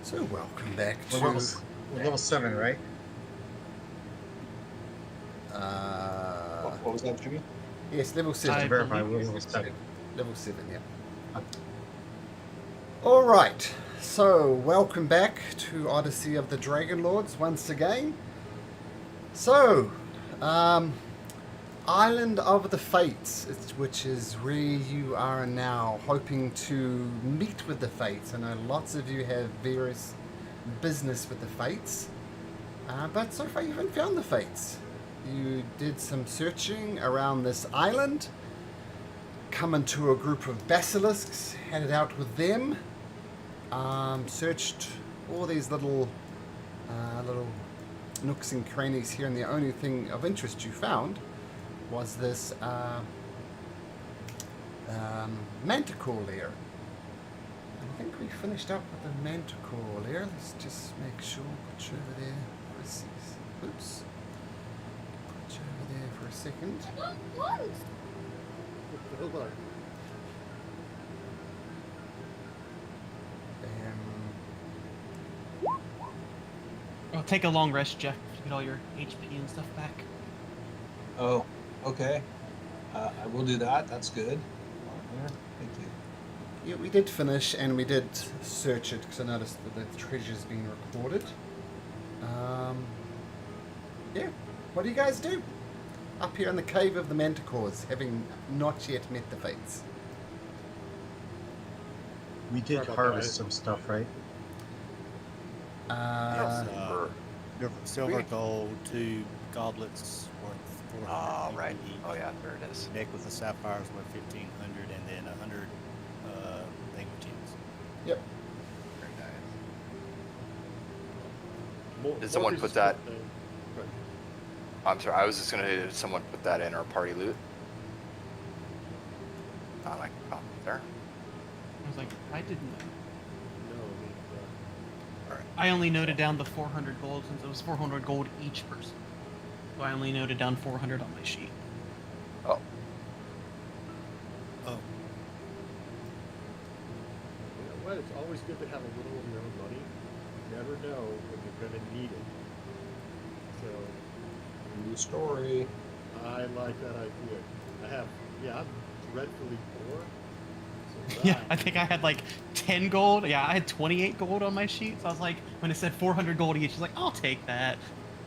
So welcome back We're to level 7, right? What was that, Jimmy? yes, level Just to 7. verify, we're level 7. Level 7, yeah. All right. So welcome back to Odyssey of the Dragon Lords once again. So, Island of the Fates, which is where you are now, hoping to meet with the Fates. I know lots of you have various business with the Fates, but so far you haven't found the Fates. You did some searching around this island, come into a group of basilisks, headed out with them, searched all these little nooks and crannies here, and the only thing of interest you found was this manticore lair. I think we finished up with the manticore lair. Let's just make sure. Put you over there for a second. Oops. Put you over there for a second. Oh, take a long rest, Jeff, to get all your HP and stuff back. Oh, okay. I will do that. That's good. Thank you. Yeah, we did finish, and we did search it because I noticed that the treasure's been recorded. Yeah, what do you guys do up here in the cave of the Manticores, having not yet met the Fates? We did harvest some stuff, right? Silver, gold, 2 goblets worth 400. Oh, right. Oh, yeah, there it is. Deck with the sapphires worth 1,500, and then 100 thingamajiggies. Yep. Very nice. Did someone put that? I'm sorry, I was just gonna. Did someone put that in our party loot? Not like there. I was like, I didn't know. I only noted down the 400 gold since it was 400 gold each person. So I only noted down 400 on my sheet. Oh, Oh, You know what? It's always good to have a little of your own money. You never know when you're going to need it. So, New story. I like that idea. I'm dreadfully poor. So Yeah, I think I had like 10 gold. Yeah, I had 28 gold on my sheet. So I was like, when it said 400 gold each, I was like, I'll take that.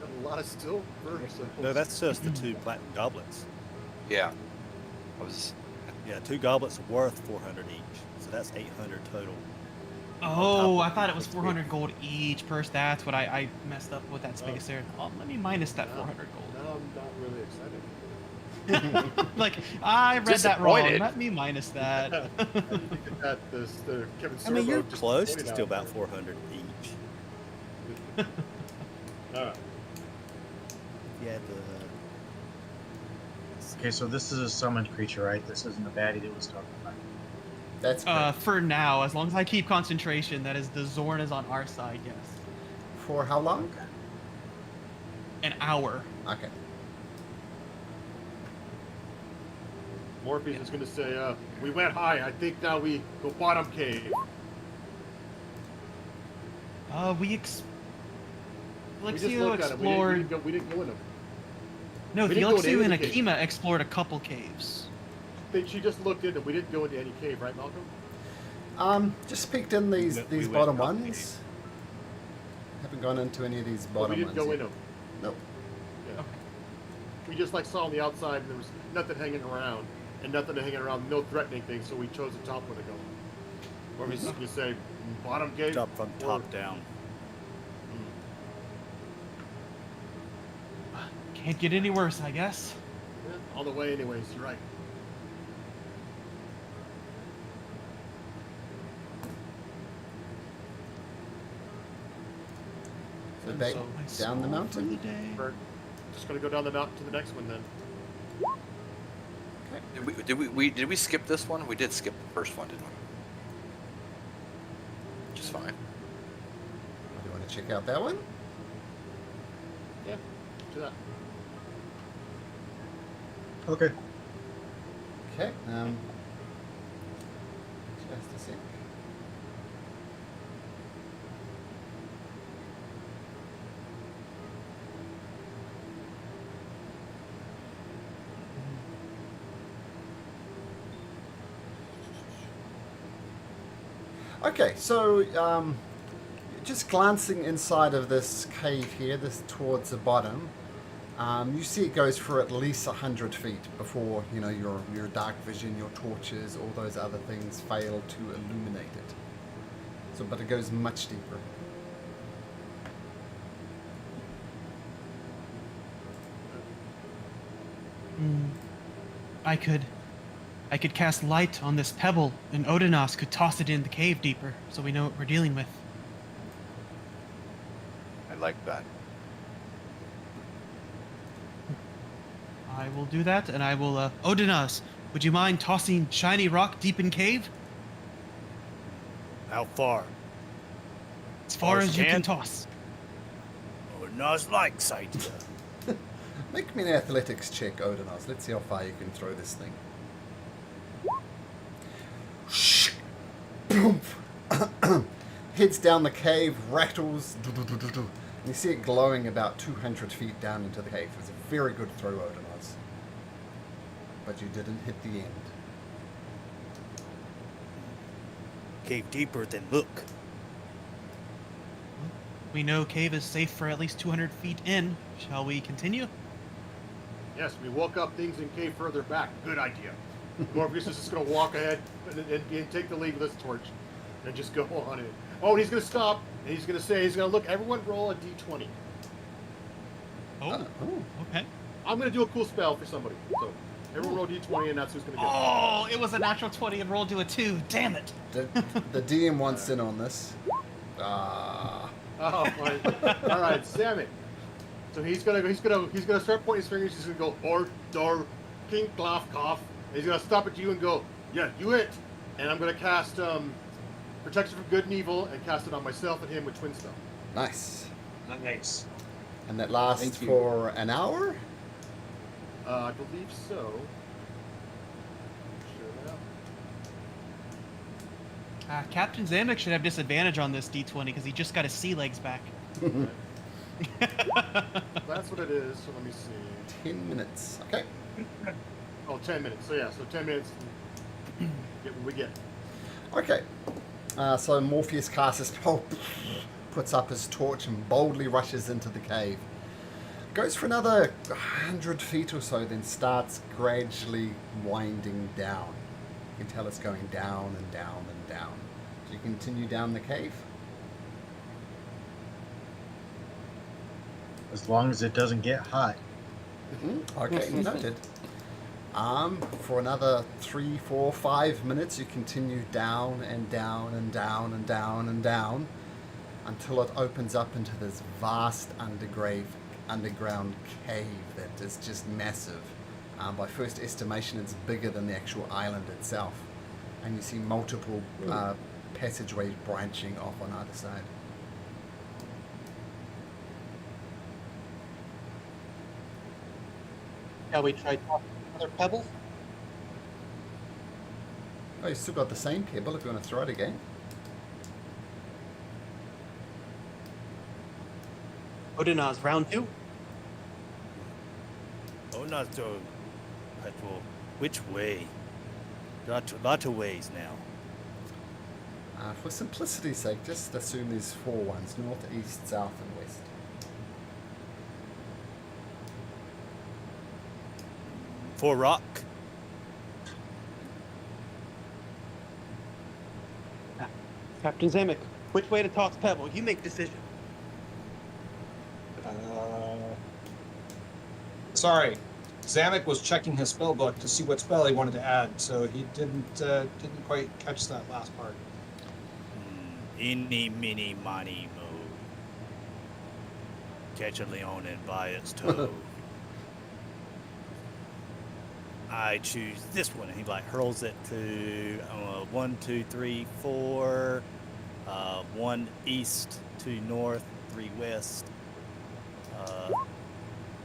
got a lot of silver. So no, that's just the 2 platinum goblets. yeah. I was. Yeah, 2 goblets worth 400 each, so that's 800 total. Oh, I thought it was 400 gold each person. That's what I messed up with that space there. Oh, let me minus that 400 gold. now I'm not really excited. Like, I read that wrong. Disappointed. Let me minus that. I think that the Kevin I mean, Sorbo you're just close to pointed still out about that- 400 each. All right. Yeah, Okay, so this is a summoned creature, right? This isn't a baddie that was talking about. That's correct. For now, as long as I keep concentration, that is, the Zorn is on our side, yes. For how long? An hour. Okay. Morpheus is going to say, we went high. I think now we go bottom cave. We We just Felixio looked at it. explored. We didn't go in them. No, we didn't go into Felixio and any cave. Akima explored a couple caves. She just looked in them. We didn't go into any cave, right, Malcolm? Just peeked in these No, we went bottom up ones. Haven't gone into any of these But bottom we didn't ones. go in yet. them. Nope. Yeah. Okay. We just saw on the outside and there was nothing hanging around. And nothing hanging around, no threatening things, so we chose the top one to go. Morpheus is going to say, bottom cave. jump from or- top down. Can't get any worse, I guess. Yeah, all the way anyways, you're right. So back So I down the saw for mountain. the day. We're just going to go down the mountain to the next one then. Did we skip this one? We did skip the first one, didn't we? Which is fine. Do you want to check out that one? Yeah, do that. Okay. Okay. Just a sec. Okay, so just glancing inside of this cave here, this towards the bottom, you see it goes for at least 100 feet before your dark vision, your torches, all those other things fail to illuminate it. So, but it goes much deeper. I could cast light on this pebble, and Odinas could toss it in the cave deeper, so we know what we're dealing with. I like that. I will do that, and I will, Odinas, would you mind tossing shiny rock deep in cave? How far? As far as you can can? toss. Or not like sight. Make me an athletics check, Odinos. Let's see how far you can throw this thing. Heads down the cave, rattles, and you see it glowing about 200 feet down into the cave. It's a very good throw, Odinos. But you didn't hit the end. Cave deeper than look. We know cave is safe for at least 200 feet in. Shall we continue? Yes, we woke up things in cave further back. Good idea. Morpheus is just going to walk ahead and take the lead with his torch and just go on in. Oh, and he's going to stop, and he's going to say, he's going to look, everyone roll a d20. Oh, okay. I'm going to do a cool spell for somebody. So everyone roll d20, and that's who's going to get it. Oh, it was a natural 20 and rolled to a 2. Damn it. The DM wants in on this. Ah. Oh, fine. All right, Sammy. So he's gonna start pointing his fingers. He's gonna go or King Glafkoff. He's gonna stop at you and go, yeah, you hit. And I'm gonna cast Protection from Good and Evil and cast it on myself and him with Twin Spell. Nice. Nice. And that lasts Thank you. for an hour? I believe so. Sure enough. Captain Zamek should have disadvantage on this D20 because he just got his sea legs back. That's what it is. So let me see. 10 minutes. Okay. Oh, 10 minutes. So yeah, so 10 minutes. Get what we get. Okay. So Morpheus casts his spell, puts up his torch and boldly rushes into the cave. Goes for another 100 feet or so, then starts gradually winding down. You can tell it's going down and down and down. So you continue down the cave. As long as it doesn't get hot. Okay, noted. For another 3, 4, 5 minutes, you continue down and down and down and down and down until it opens up into this vast underground cave that is just massive. By first estimation, it's bigger than the actual island itself. And you see multiple passageways branching off on either side. Shall we try tossing another pebble? Oh, you still got the same pebble if you want to throw it again. Odinas, round 2. Oh, not so. Petrol. Which way? Lot of ways now. For simplicity's sake, just assume there's 4 ones: north, east, south, and west. For rock. Captain Zamek, which way to toss pebble? You make decision. Sorry, Zamek was checking his spell book to see what spell he wanted to add, so he didn't quite catch that last part. Eeny, meeny, miny, mo. Catch a leon and by its toe. I choose this one. And he like hurls it to 1, 2, 3, 4. 1 east, 2 north, 3 west,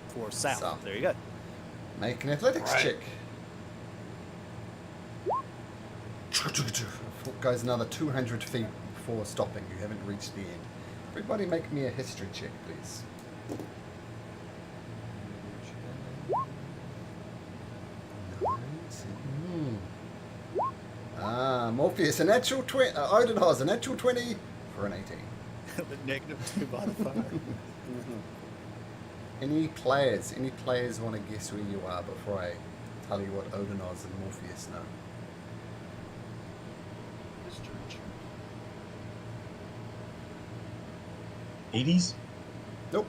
4 south. South. There you go. Make an athletics Right. check. Goes another 200 feet before stopping. You haven't reached the end. Everybody make me a history check, please. Morpheus, a natural 20. Odenhaz, a natural 20 for an 18. With -2 modifier. Any players want to guess where you are before I tell you what Odenhaz and Morpheus know? This church. 80s? Nope.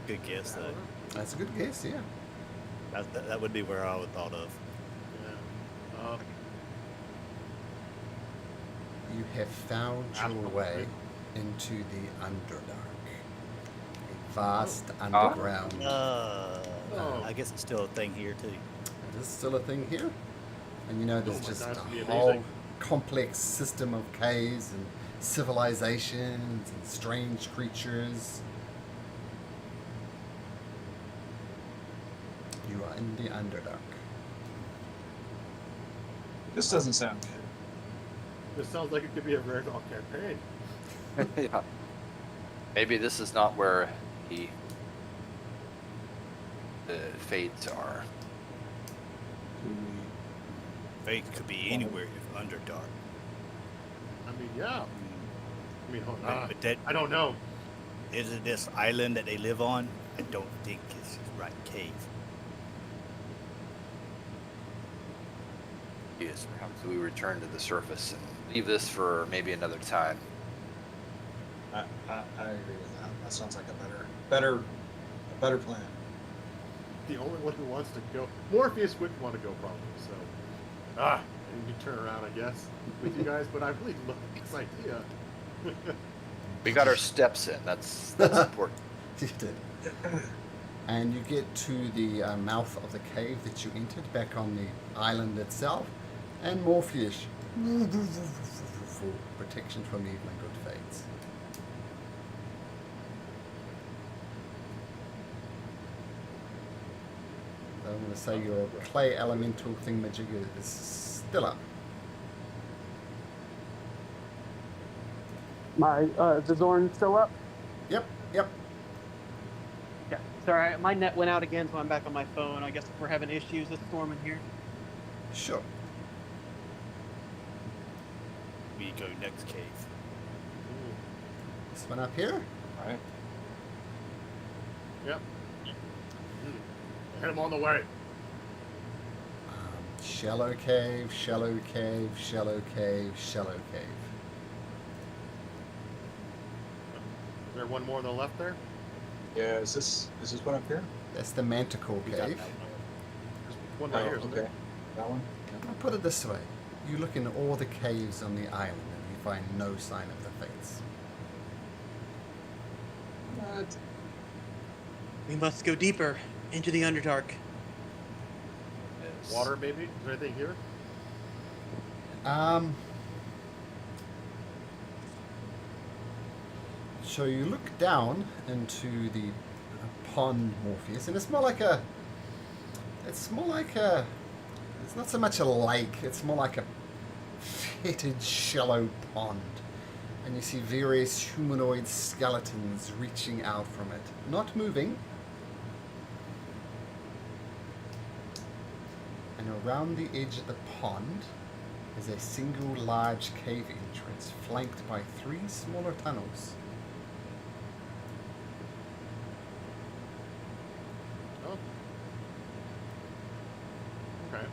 Good guess, though. That's a good guess, yeah. That would be where I would thought of. Yeah. You have found your way into the Underdark. A vast underground. Oh. I guess it's still a thing here, too. It is still a thing here. And you know, there's my just God, a it'd be whole amazing. complex system of caves and civilizations and strange creatures. You are in the Underdark. This doesn't sound good. This sounds like it could be a very long campaign. Yeah. Maybe this is not where the fates are. Fate could be anywhere if Underdark. I mean, yeah. I mean, But that I don't know. is it this island that they live on? I don't think it's the right cave. Yes, perhaps we return to the surface and leave this for maybe another time. I agree with that. That sounds like a better plan. The only one who wants to go. Morpheus wouldn't want to go, probably. So, and you turn around, I guess, with you guys. But I really love this idea. We got our steps in. That's important. You did. And you get to the mouth of the cave that you entered, back on the island itself, and Morpheus, for protection from evil and good fates. So I'm going to say your clay elemental thingamajig is still up. My the Zorn still up? Yep, yep. Yeah. Sorry, my net went out again, so I'm back on my phone. I guess we're having issues with storming here. Sure. We go next cave. This one up here. Right? Yep. Hit him on the way. Shallow cave, shallow cave, shallow cave, shallow cave. Is there one more on the left there? Yeah. Is this one up here? That's the Manticore We got cave. that one. There's one right here, isn't okay. there? That one. I'll put it this way. You look in all the caves on the island and you find no sign of the fates. What? We must go deeper into the Underdark. Yes. Water, maybe? Is there anything here? So you look down into the pond, Morpheus, and it's more like a. It's not so much a lake. It's more like a fetid, shallow pond, and you see various humanoid skeletons reaching out from it, not moving. And around the edge of the pond is a single large cave entrance flanked by 3 smaller tunnels. Oh. Okay.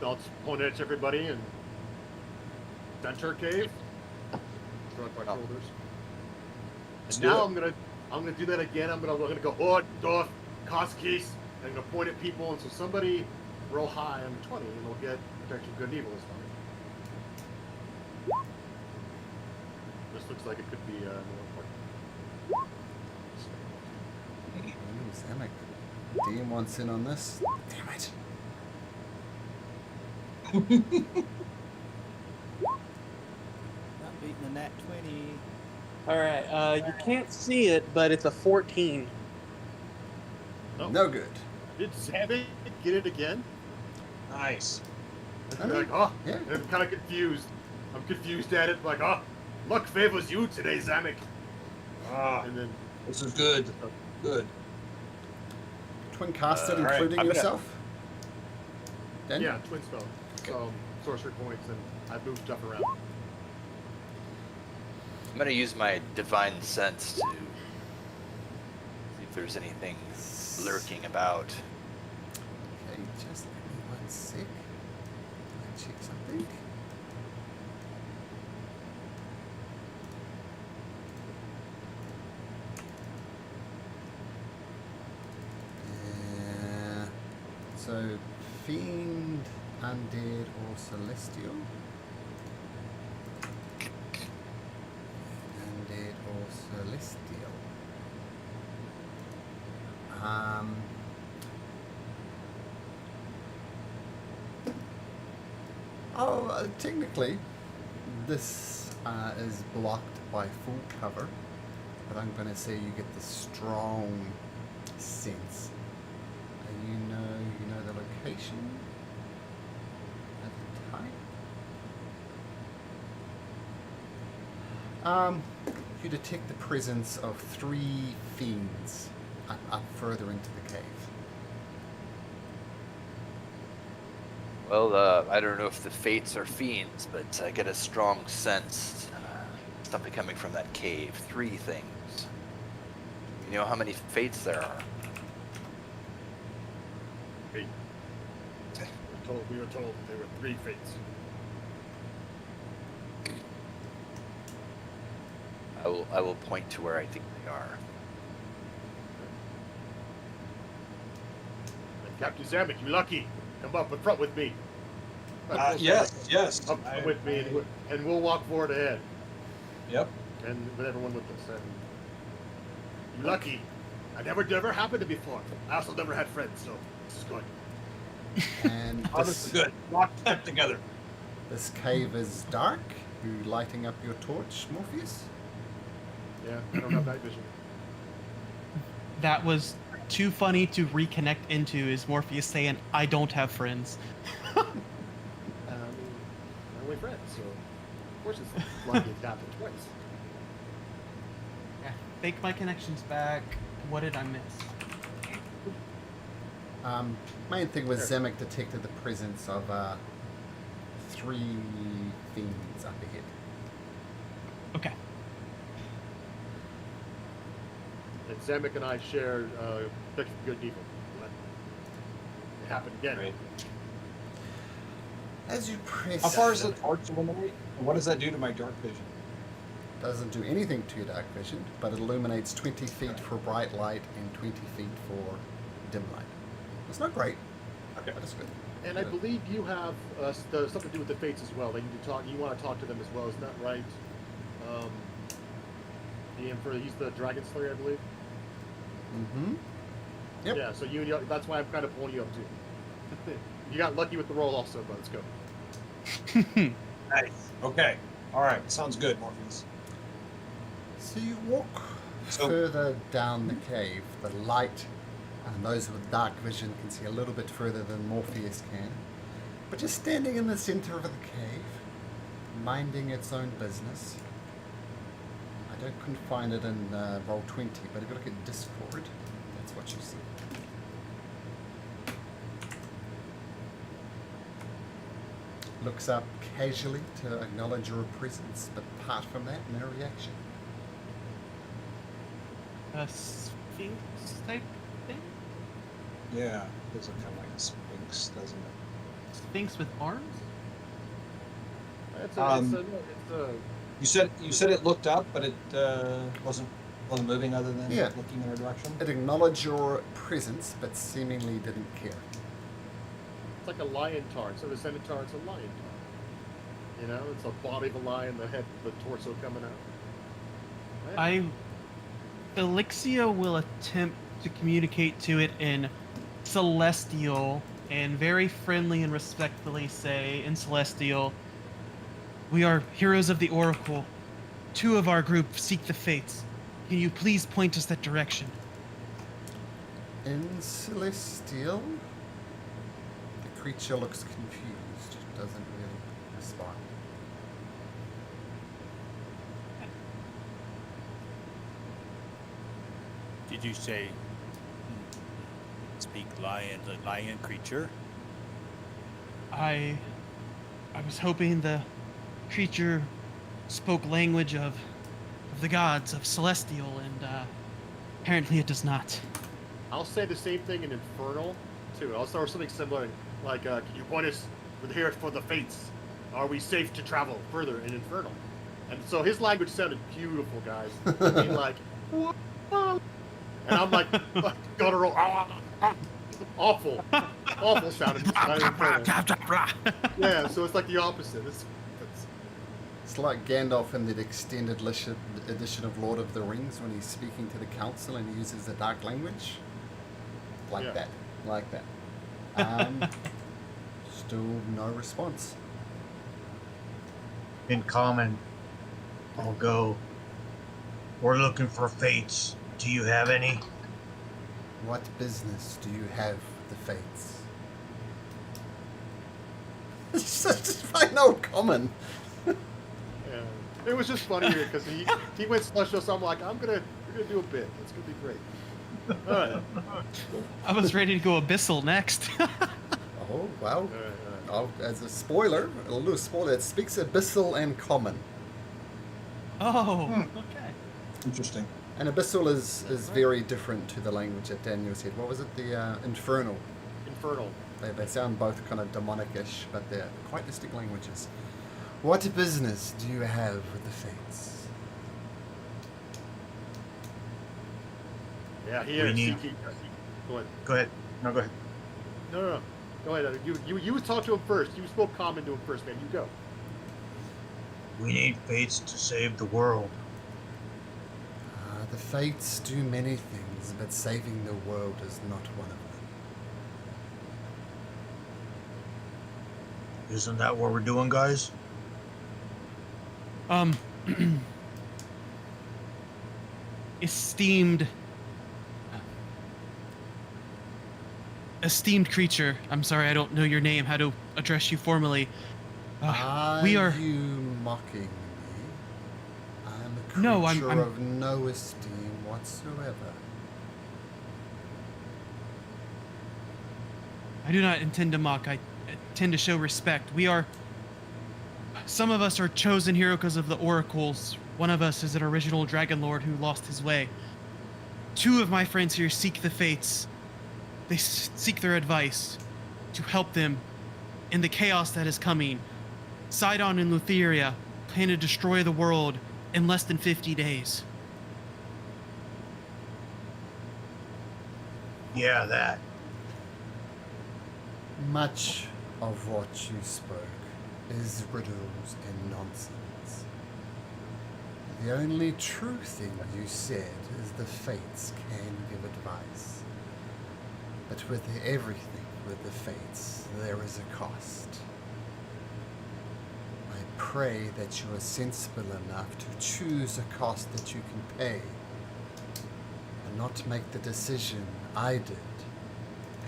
I'll just point it at everybody and center cave. Shrug my shoulders. Let's And do now it. I'm gonna do that again. I'm gonna go Hod, Doth, Koskis, and I'm gonna point at people, and so somebody roll high on the 20, and they'll get protection good and evil this time. This looks like it could be more important. Ooh, Zamek. DM wants in on this. Damn it. Not beating the nat 20. All right. You can't see it, but it's a 14. Oh. No good. Did Zamek get it again? Nice. I'm like, oh, Yeah. I'm kind of confused. I'm confused at it. Like, oh, luck favors you today, Zamek. Ah, And then, this is good. Good. Twin casted, All right, including I'm gonna- yourself? Daniel? Yeah, twin spell. Sorcery points, and I've moved stuff around. I'm gonna use my divine sense to see if there's anything lurking about. Okay, just give me 1 sec. Can I check something? So, fiend, undead, or celestial? Undead or celestial? Technically, this is blocked by full cover, but I'm going to say you get the strong sense. You know the location at the time. You detect the presence of 3 fiends up further into the cave. Well, I don't know if the fates are fiends, but I get a strong sense something coming from that cave. 3 things. You know how many fates there are? We were told there were 3 fates. I will point to where I think they are. And Captain Zamek, you lucky. Come up in front with me. Yes. Up with me, and we'll walk forward ahead. Yep. And with everyone with us. And you lucky. I never happened to before. I also never had friends, so this is good. And Oh, this is good. Lock that together. this cave is dark. You lighting up your torch, Morpheus? Yeah, I don't have night vision. That was too funny to reconnect into. Is Morpheus saying, "I don't have friends"? My only friends, so of course it's lucky it's happened twice. Yeah. Fake my connections back. What did I miss? Main thing was Zamek detected the presence of 3 fiends up ahead. Okay. And Zamek and I shared picture of good and evil. It happened again. Right. As you press, How far is the torch illuminate? And what does that do to my dark vision? doesn't do anything to your dark vision, but it illuminates 20 feet for bright light and 20 feet for dim light. It's not great, Okay. but it's good. And I believe you have something to do with the fates as well. That you need to talk. You want to talk to them as well. Isn't that right? The Emperor. He's the Dragon Slayer, I believe. Mm-hmm. Yep. Yeah. So that's why I'm kind of pulling you up too. You got lucky with the roll also, but let's go. Nice. Okay. All right. Sounds good, Morpheus. So you walk So- further down the cave. The light, and those with dark vision can see a little bit further than Morpheus can. But just standing in the center of the cave, minding its own business. Couldn't find it in Roll20, but if you look at Discord, that's what you see. Looks up casually to acknowledge your presence, but apart from that, no reaction. A sphinx type thing? Yeah. It does look kind of like a sphinx, doesn't it? Sphinx with arms? It's You said it looked up, but it wasn't moving other than Yeah. looking in our direction. It acknowledged your presence, but seemingly didn't care. It's like a lion tar. Instead of a centaur, it's a lion tar. You know, it's a body of a lion, the head, the torso coming out. Right? Elixia will attempt to communicate to it in Celestial and very friendly and respectfully say in Celestial, "We are heroes of the Oracle. 2 of our group seek the fates. Can you please point us that direction?" In Celestial, the creature looks confused, doesn't really respond. Did you say speak lion, the lion creature? I was hoping the creature spoke language of the gods of Celestial, and apparently it does not. I'll say the same thing in Infernal, too. I'll start with something similar, like, can you point us here for the fates? Are we safe to travel further in Infernal? And so his language sounded beautiful, guys. I mean, like, what? And I'm like, guttural, awful sounding. Yeah, so it's like the opposite. It's like Gandalf in the extended edition of Lord of the Rings when he's speaking to the council and he uses the dark language. Like that. Still no response. In common, I'll go. We're looking for fates. Do you have any? What business do you have with the fates? It's just plain old common. Yeah. It was just funny here because he went special, so I'm like, we're gonna do a bit. It's gonna be great. All right. I was ready to go Abyssal next. Oh, wow. All right. Oh, as a spoiler, a little spoiler, it speaks Abyssal and Common. Oh, okay. Interesting. And Abyssal is very different to the language that Daniel said. What was it? The Infernal. Infernal. They sound both kind of demonic-ish, but they're quite distinct languages. What business do you have with the fates? Yeah, We need- Go ahead. Go ahead. No, go ahead. No. Go ahead. You talk to him first. You spoke common to him first, man. You go. We need fates to save the world. The fates do many things, but saving the world is not one of them. Isn't that what we're doing, guys? Esteemed creature, I'm sorry I don't know your name, how to address you formally. Are We are... you mocking me? I'm a creature No, I'm- of no esteem whatsoever. I do not intend to mock. I intend to show respect. Some of us are chosen here because of the oracles. One of us is an original dragon lord who lost his way. Two of my friends here seek the fates. They seek their advice to help them in the chaos that is coming. Sidon and Lutheria plan to destroy the world in less than 50 days. Yeah, that. Much of what you spoke is riddles and nonsense. The only true thing you said is the fates can give advice. But with everything with the fates, there is a cost. I pray that you are sensible enough to choose a cost that you can pay and not make the decision I did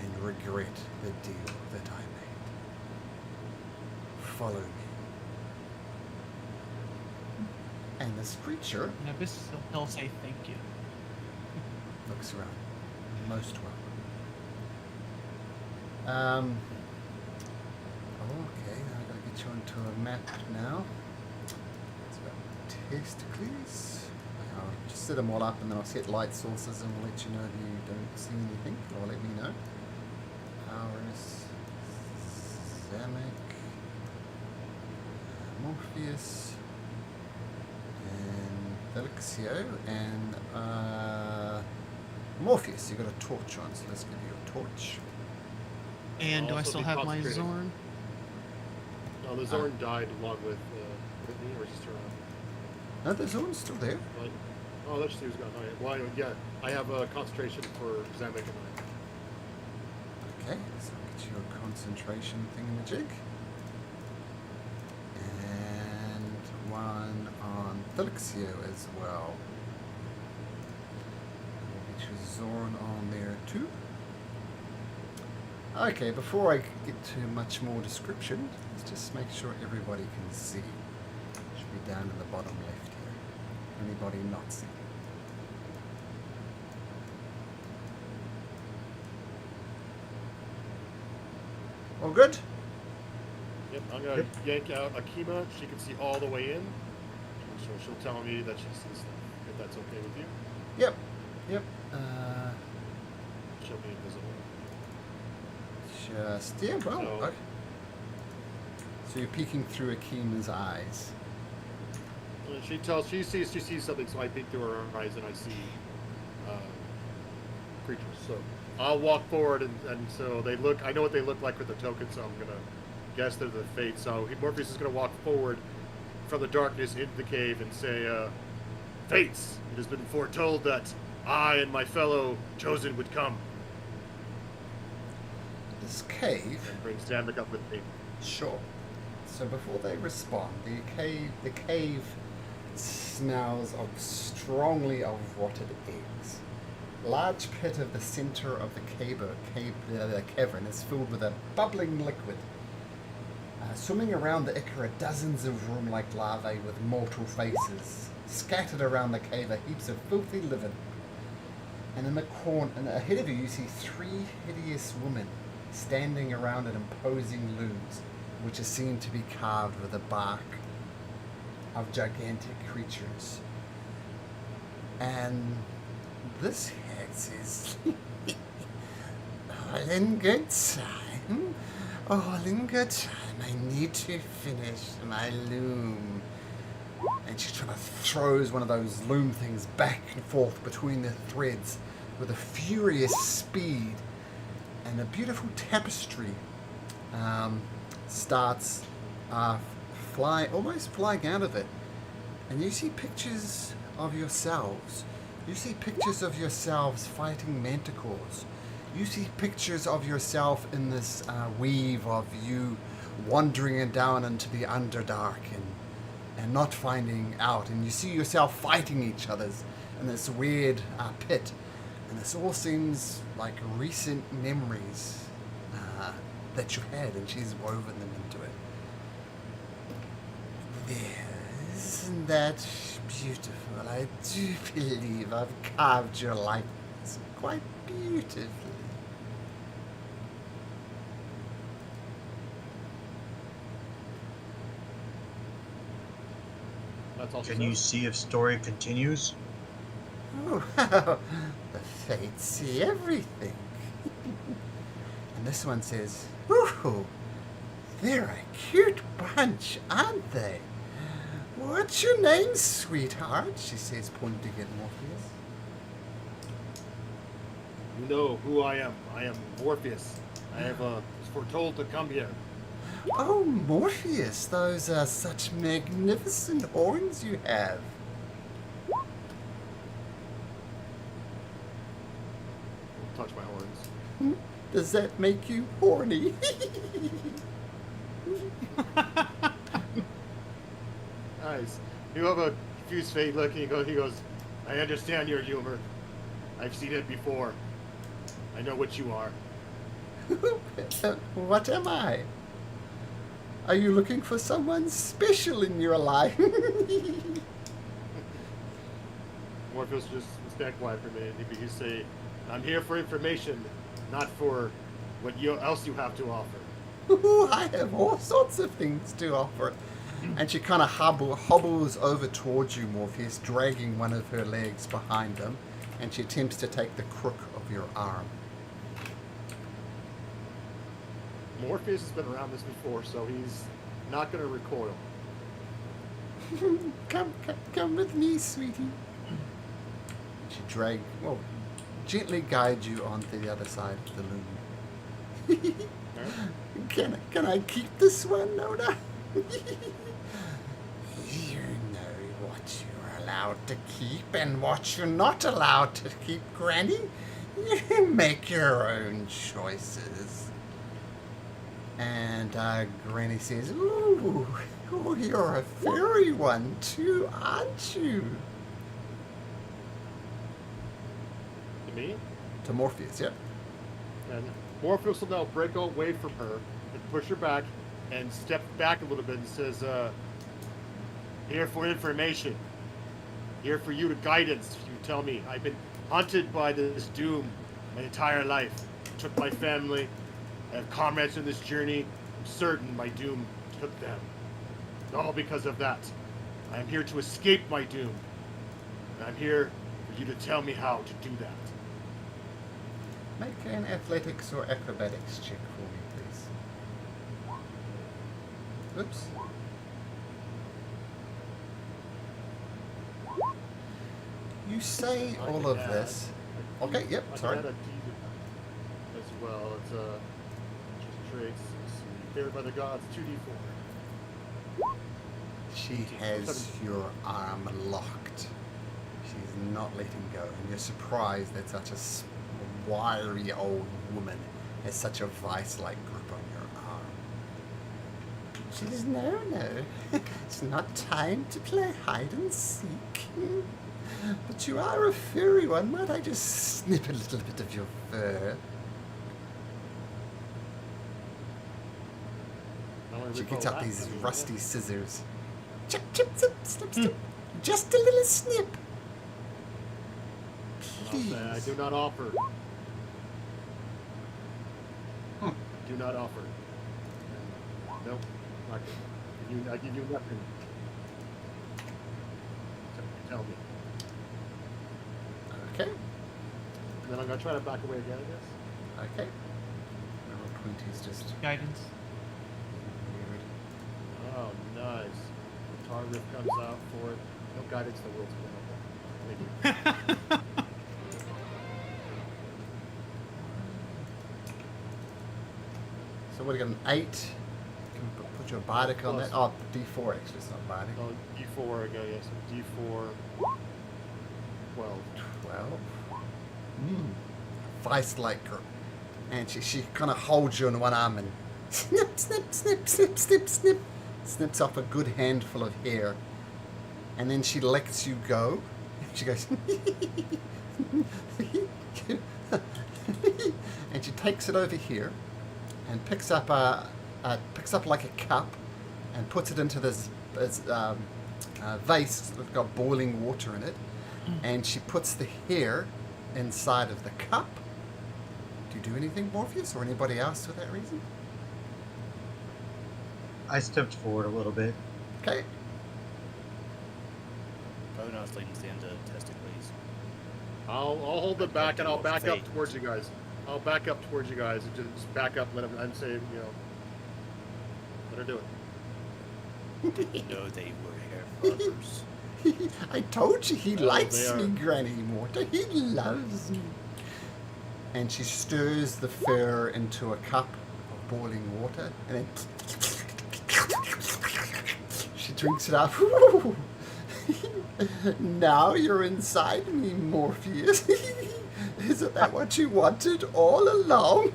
and regret the deal that I made. Follow me. And this creature And Abyssal, he'll say thank you. looks around. Most welcome. Okay, I gotta get you onto a map now. It's about Testicles. I'll just set them all up and then I'll set light sources and we'll let you know if you don't see anything, or let me know. Aurus, Zamek, Morpheus, and Felixio, and Morpheus. You got a torch on, so let's give you a torch. And do I Also still be have my concentrated. Zorn? No, the Zorn died along with Whitney, or just her. No, the zone's still there. Like, oh, let's see who's gone. Oh, yeah. Well, anyway, yeah, I have a concentration for Zamek and I. Okay, so I'll get you a concentration thingamajig. And one on Felixio as well. And we'll get you Zorn on there too. Okay, before I get to much more description, let's just make sure everybody can see. Should be down in the bottom left here. Anybody not seeing? All good? Yep, I'm gonna yank out Akima. She can see all the way in. So she'll tell me that she sees stuff. If that's okay with you, Yep. Yep. she'll be invisible. Just yeah. Well. So- Okay. So you're peeking through Akima's eyes. And she sees something, so I peek through her eyes and I see creatures. So I'll walk forward, and so they look. I know what they look like with the token, so I'm gonna guess they're the Fates. So Morpheus is gonna walk forward from the darkness into the cave and say, "Fates, it has been foretold that I and my fellow chosen would come." This cave. And bring Zamek up with me. Sure. So before they respond, the cave smells strongly of rotted eggs. Large pit of the center of the cavern is filled with a bubbling liquid. Swimming around the ichor are dozens of room-like larvae with mortal faces. Scattered around the cave are heaps of filthy liver. And in the corner, and ahead of you see 3 hideous women standing around an imposing looms, which is seen to be carved with the bark of gigantic creatures. And this hag says, all in good time, all in good time, I need to finish my loom. And she kind of throws one of those loom things back and forth between the threads with a furious speed, and a beautiful tapestry starts almost flying out of it. And you see pictures of yourselves. You see pictures of yourselves fighting manticores. You see pictures of yourself in this weave of you wandering down into the Underdark and not finding out. And you see yourself fighting each other's in this weird pit. And this all seems like recent memories that you had, and she's woven them into it. There, isn't that beautiful? I do believe I've carved your likeness quite beautifully. That's all she Can you says. see if story continues? Oh, the fates see everything. And this one says, ooh, they're a cute bunch, aren't they? What's your name, sweetheart? She says, pointing at Morpheus. You know who I am. I am Morpheus. I have was foretold to come here. Oh, Morpheus, those are such magnificent horns you have. Don't touch my horns. Does that make you horny? Nice. You have a confused face look, and he goes, I understand your humor. I've seen it before. I know what you are. What am I? Are you looking for someone special in your life? Morpheus just stand quiet for a minute. You say, I'm here for information, not for what else you have to offer. Ooh, I have all sorts of things to offer. And she kind of hobbles over towards you, Morpheus, dragging one of her legs behind him, and she attempts to take the crook of your arm. Morpheus has been around this before, so he's not going to recoil. Come with me, sweetie. She gently guides you onto the other side of the loom. Can I keep this one, Nona? You know what you're allowed to keep and what you're not allowed to keep, Granny. You make your own choices. And Granny says, ooh, you're a fairy one too, aren't you? To me? To Morpheus, yep. And Morpheus will now break away from her and push her back and step back a little bit and says, here for information. Here for you to guidance. You tell me. I've been hunted by this doom my entire life. Took my family. I have comrades in this journey. I'm certain my doom took them. All because of that. I am here to escape my doom. And I'm here for you to tell me how to do that. Make an athletics or acrobatics check for me, please. Oops. You say I all can of add this. a Okay, D- yep, I sorry. can add a D as well. It's just traits. Let's see. Favored by the gods, 2d4. She has your arm locked. She's not letting go, and you're surprised that such a wiry old woman has such a vice-like grip on your arm. She says, no, it's not time to play hide and seek. But you are a furry one. Might I just snip a little bit of your fur? She gets out these rusty scissors. Chip, chip, snip, snip, snip. Just a little snip. Please. I do not offer. Do not offer. Nope. Not good. I give you nothing. Tell me. Okay. And then I'm gonna try to back away again, I guess. Okay. Roll 20 is just Guidance. weird. Oh, nice. Guitar riff comes out for it. No guidance, the world's gonna help. Thank you. So what, you got an 8? Can we put your bardic on that? Oh, D4 actually, it's not bardic. Oh, D4 again, yes. D4. 12. 12. Vice-like grip. And she kind of holds you in one arm and snip, snip, snip, snip, snip, snip. Snips off a good handful of hair. And then she lets you go. She goes, and she takes it over here and picks up like a cup and puts it into this vase that's got boiling water in it. And she puts the hair inside of the cup. Do you do anything, Morpheus, or anybody else for that reason? I stepped forward a little bit. Okay. Pronos leans into Testicles. I'll hold it back and I'll back up Fate. towards you guys. I'll back up towards you guys and just back up. Let them. I'm saying, let her do it. Did you know they were hair lovers? I told you he likes they me, are. Granny Mortar. He loves me. And she stirs the fur into a cup of boiling water, and then she drinks it up. Now you're inside me, Morpheus. Isn't that what you wanted all along?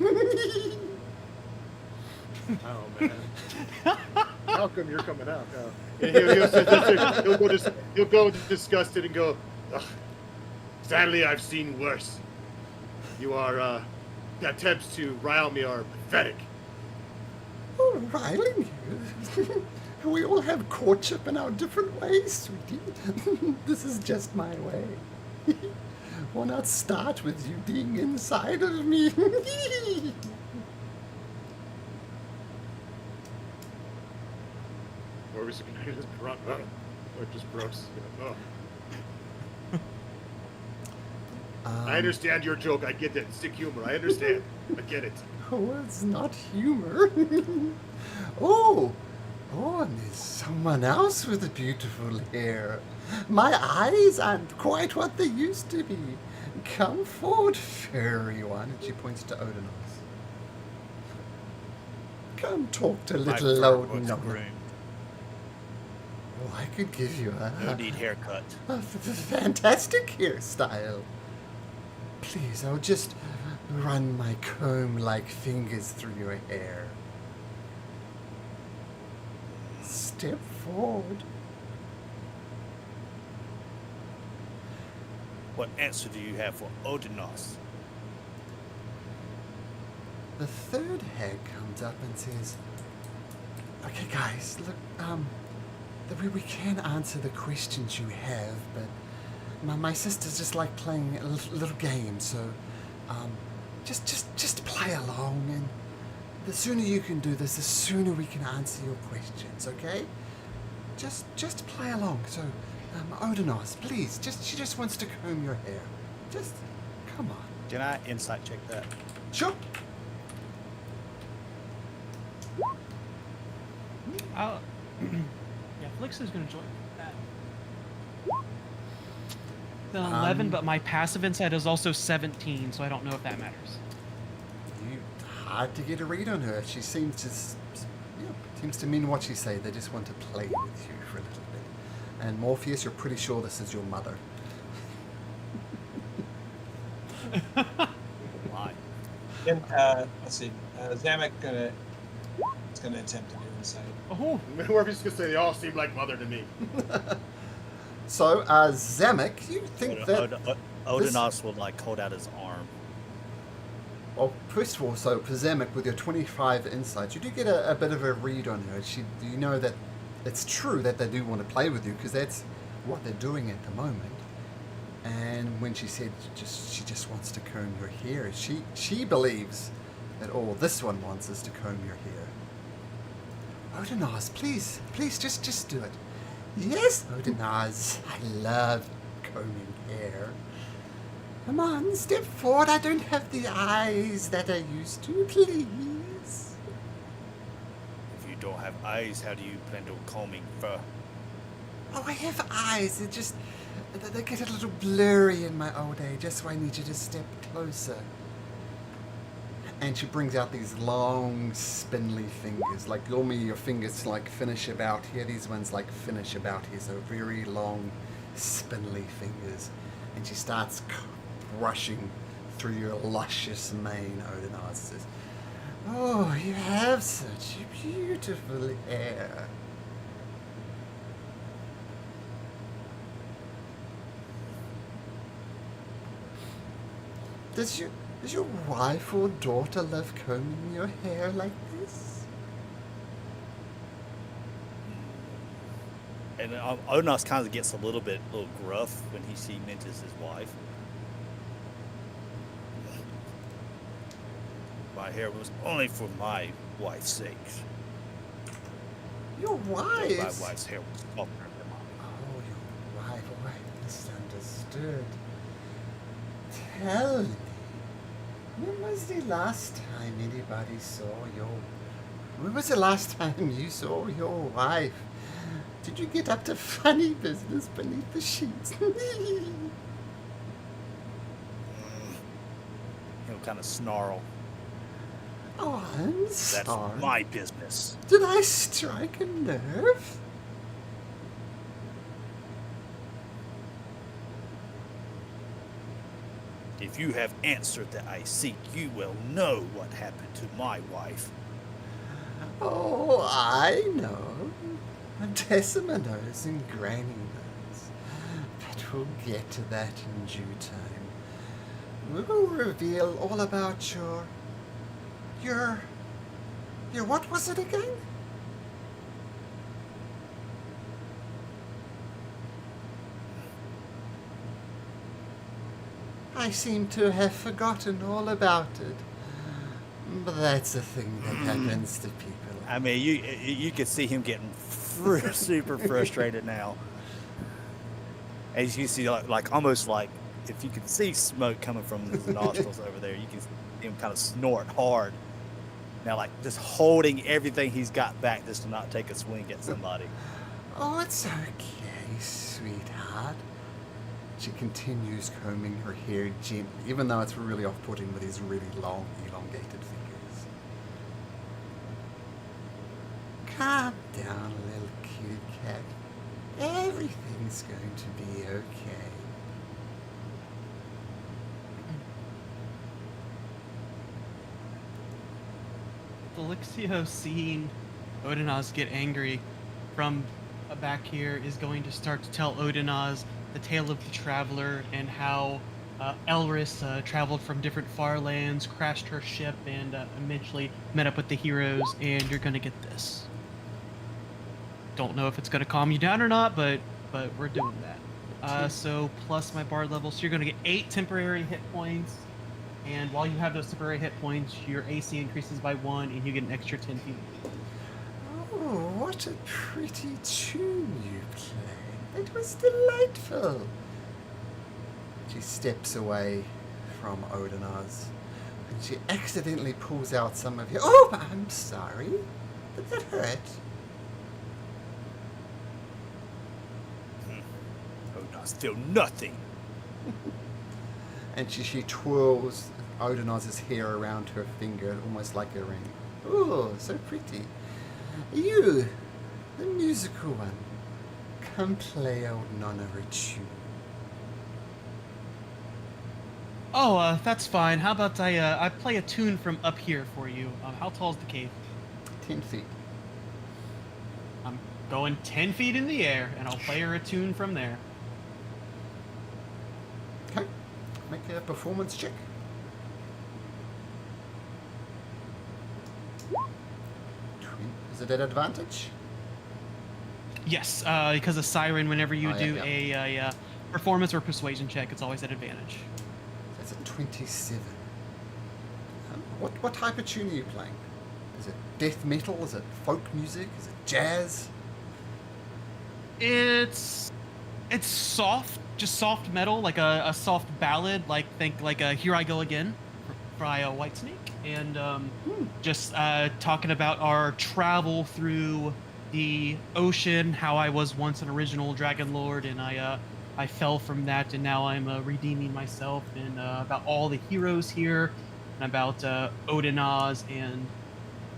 Oh man. How come you're coming out? And he'll go disgusted and go, "Ugh, sadly, I've seen worse. Your attempts to rile me are pathetic." Oh, riling you. We all have courtship in our different ways, sweetie. This is just my way. Why not start with you being inside of me? Or was it just grunt? Or just gross? I understand your joke. I get it. Sick humor. I understand. I get it. Oh, it's not humor. Oh, and there's someone else with beautiful hair. My eyes aren't quite what they used to be. Come forward, fairy one. And she points to Odinos. Come talk to little old Nona. groomed. Oh, I could give you No need haircut. a fantastic hairstyle. Please, I'll just run my comb-like fingers through your hair. Step forward. What answer do you have for Odinos? The third hag comes up and says, "Okay, guys, look, we can answer the questions you have, but my sisters just like playing a little game, so just play along, and The sooner you can do this, the sooner we can answer your questions, okay? Just play along. So, Odenos, please, she just wants to comb your hair. Just, come on. Can I insight check that? Sure. I'll, yeah, Felixio's gonna join that. The 11, but my passive insight is also 17, so I don't know if that matters. Hard to get a read on her. She seems to mean what she say. They just want to play with you for a little bit. And Morpheus, you're pretty sure this is your mother. Why? And, let's see. Zamek is gonna attempt to do insight. Oh, Morpheus gonna say they all seem like mother to me. So, Zamek, you think that... Odenos will like hold out his arm. Well, first of all, so for Zamek, with your 25 insights, you do get a bit of a read on her. You know that it's true that they do want to play with you, because that's what they're doing at the moment. And when she said she just wants to comb your hair, she believes that all this one wants is to comb your hair. Odenas, please, just do it. Yes, Odenas, I love combing hair. Come on, step forward. I don't have the eyes that I used to, please. If you don't have eyes, how do you plan on combing fur? Oh, I have eyes. They get a little blurry in my old age. That's why I need you to step closer. And she brings out these long, spindly fingers. Like normally your fingers like finish about here. These ones like finish about here. So very long, spindly fingers. And she starts brushing through your luscious mane, Odenas says, "Oh, you have such beautiful hair." Does your wife or daughter love combing your hair like this? And Odenos kind of gets a little gruff when she mentions his wife. My hair was only for my wife's sake. Your wife? My wife's hair was softer than mine. Oh, your wife. Oh, I misunderstood. Tell me, when was the last time anybody saw your... When was the last time you saw your wife? Did you get up to funny business beneath the sheets? He'll kind of snarl. Oh, I'm That's sorry. my business. Did I strike a nerve? If you have answered that I seek, you will know what happened to my wife. Oh, I know. Decima knows and Granny knows. But we'll get to that in due time. We'll reveal all about your what was it again? I seem to have forgotten all about it. But that's a thing that happens to people. I mean, you could see him getting super frustrated now. As you see, like almost like if you could see smoke coming from his nostrils over there, you can see him kind of snort hard. Now, like just holding everything he's got back just to not take a swing at somebody. Oh, it's okay, sweetheart. She continues combing her hair gently, even though it's really off-putting with these really long, elongated fingers. Calm down, little kitty cat. Everything's going to be okay. Felixio, seeing Odenas get angry from back here, is going to start to tell Odenas the tale of the traveler and how Elris traveled from different far lands, crashed her ship, and eventually met up with the heroes. And you're gonna get this. Don't know if it's gonna calm you down or not, but we're doing that. So plus my bard level, so you're gonna get 8 temporary hit points, and while you have those temporary hit points, your AC increases by 1, and you get an extra 10 feet. Oh, what a pretty tune you play. It was delightful. She steps away from Odinaz, and she accidentally pulls out some of your... Oh, I'm sorry. Did that hurt? Oh, no, still nothing. And she twirls Odinaz's hair around her finger, almost like a ring. Oh, so pretty. You, the musical one, come play old Nonna a tune. Oh, that's fine. How about I play a tune from up here for you? How tall is the cave? 10 feet. I'm going 10 feet in the air, and I'll play her a tune from there. Okay. Make a performance check. Is it at advantage? Yes, because of Siren, whenever you Oh, do yeah. a performance or persuasion check, it's always at advantage. That's a 27. What type of tune are you playing? Is it death metal? Is it folk music? Is it jazz? It's soft, just soft metal, like a soft ballad, like think like a Here I Go Again by Whitesnake, and just talking about our travel through the ocean, how I was once an original Dragon Lord, and I fell from that, and now I'm redeeming myself, and about all the heroes here, and about Odinaz and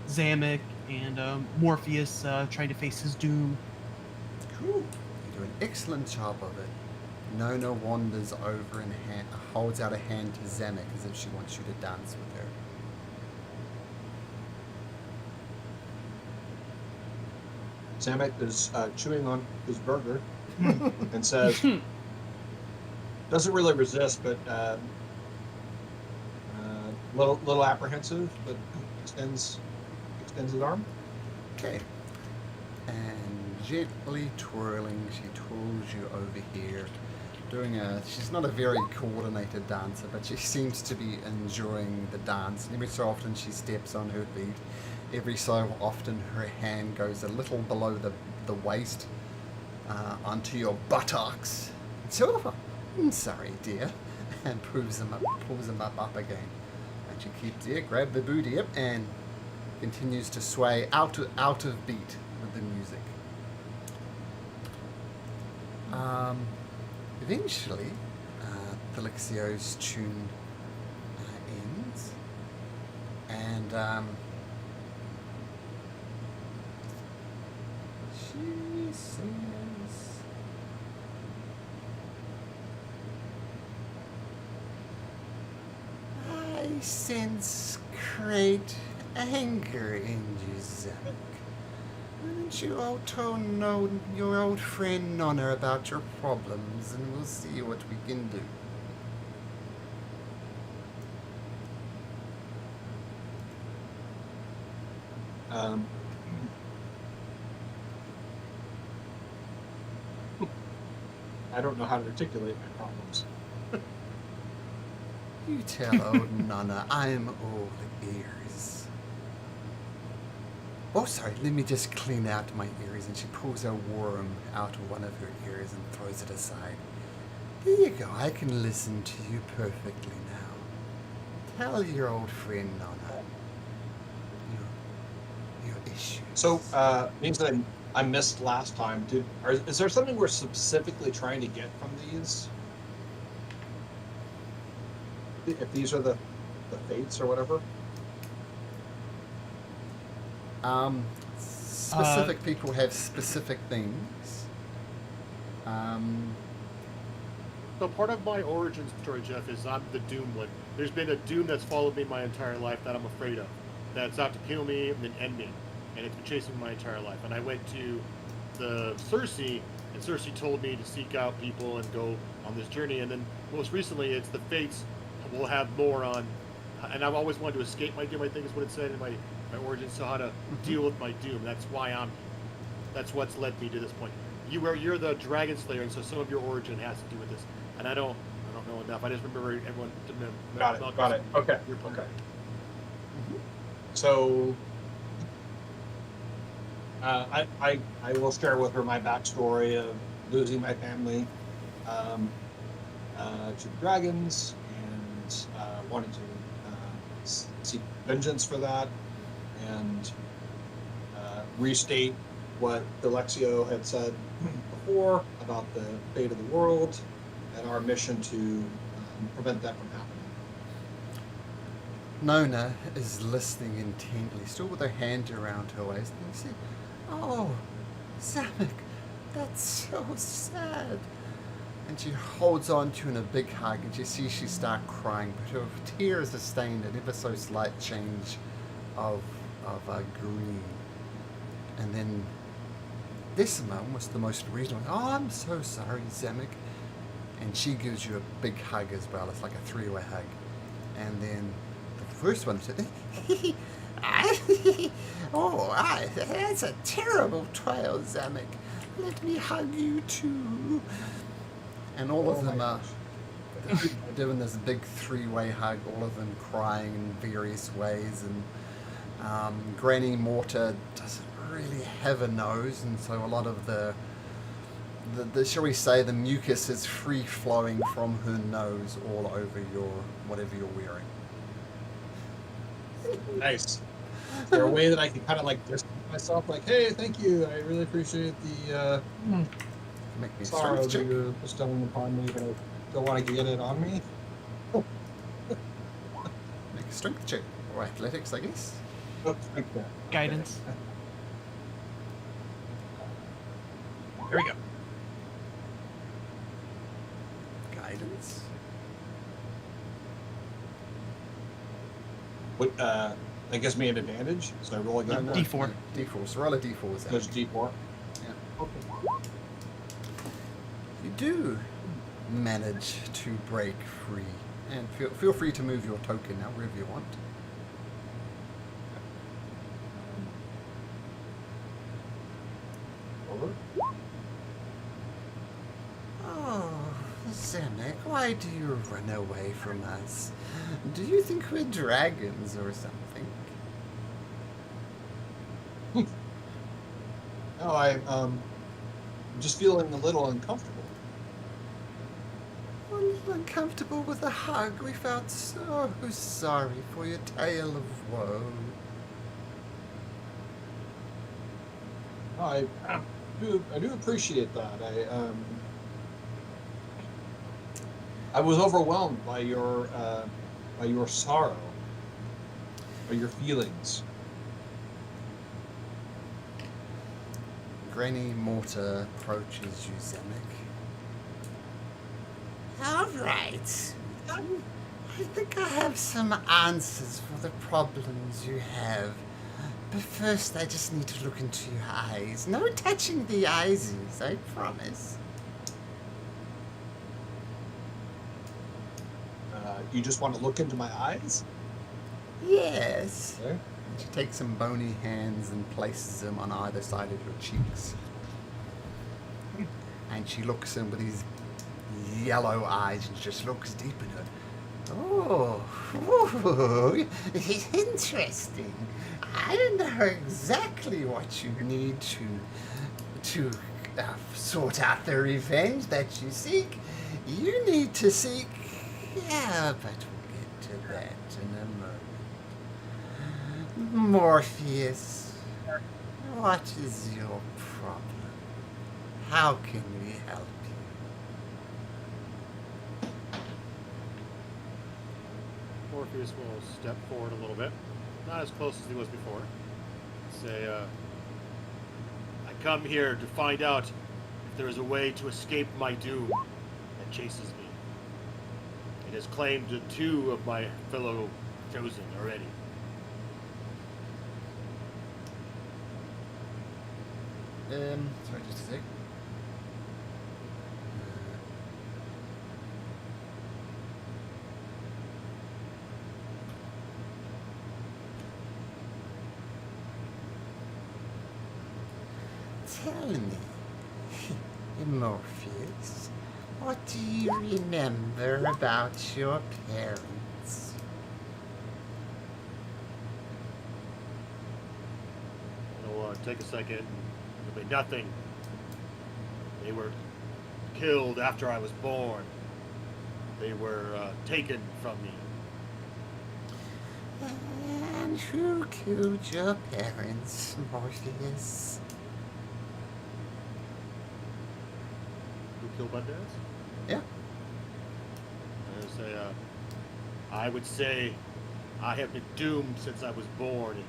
Zamek and Morpheus trying to face his doom. Cool. You do an excellent job of it. Nona wanders over and holds out a hand to Zamek as if she wants you to dance with her. Zamek is chewing on his burger and says, doesn't really resist, but little apprehensive, but extends his arm. Okay. And gently twirling, she twirls you over here. She's not a very coordinated dancer, but she seems to be enjoying the dance. And every so often she steps on her feet. Every so often her hand goes a little below the waist onto your buttocks. So, I'm sorry, dear. And pulls them up again. And she keeps grab the booty up and continues to sway out of beat with the music. Eventually, Felixio's tune ends, and she sings, I sense great anger in you, Zamek. Why don't you all know your old friend Nonna about your problems, and we'll see what we can do. I don't know how to articulate my problems. You tell old Nonna I'm all ears. Oh, sorry, let me just clean out my ears. And she pulls a worm out of one of her ears and throws it aside. There you go, I can listen to you perfectly now. Tell your old friend Nonna your issues. So, means that I missed last time. Is there something we're specifically trying to get from these? If these are the fates or whatever? Specific people have specific things. So part of my origin story, Jeff, is I'm the Doom one. There's been a Doom that's followed me my entire life that I'm afraid of. That's out to kill me and then end me. And it's been chasing me my entire life. And I went to the Cersei, and Cersei told me to seek out people and go on this journey. And then most recently, it's the Fates. We'll have more on. And I've always wanted to escape my doom, I think is what it said in my origin. So how to deal with my doom. That's why that's what's led me to this point. You're the Dragon Slayer, and so some of your origin has to do with this. And I don't don't know enough. I just remember everyone. Got it. Okay. Your point. Okay. So, I will share with her my backstory of losing my family to dragons and wanting to seek vengeance for that, and restate what Alexio had said before about the fate of the world and our mission to prevent that from happening. Nona is listening intently, still with her hand around her waist, and she said, "Oh, Zamek, that's so sad." And she holds on to you in a big hug, and you see she start crying, but her tears are stained an ever so slight change of green. And then Decima, almost the most recent one, "Oh, I'm so sorry, Zamek." And she gives you a big hug as well. It's like a three-way hug. And then the first one said, that's a terrible trial, Zamek. Let me hug you too." And all of them are doing this big three-way hug, all of them crying in various ways. And Granny Mortar doesn't really have a nose, and so a lot of the shall we say, the mucus is free flowing from her nose all over your whatever you're wearing. Nice. Is there a way that I can kind of like distance myself, like, "Hey, thank you, I really appreciate the Make me a sorrow strength that check. you're bestowing upon me, but I don't want to get it on me"? Make a strength check. Or athletics, I guess. Oh, like that. Guidance. There we go. Guidance. What, that gives me an advantage, so I roll again. D4. D4. So roll a D4. Zamek. There's D4. You do manage to break free, and feel free to move your token now wherever you want. Over. Oh, Zamek, why do you run away from us? Do you think we're dragons or something? No, I'm just feeling a little uncomfortable. A little uncomfortable with a hug. We felt so sorry for your tale of woe. I do appreciate that. I was overwhelmed by your sorrow, by your feelings. Granny Mortar approaches you, Zamek. All right. I think I have some answers for the problems you have. But first, I just need to look into your eyes. No touching the eyesies, I promise. You just want to look into my eyes? Yes. Okay. She takes some bony hands and places them on either side of your cheeks. And she looks in with these yellow eyes and just looks deep in her. Oh, ooh, interesting. I don't know exactly what you need to sort out the revenge that you seek. You need to seek. Yeah, but we'll get to that in a moment. Morpheus, what is your problem? How can we help you? Morpheus will step forward a little bit, not as close as he was before. Say, "I come here to find out if there is a way to escape my doom that chases me. It has claimed 2 of my fellow chosen already. Sorry, just a sec. Tell me, Morpheus, What do you remember about your parents? It'll take a second. It'll be nothing. They were killed after I was born. They were taken from me. And who killed your parents, Morpheus? Who killed my parents? Yeah. I would say I have been doomed since I was born. It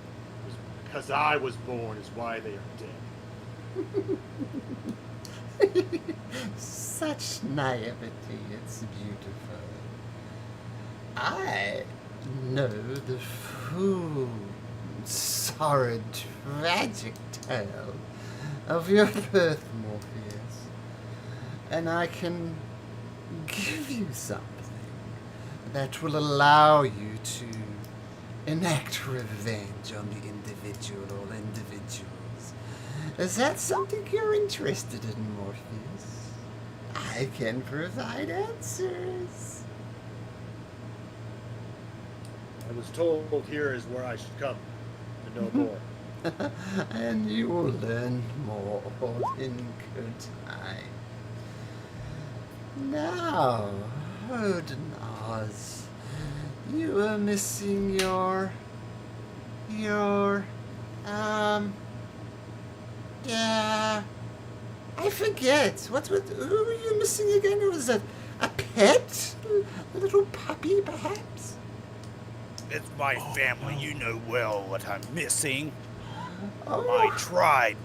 was because I was born is why they are dead. Such naivety, it's beautiful. I know the full, sorry, tragic tale of your birth, Morpheus. And I can give you something that will allow you to enact revenge on the individual or individuals. Is that something you're interested in, Morpheus? I can provide answers. I was told here is where I should come to know more. And you will learn more in good time. Now, Odin Oz, you are missing your, yeah, I forget. Who were you missing again? Was it a pet? A little puppy, perhaps? It's my family. You know well what I'm missing. Oh. My tribe.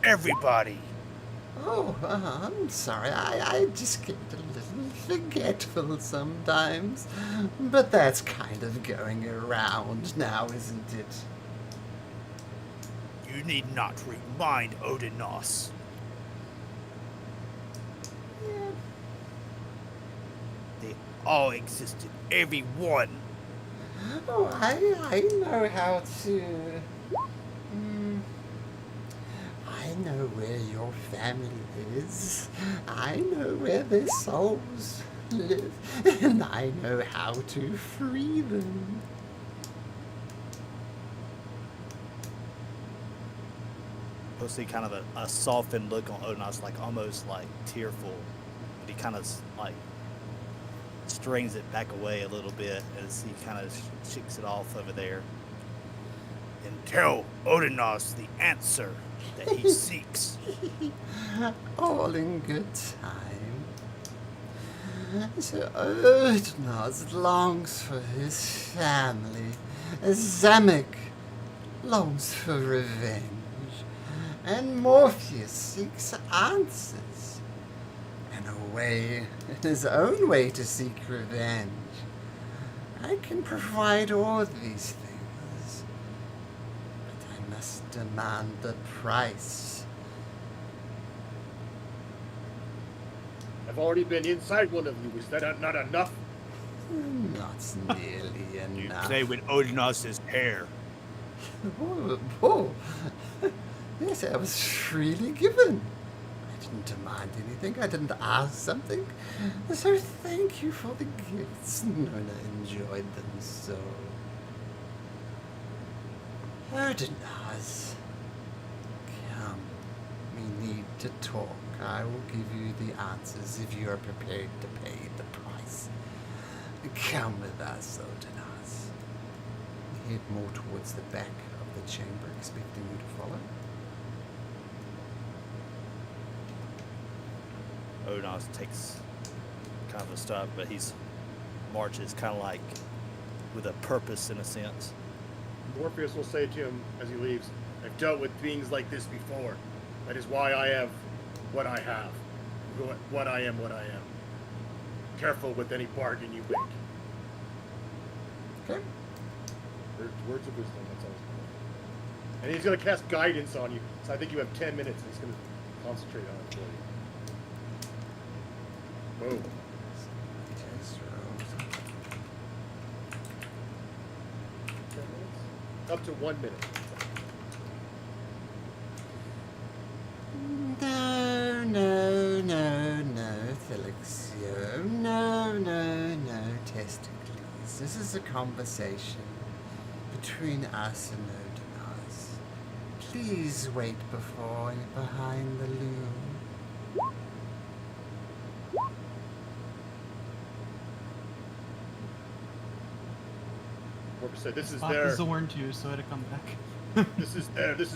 Everybody. Oh, I'm sorry. I just get a little forgetful sometimes. But that's kind of going around now, isn't it? You need not remind Odinos. Yeah. They all existed. Every one. Oh, I know how to... I know where your family is. I know where their souls live. And I know how to free them. You'll see kind of a softened look on Odinos, like almost like tearful. But he kind of like strings it back away a little bit as he kind of shakes it off over there. And tell Odinos the answer that he seeks. All in good time. So Odinaz longs for his family. Zamek longs for revenge. And Morpheus seeks answers. And a way, his own way to seek revenge. I can provide all these things. But I must demand the price. I've already been inside one of you. Is that not enough? Not nearly You enough. play with Odinos' hair. Oh. Yes, I was freely given. I didn't demand anything. I didn't ask something. So thank you for the gifts. Nona enjoyed them so. Odinaz, come. We need to talk. I will give you the answers if you are prepared to pay the price. Come with us, Odinaz. Head more towards the back of the chamber, expecting you to follow. Odinos takes kind of a step, but he's marches kind of like with a purpose in a sense. Morpheus will say to him as he leaves, I've dealt with beings like this before. That is why I have what I have. What I am, what I am. Careful with any bargain you make. Okay. Words of wisdom, that's all it's called. And he's going to cast guidance on you, so I think you have 10 minutes, and he's going to concentrate on it for you. Boom. Up to 1 minute. No. Alexio. No, no, no, testicles. This is a conversation between us and Odinaz. Please wait behind the loom. said, this is Bought their the Zorn too, so I had to come back. this is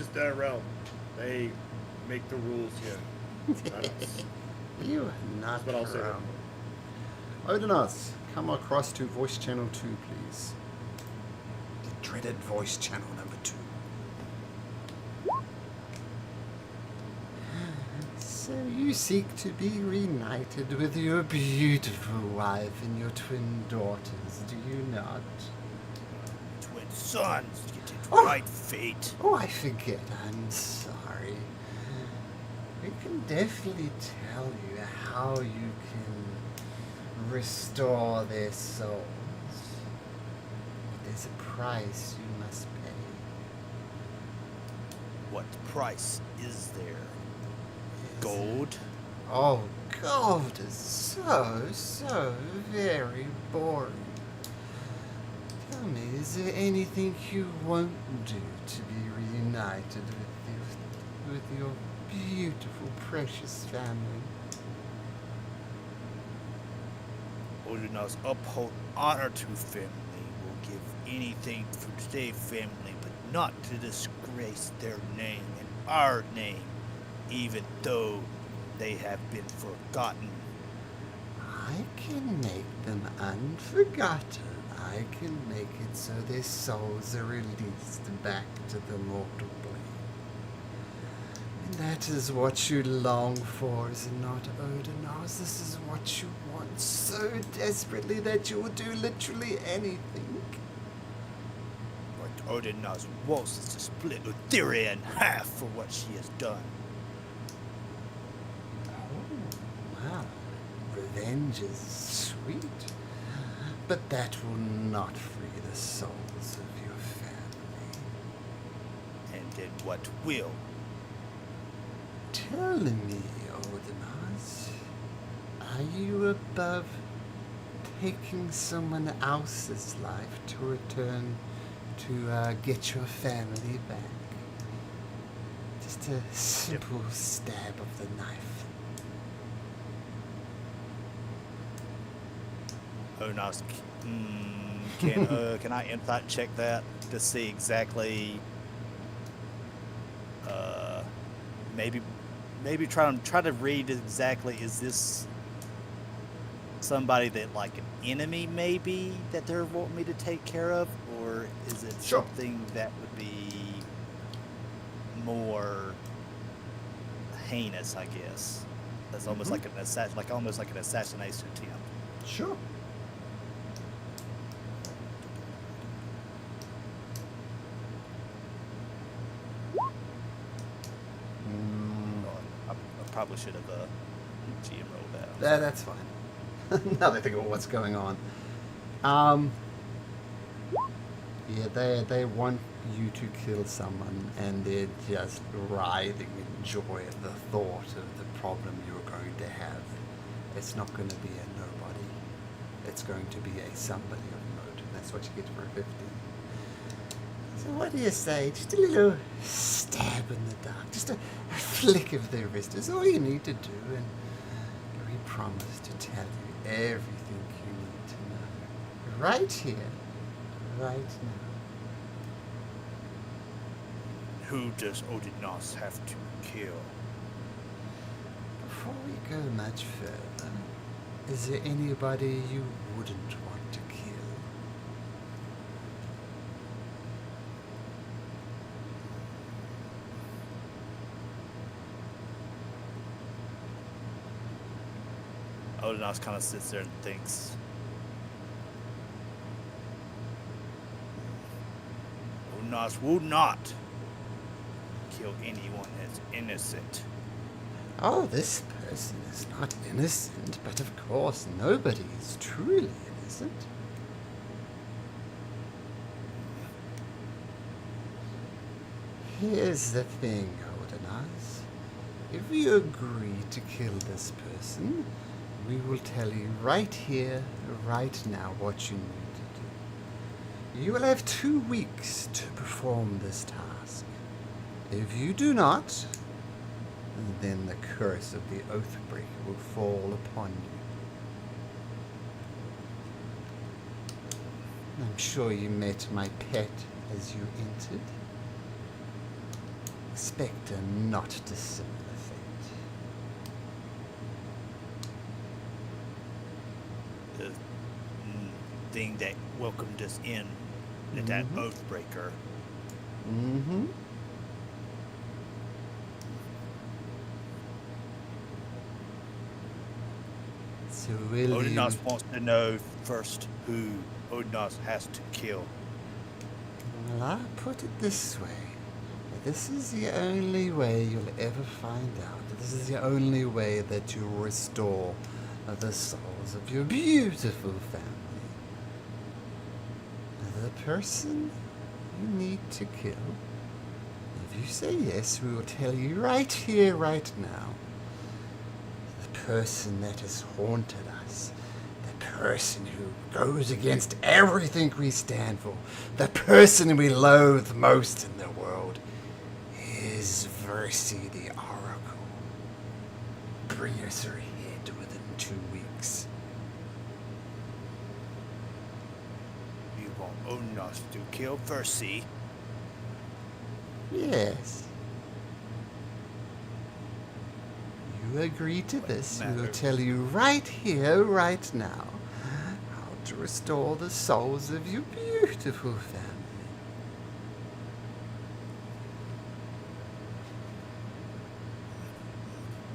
their realm. They make the rules here. Not us. You are not That's what I'll say. wrong. Odinaz, come across to voice channel 2, please. The dreaded voice channel number 2. So you seek to be reunited with your beautiful wife and your twin daughters, do you not? Twin sons, get it Oh. right, fate. Oh, I forget. I'm sorry. We can definitely tell you how you can restore their souls. But there's a price you must pay. What price is there? Yes. Gold? Oh, gold is so very boring. Tell me, is there anything you won't do to be reunited with your beautiful, precious family? Odin's uphold honor to family will give anything for their family, but not to disgrace their name and our name, even though they have been forgotten. I can make them unforgotten. I can make it so their souls are released back to the mortal plane. And that is what you long for, is it not, Odinaz? This is what you want so desperately that you will do literally anything. What Odin's wants is to split Utheria in half for what she has done. Oh, wow. Revenge is sweet. But that will not free the souls of your family. And then what will? Tell me, Odinaz, are you above taking someone else's life to return to get your family back? Just a simple stab of the knife. Odin's, can I insight check that to see exactly? Maybe try to read exactly. Is this somebody that, like, an enemy maybe that they're wanting me to take care of, or is it Sure. something that would be more heinous? I guess that's almost like almost like an assassination attempt. Sure. I probably should have GM rolled that. That's fine. Now they think of what's going on. Yeah, they want you to kill someone, and they're just writhing in joy at the thought of the problem you're going to have. It's not going to be a nobody. It's going to be a somebody of note. That's what you get for a 50. So what do you say? Just a little stab in the dark. Just a flick of the wrist is all you need to do, and we promise to tell you everything you need to know. Right here, right now. Who does Odin's have to kill? Before we go much further, is there anybody you wouldn't want to kill? Odin's kind of sits there and thinks. Odin's will not kill anyone that's innocent. Oh, this person is not innocent, but of course nobody is truly innocent. Here's the thing, Odinaz. If you agree to kill this person, We will tell you right here, right now, what you need to do. You will have 2 weeks to perform this task. If you do not, then the curse of the Oathbreaker will fall upon you. I'm sure you met my pet as you entered. Expect a not dissimilar fate. The thing that welcomed us in, that Oathbreaker. Mm-hmm. So will Odinos you... wants to know first who Odinos has to kill. Well, I'll put it this way. This is the only way you'll ever find out. This is the only way that you'll restore the souls of your beautiful family. The person you need to kill. If you say yes, we will tell you right here, right now. The person that has haunted us. The person who goes against everything we stand for. The person we loathe most in the world. Is Versi the Oracle. Bring us her head within 2 weeks. You want Odinos to kill Versi? Yes. You agree to this, we will matter? tell you right here, right now, how to restore the souls of your beautiful family.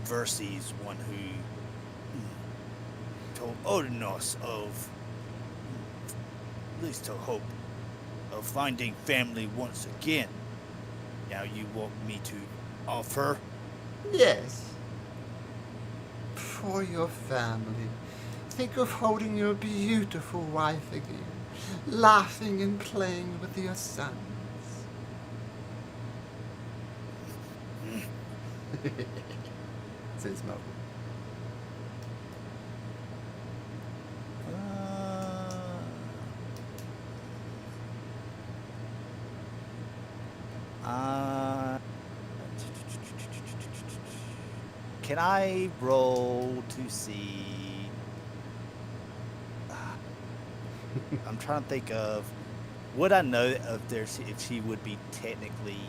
Versi's one who told Odinos of at least a hope of finding family once again. Now you want me to offer? Yes. For your family. Think of holding your beautiful wife again, laughing and playing with your sons. Says Mo. Can I roll to see? I'm trying to think of. Would I know if she would be technically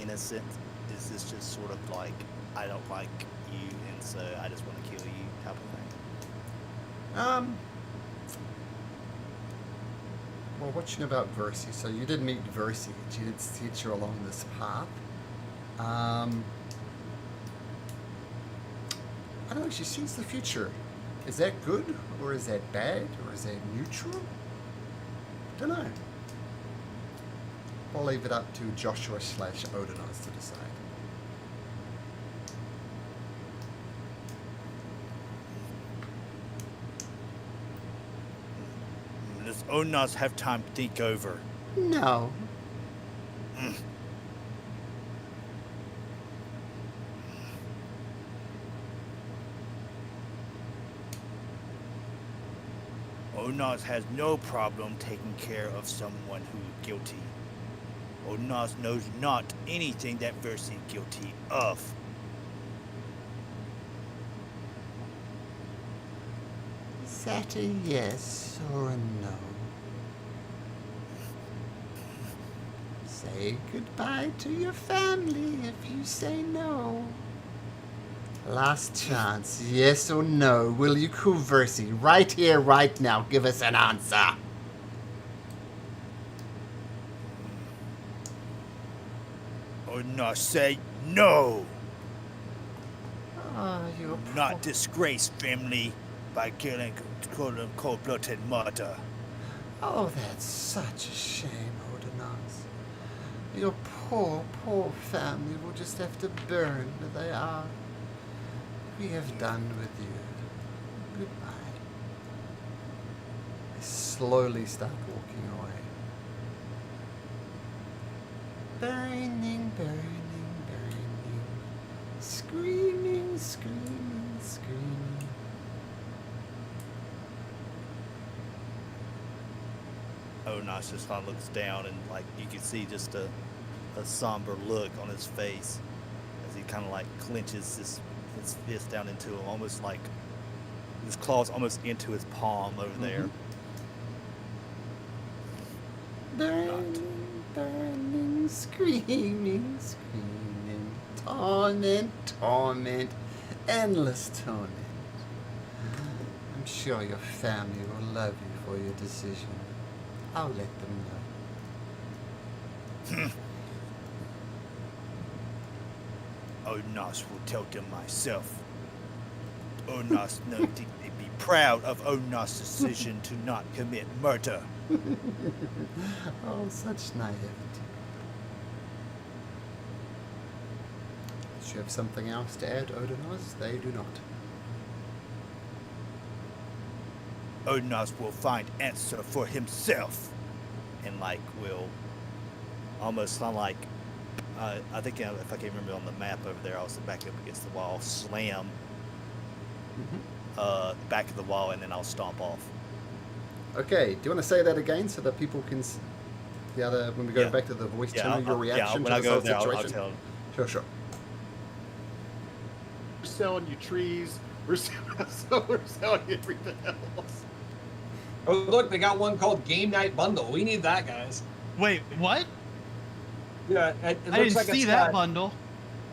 innocent? Is this just sort of like I don't like you and so I just want to kill you type of thing? Well, what you know about Versi? So you did meet Versi. She did teach her along this path. I don't know. She sees the future. Is that good or is that bad or is that neutral? Don't know. I'll leave it up to Joshua / Odinos to decide. Does Odinos have time to think over? No. Odinos has no problem taking care of someone who is guilty. Odinos knows not anything that Versi is guilty of. Is that a yes or a no? Say goodbye to your family if you say no. Last chance, yes or no? Will you kill Versi right here, right now? Give us an answer. Odinos say no. Oh, you Not disgrace family by killing cold-blooded murder. Oh, that's such a shame, Odinos. Your poor, poor family will just have to burn where they are. We have done with you. Goodbye. I slowly start walking away. Burning, burning, burning. Screaming, screaming, screaming. Onos just kind of looks down and like you can see just a somber look on his face as he kind of like clenches his fist down into him, almost like his claws almost into his palm over there. Burning, burning, screaming, screaming, torment, torment, endless torment. I'm sure your family will love you for your decision. I'll let them know. Onos will tell them myself. Onos no think they'd be proud of Onos' decision to not commit murder. Oh, such naivety. Does you have something else to add, Odonos? They do not. Onos will find answer for himself, and like will almost sound like I think if I can remember on the map over there, I was back up against the wall, slam back of the wall, and then I'll stomp off. Okay, do you want to say that again so that people can the other when we go Yeah. back to the voice channel, your I'll- reaction when to I this go whole there, I'll situation? tell them. Sure, sure. We're selling you trees. We're selling you everything else. Oh, look, they got one called Game Night Bundle. We need that, guys. Wait, what? Yeah, it I looks didn't like see it's that got bundle.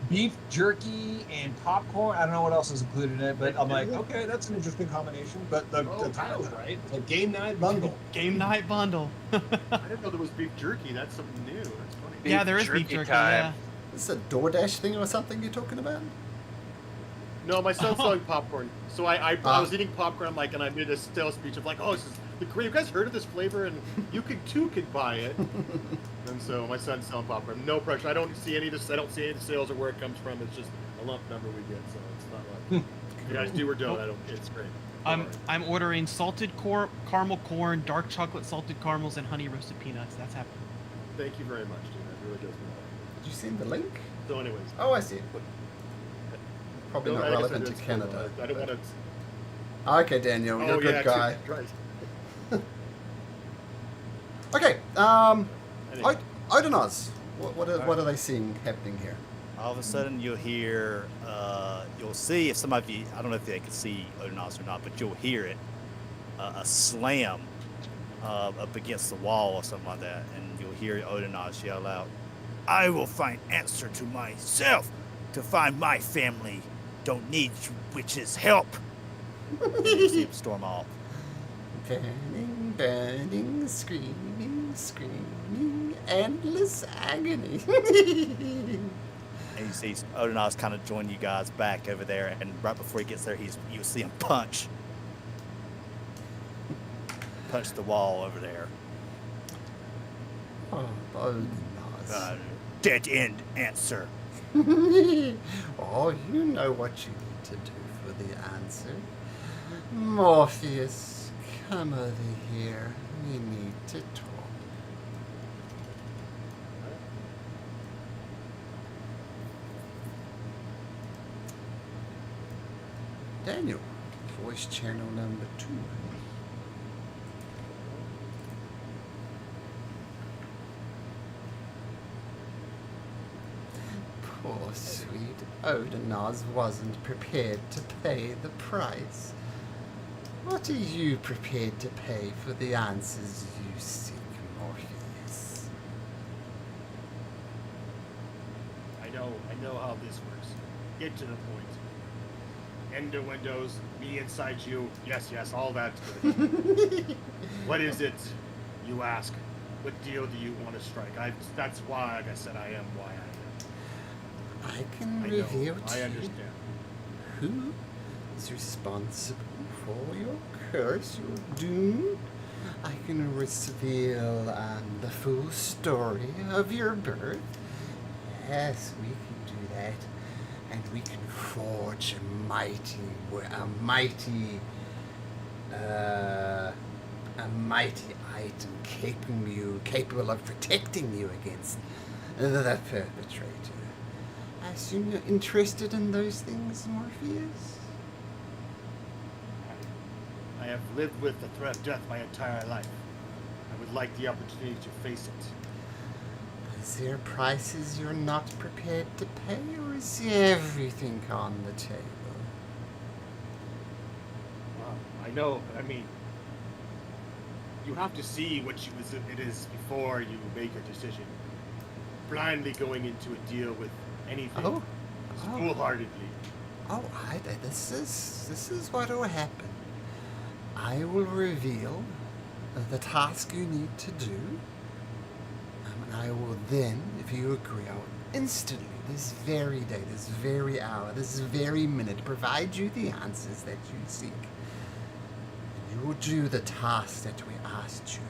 beef jerky and popcorn. I don't know what else is included in it, but I'm like, okay, that's an interesting combination. But the title's right. It's a Game Night Bundle. Game night bundle. I didn't know there was beef jerky. That's something new. That's funny. Yeah, there is beef jerky jerky. time. Yeah. This is a DoorDash thing or something you're talking about? No, my son's Oh. selling popcorn. So I was eating popcorn, I'm like, and I made a sales speech of like, oh, this is the great. You guys heard of this flavor? And you could buy it. And so my son's selling popcorn. No pressure. I don't see any of this. I don't see any of the sales or where it comes from. It's just a lump number we get. So it's not like you guys do or don't. I don't. It's great. I'm ordering salted caramel corn, dark chocolate salted caramels, and honey roasted peanuts. That's happening. Thank you very much, dude. That really does matter. Did you send the link? So, anyways. Oh, I see it. Probably No, not I guess I relevant did to spoil Canada. it. I don't but- want Okay, Daniel, to. you're a good guy. Right. Okay, Anyway. Odonos, what are they seeing happening here? All of a sudden, you'll hear, you'll see if some of you, I don't know if they can see Odonos or not, but you'll hear it, a slam up against the wall or something like that, and you'll hear Odonos yell out, "I will find answer to myself. To find my family, don't need you witches' help." And you see him storm off. Burning, burning, screaming, screaming, endless agony. And you see Odonos kind of join you guys back over there, and right before he gets there, you'll see him punch the wall over there. Oh, Odonos. Dead end answer. Oh, you know what you need to do for the answer. Morpheus, come over here. We need to talk. Daniel, voice channel number 2. Poor sweet Odonos wasn't prepared to pay the price. What are you prepared to pay for the answers you seek, Morpheus? I know how this works. Get to the point. Ender windows, me inside you. Yes, all that's good. What is it, you ask? What deal do you want to strike? That's why, like I said, I am why I am. I can I reveal know. to I you understand. who is responsible for your curse, your doom. I can reveal the full story of your birth. Yes, we can do that. And we can forge a mighty item capable of protecting you against the perpetrator. I assume you're interested in those things, Morpheus? I have lived with the threat of death my entire life. I would would like the opportunity to face it. Is there prices you're not prepared to pay, or is everything on the table? I know, but I mean, you have to see what it is before you make your decision. Blindly going into a deal with anything, foolhardily. Oh, this is what will happen. I will reveal the task you need to do. And I will then, if you agree, I will instantly, this very day, this very hour, this very minute, provide you the answers that you seek. And you will do the task that we asked you.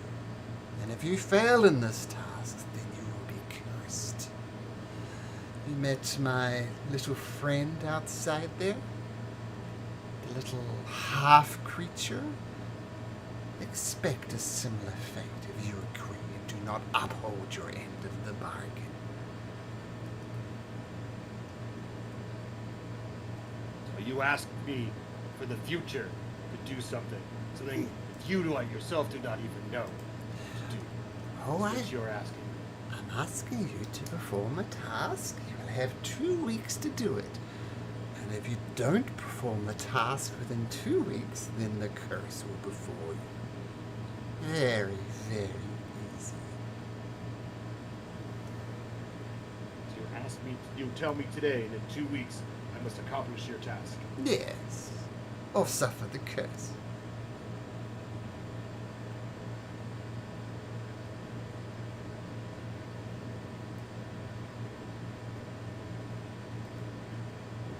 And if you fail in this task, then you will be cursed. You met my little friend outside there? The little half creature? Expect a similar fate if you agree and do not uphold your end of the bargain. So you asked me for the future to do something that you yourself do not even know to do. That's what you're asking. I'm asking you to perform a task. You will have 2 weeks to do it. And if you don't perform the task within 2 weeks, then the curse will befall you. Very, very easy. So you tell me today that in 2 weeks I must accomplish your task. Yes. Or suffer the curse.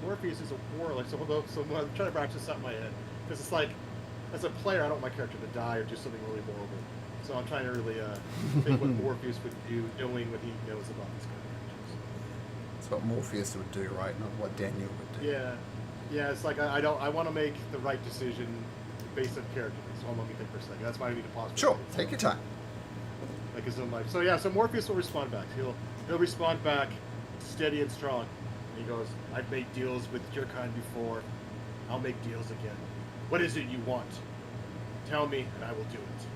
Morpheus is a warlock, so I'm trying to practice this out in my head. Because it's like, as a player, I don't want my character to die or do something really horrible. So I'm trying to really think what Morpheus would do, knowing what he knows about these kind of creatures. That's what Morpheus would do, right? Not what Daniel would do. Yeah. It's like I want to make the right decision based on character. So let me think for a second. That's why I need to pause. Sure, take your time. Like his own life. So Morpheus will respond back. He'll respond back, steady and strong. And he goes, "I've made deals with your kind before. I'll make deals again. What is it you want? Tell me, and I will do it."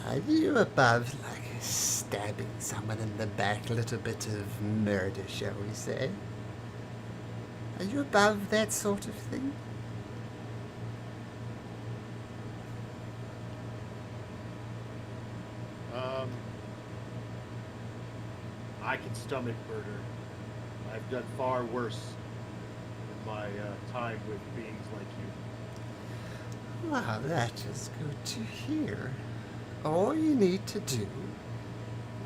Are you above, like, stabbing someone in the back? A little bit of murder, shall we say? Are you above that sort of thing? I can stomach murder. I've done far worse in my time with beings like you. Well, that is good to hear. All you need to do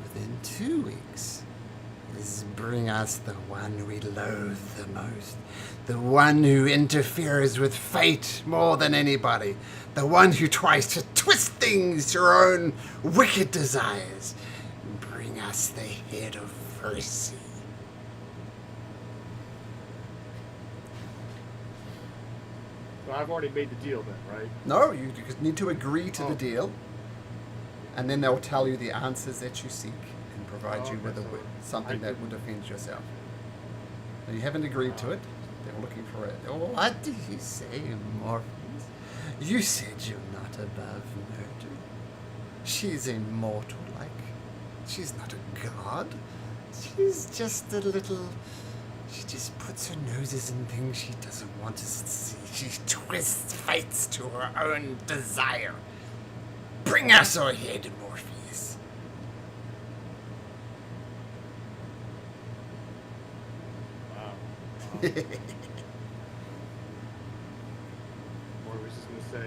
within 2 weeks is bring us the one we loathe the most, the one who interferes with fate more than anybody, the one who tries to twist things to her own wicked desires. Bring us the head of Versi. So I've already made the deal then, right? No, you just need to agree to the deal, and then they'll tell you the answers that you seek and provide you with something that will defend yourself. Now, you haven't agreed to it. They're looking for it. Oh, what did you say, Morpheus? You said you're not above murder. She's immortal, like. She's not a god. She's just a little... She just puts her noses in things she doesn't want us to see. She twists fates to her own desire. Bring us our head, Morpheus. Wow. Morpheus is going to say,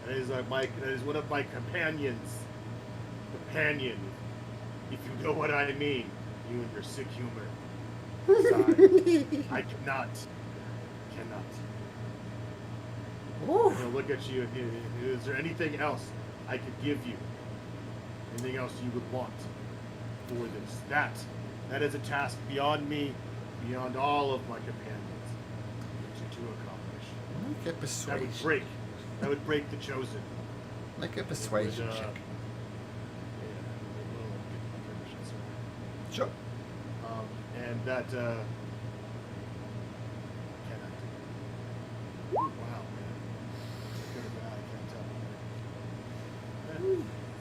that is one of my companions. Companion, if you know what I mean. You and your sick humor. Sigh. I cannot. Ooh. He'll look at you. Is there anything else I could give you? Anything else you would want for this? That is a task beyond me, beyond all of my companions to accomplish. Make a persuasion. That would break the chosen. Make a persuasion check. Sure. And that cannot do. Wow, man. Good or bad, I can't tell.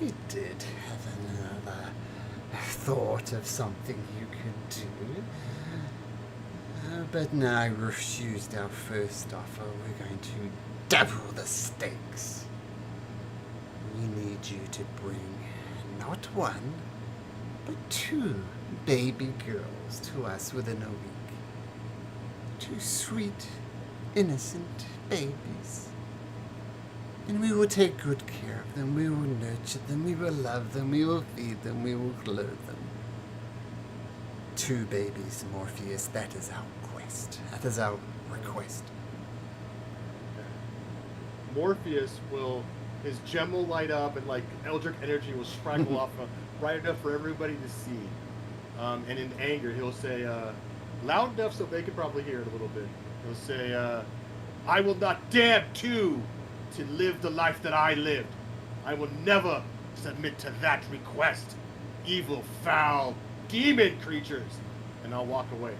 we did have another thought of something you could do. But no, I refused our first offer. We're going to double the stakes. We need you to bring not one, but 2 baby girls to us within a week. 2 sweet, innocent babies. And we will take good care of them. We will nurture them. We will love them. We will feed them. We will clothe them. 2 babies, Morpheus. That is our quest. That is our request. Morpheus will, his gem will light up and like Eldritch energy will sprinkle off bright enough for everybody to see. And in anger, he'll say, loud enough so they can probably hear it a little bit. He'll say, I will not damn 2 to live the life that I lived. I will never submit to that request. Evil, foul, demon creatures. And I'll walk away.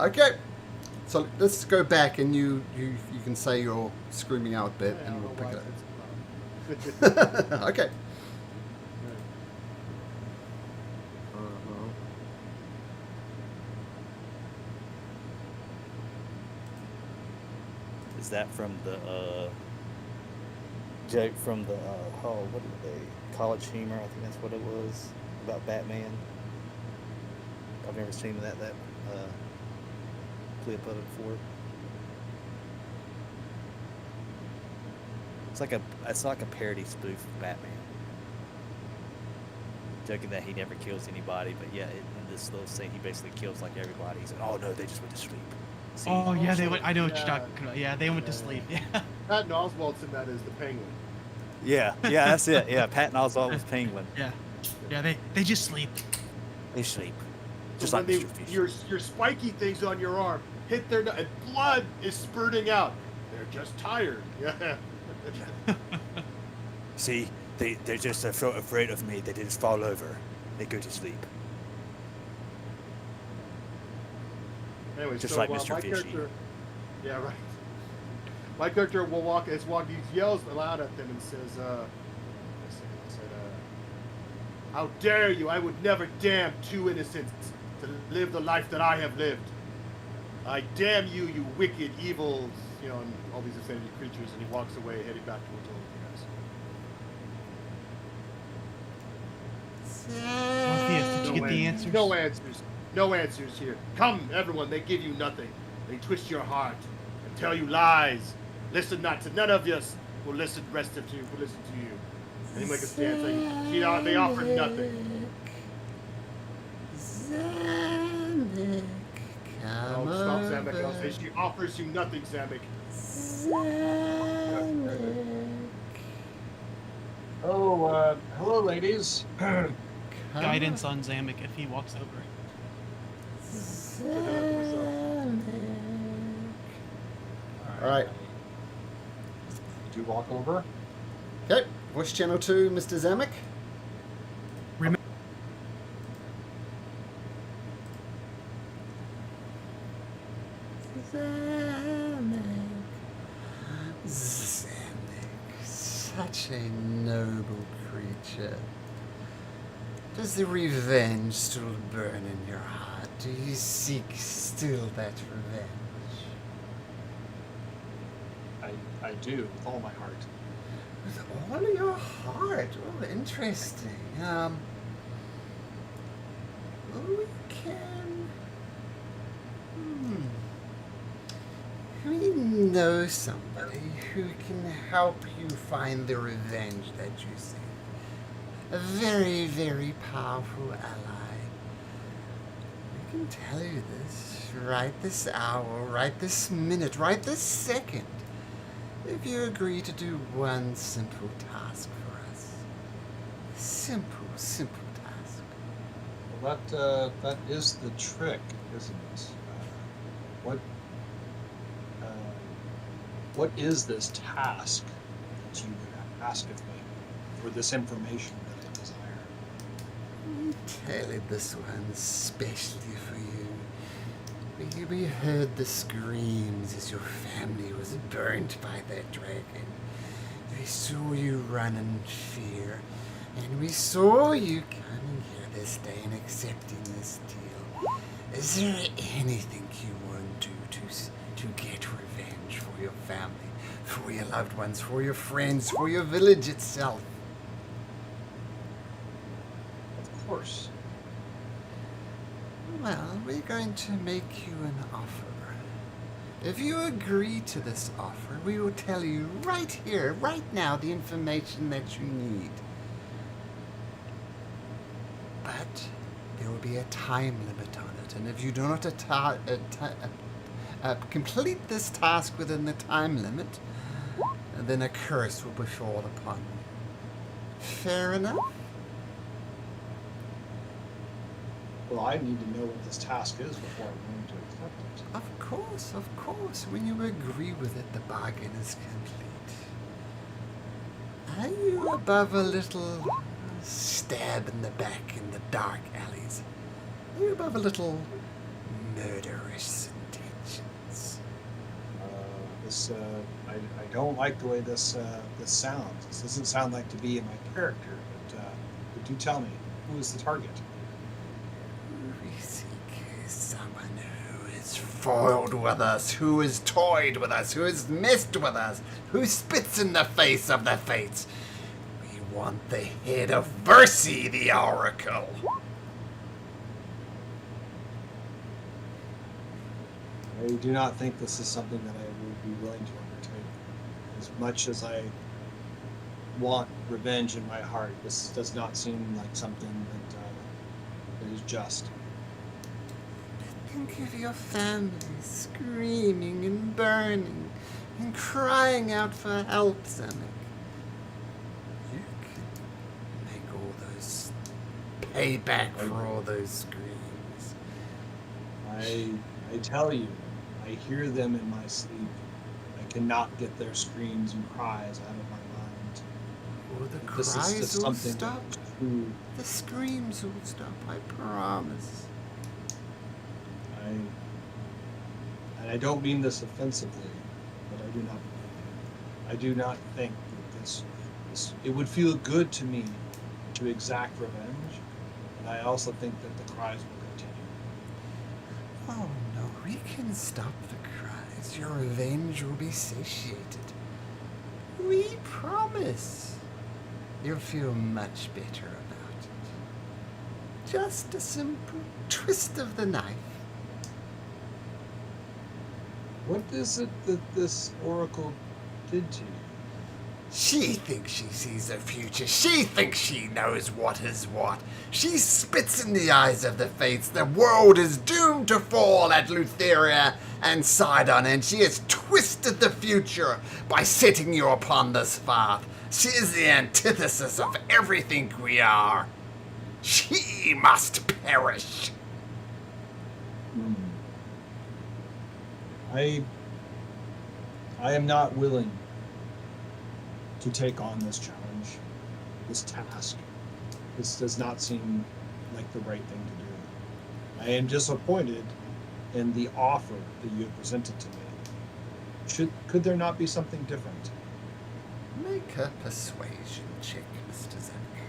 Okay. So let's go back and you can say your screaming out bit I and don't we'll know pick why it up. it's Okay. Is that from the joke from the what did they College Humor? I think that's what it was about Batman. I've never seen that clip of it before. It's like a parody spoof of Batman, joking that he never kills anybody, but yeah, in this little scene, he basically kills like everybody. He's like, oh no, they just went to sleep. See? Oh yeah, they went. I know what Yeah. you're talking about. Yeah, they went to sleep. Yeah. Patton Oswalt's in that as the Penguin. Yeah, that's it. Yeah, Patton Oswalt was Penguin. Yeah, they just sleep. They sleep, just So like when Mr. Fish. your spiky things on your arm hit their and blood is spurting out. They're just tired. Yeah. See, they're just so afraid of me they just fall over. They go to sleep. Anyway, Just so like my Mr. Fishy. character, yeah, right. My character will walk. He yells aloud at them and says, "How dare you! I would never damn 2 innocents to live the life that I have lived. I damn you, you wicked, evil, and all these offended creatures." And he walks away, heading back towards all of you guys. Morpheus, did you get the answers? No answers. No answers here. Come, everyone. They give you nothing. They twist your heart and tell you lies. Listen not to none of us. Will listen. Rest of you will listen to you. And he makes a stand saying, they offer nothing. Zamek, come Oh, stop, Zamek. I'll over. say she offers you nothing, Zamek. Zamek, Oh, hello, ladies. come Guidance on Zamek if he walks over. Zamek. All right. Do walk over. Okay. Voice channel 2, Mr. Zamek. Zamek, such a noble creature. Does the revenge still burn in your heart? Do you seek still that revenge? I do, with all my heart. With all your heart? Oh, interesting. We can... We know somebody who can help you find the revenge that you seek. A very, very powerful ally. I can tell you this right this hour, right this minute, right this second. If you agree to do one simple task for us. Simple task. Well, that is the trick, isn't it? What is this task that you would ask of me for this information that I desire? We tailored this one especially for you. We heard the screams as your family was burnt by that dragon. We saw you run in fear, and we saw you coming here this day and accepting this deal. Is there anything you won't do to get revenge for your family, for your loved ones, for your friends, for your village itself? Of course. Well, we're going to make you an offer. If you agree to this offer, we will tell you right here, right now, the information that you need. But there will be a time limit on it, and if you do not complete this task within the time limit, then a curse will befall upon you. Fair enough? Well, I need to know what this task is before I'm willing to accept it. Of course. When you agree with it, the bargain is complete. Are you above a little stab in the back in the dark alleys? Are you above a little murderous intentions? I don't like the way this sounds. This doesn't sound like to be in my character, but do tell me, who is the target? We seek someone who is foiled with us, who is toyed with us, who has messed with us, who spits in the face of the fates. We want the head of Versi, the Oracle. I do not think this is something that I would be willing to undertake. As much as I want revenge in my heart, this does not seem like something that is just. Think of your family screaming and burning and crying out for help, Zemek. You can make all those payback for all those screams. I tell you, I hear them in my sleep. I cannot get their screams and cries out of my mind. Or the This is cries just will something stop. that's true. The screams will stop, I promise. And I don't mean this offensively, but I do not think that this it would feel good to me to exact revenge, and I also think that the cries will continue. Oh no, we can stop the cries. Your revenge will be satiated. We promise. You'll feel much better about it. Just a simple twist of the knife. What is it that this oracle did to you? She thinks she sees the future. She thinks she knows what is what. She spits in the eyes of the fates. The world is doomed to fall at Lutheria and Sidon, and she has twisted the future by setting you upon this path. She is the antithesis of everything we are. She must perish. I am not willing to take on this challenge, this task. This does not seem like the right thing to do. I am disappointed in the offer that you have presented to me. Could there not be something different? Make a persuasion check, Mr. Zemek.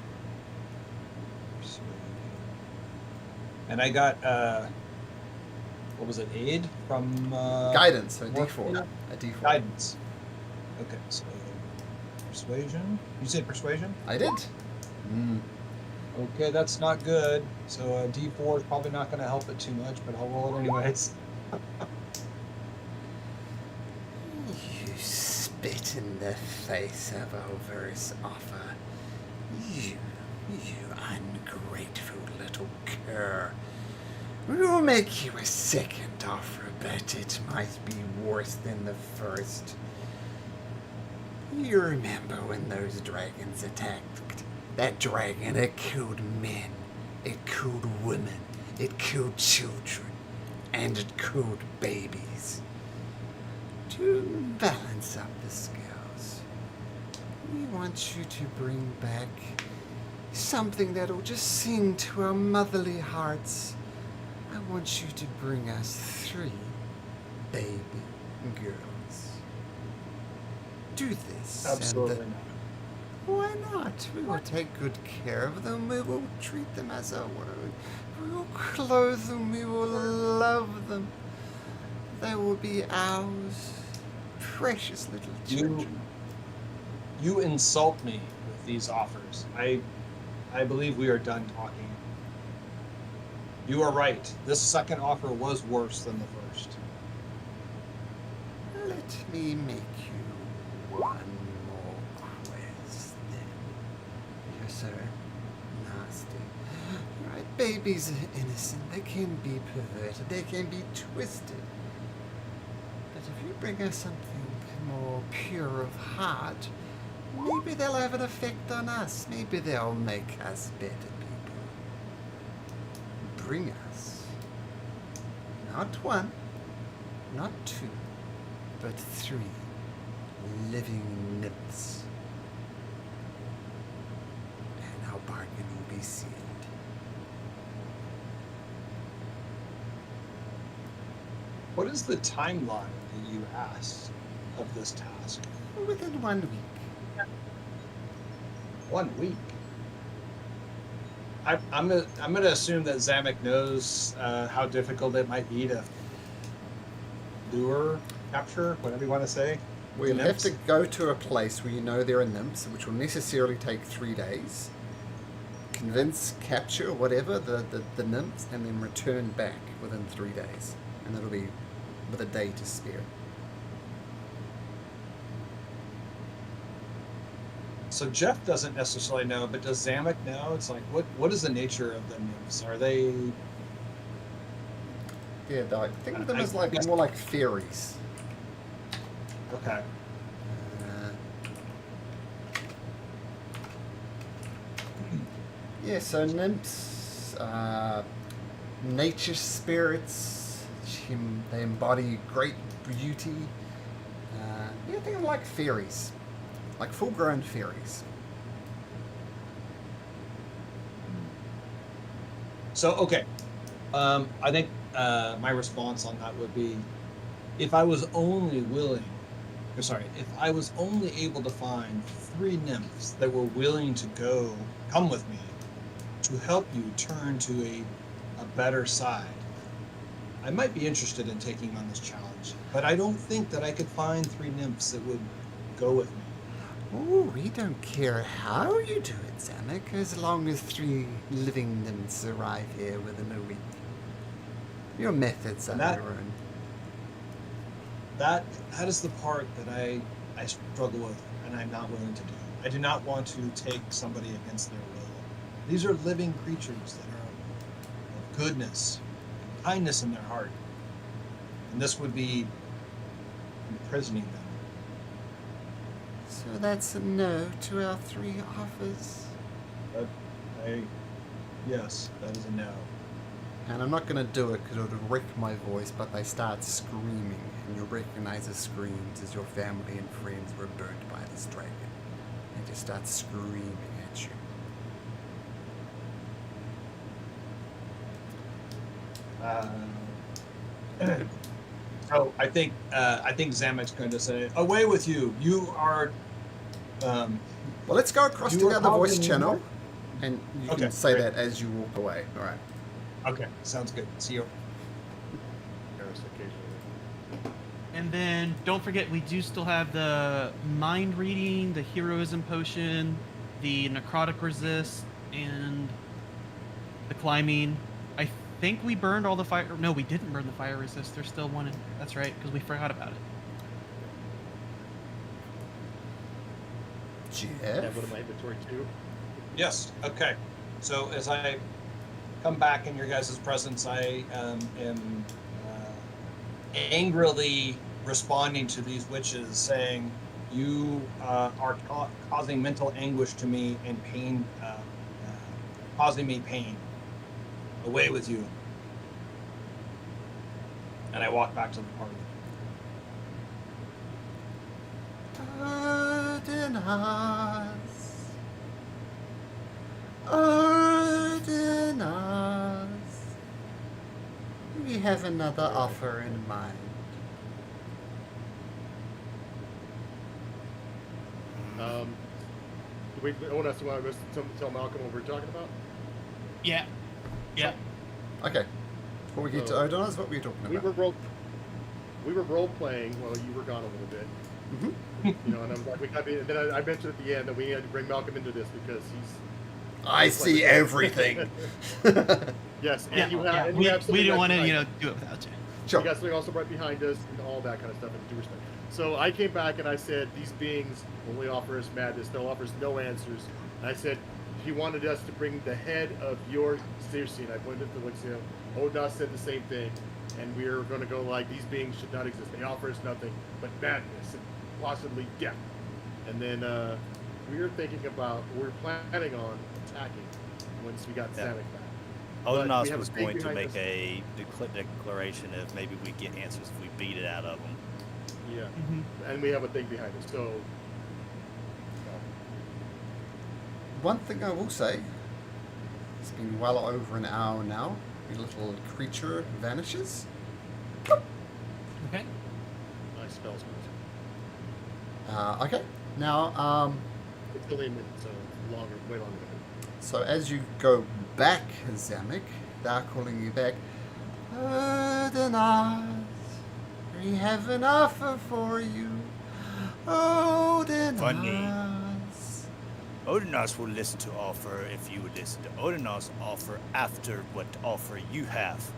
And I got what was it? Aid from Guidance, so what- D4. A D4. guidance. Okay, so persuasion. You said persuasion? I did. Okay, that's not good. So D4 is probably not going to help it too much, but I'll roll it anyways. You spit in the face of Over's offer. You ungrateful little cur. We will make you a second offer, but it might be worse than the first. You remember when those dragons attacked? That dragon, it killed men, it killed women, it killed children, and it killed babies. To balance up the scales, we want you to bring back something that'll just sing to our motherly hearts. I want you to bring us 3 baby girls. do this. Absolutely And, not. why not? We will take good care of them. We will treat them as our own. We will clothe them. We will love them. They will be ours. Precious little children. You insult me with these offers. I believe we are done talking. You are right. This second offer was worse than the first. Let me make you one more quest then. You're so nasty. Right, babies are innocent. They can be perverted. They can be twisted. But if you bring us something more pure of heart, maybe they'll have an effect on us. Maybe they'll make us better people. Bring us not one, not two, but 3 living nymphs. And our bargain will be sealed. What is the timeline that you asked of this task? Within 1 week. 1 week. I'm gonna assume that Zamek knows how difficult it might be to lure, capture, whatever you want to say. We'll have nymphs. to go to a place where you know there are nymphs, which will necessarily take 3 days. Convince, capture, whatever, the nymphs, and then return back within 3 days. And that'll be with a day to spare. So Jeff doesn't necessarily know, but does Zamek know? It's like, what is the nature of the nymphs? Are they? Yeah, think of them I as like guess- more like fairies. Okay. Yeah, so nymphs, nature spirits, they embody great beauty. Yeah, think of them like fairies, like full-grown fairies. So okay, I think my response on that would be, if I was only willing, or sorry, if I was only able to find 3 nymphs that were willing to come with me to help you turn to a better side, I might be interested in taking on this challenge. But I don't think that I could find 3 nymphs that would go with me. Oh, we don't care how you do it, Zamek, as long as 3 living nymphs arrive here within a week. Your methods are And that- your own. That is the part that I struggle with, and I'm not willing to do. I do not want to take somebody against their will. These are living creatures that are of goodness, and kindness in their heart, and this would be imprisoning them. So that's a no to our 3 offers. Yes, that is a no. And I'm not going to do it because it would wreck my voice, but they start screaming, and you'll recognize the screams as your family and friends were burnt by this dragon. They just start screaming at you. So I think Zamek's going to say, "Away with you! You are." Well, let's go across You to were the other voice causing channel, more- and you Okay, can say great. that as you walk away. All right. Okay, sounds good. See you. Paris occasionally. And then don't forget, we do still have the mind reading, the heroism potion, the necrotic resist, and the climbing. I think we burned all the fire. No, we didn't burn the fire resist. There's still one in. That's right, because we forgot about it. That Jeff? go to my inventory too. Yes. Okay. So as I come back in your guys' presence, I am angrily responding to these witches, saying, "You are causing mental anguish to me and pain, causing me pain. Away with you!" And I walk back to the party. Pardon us. Pardon us. We have another offer in mind. Wait, Onas, you want to tell Malcolm what we're talking about? Yeah. Yeah. Okay. Before we get to Odonas, what were you talking We about? were role playing while you were gone a little bit. Mm-hmm. And I'm like, and then I mentioned at the end that we had to bring Malcolm into this because he's. I see everything. Yes, and Yeah. you have. Yeah. And We you have something didn't right want to, behind- do it without you. Sure. You got something also right behind us and all that kind of stuff and due respect. So I came back and I said, these beings only offer us madness. They'll offer us no answers. And I said, he wanted us to bring the head of your Circe. And I pointed to Elixir. Odas said the same thing. And we are going to go like, these beings should not exist. They offer us nothing but madness and possibly death. And then we were thinking about, we're planning on attacking once we got Yeah. Samick back. Odonos we have was a thing going to behind make us. a declaration of maybe we get answers if we beat it out of them. Yeah. Mm-hmm. And we have a thing behind us. So One thing I will say, it's been well over an hour now. The little creature vanishes. Okay. my spells. Okay. Now, It's only a minute, so longer, way longer than so as you go back, Zamek, they're calling you back. Odonas, we have an offer for you. Odonas. Odonos will listen to offer if you would listen to Odonos' offer after what offer you have.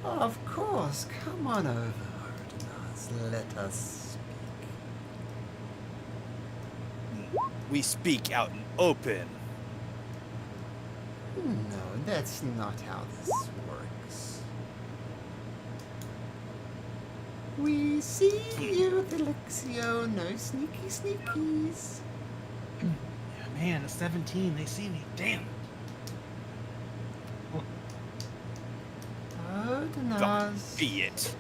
Of course, come on over, Odonas. Let us speak. We speak out in open. No, that's not how this works. We see you, Elixio. No sneaky sneakies. Yeah, man, a 17. They see me. Damn. Odonas. Be it.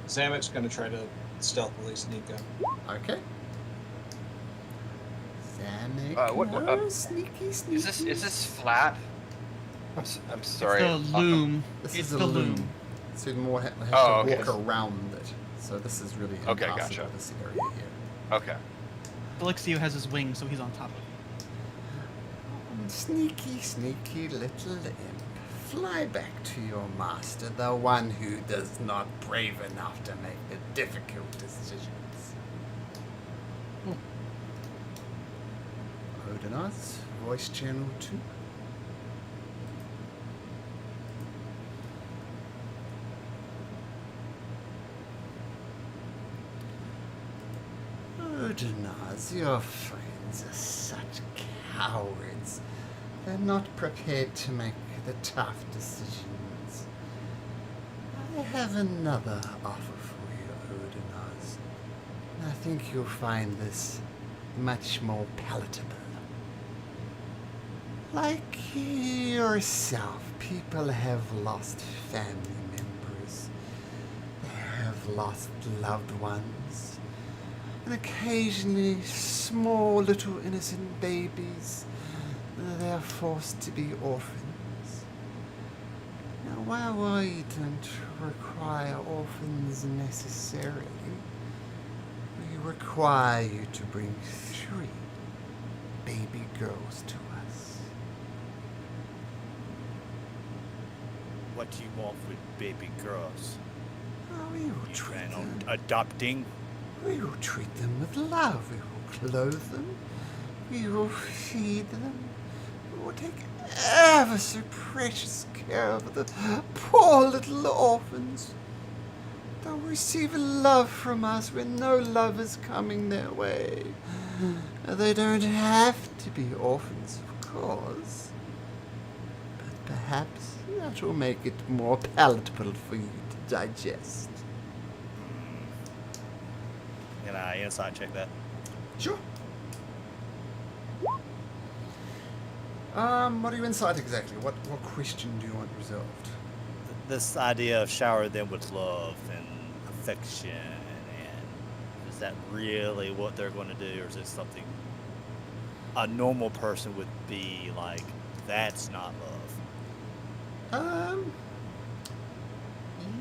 Zamek's going to try to stealthily sneak up. Okay. Zamek, what- no sneaky sneaky. Is this flat? I'm sorry. It's the loom. This It's is a the loom. So you more have Oh, to okay. walk around it. So this is really Okay, impassable, gotcha. this area here. Okay. Elixio has his wings, so he's on top of it. Sneaky, sneaky little imp. Fly back to your master, the one who does not brave enough to make the difficult decisions. Odonas, voice channel 2. Odonas, your friends are such cowards. They're not prepared to make the tough decisions. I have another offer for you, Odonas. I think you'll find this much more palatable. Like yourself, people have lost family members. They have lost loved ones. And occasionally, small little innocent babies. They're forced to be orphans. Now, while we don't require orphans necessarily, we require you to bring 3 baby girls to us. What do you want with baby girls? We will You treat plan them. on adopting? We will treat them with love. We will clothe them. We will feed them. We will take ever so precious care of the poor little orphans. They'll receive love from us when no love is coming their way. They don't have to be orphans, of course. But perhaps that will make it more palatable for you to digest. Can I insight check that? Sure. What are you inside exactly? What question do you want resolved? This idea of shower them with love and affection, and is that really what they're going to do, or is it something a normal person would be like? That's not love.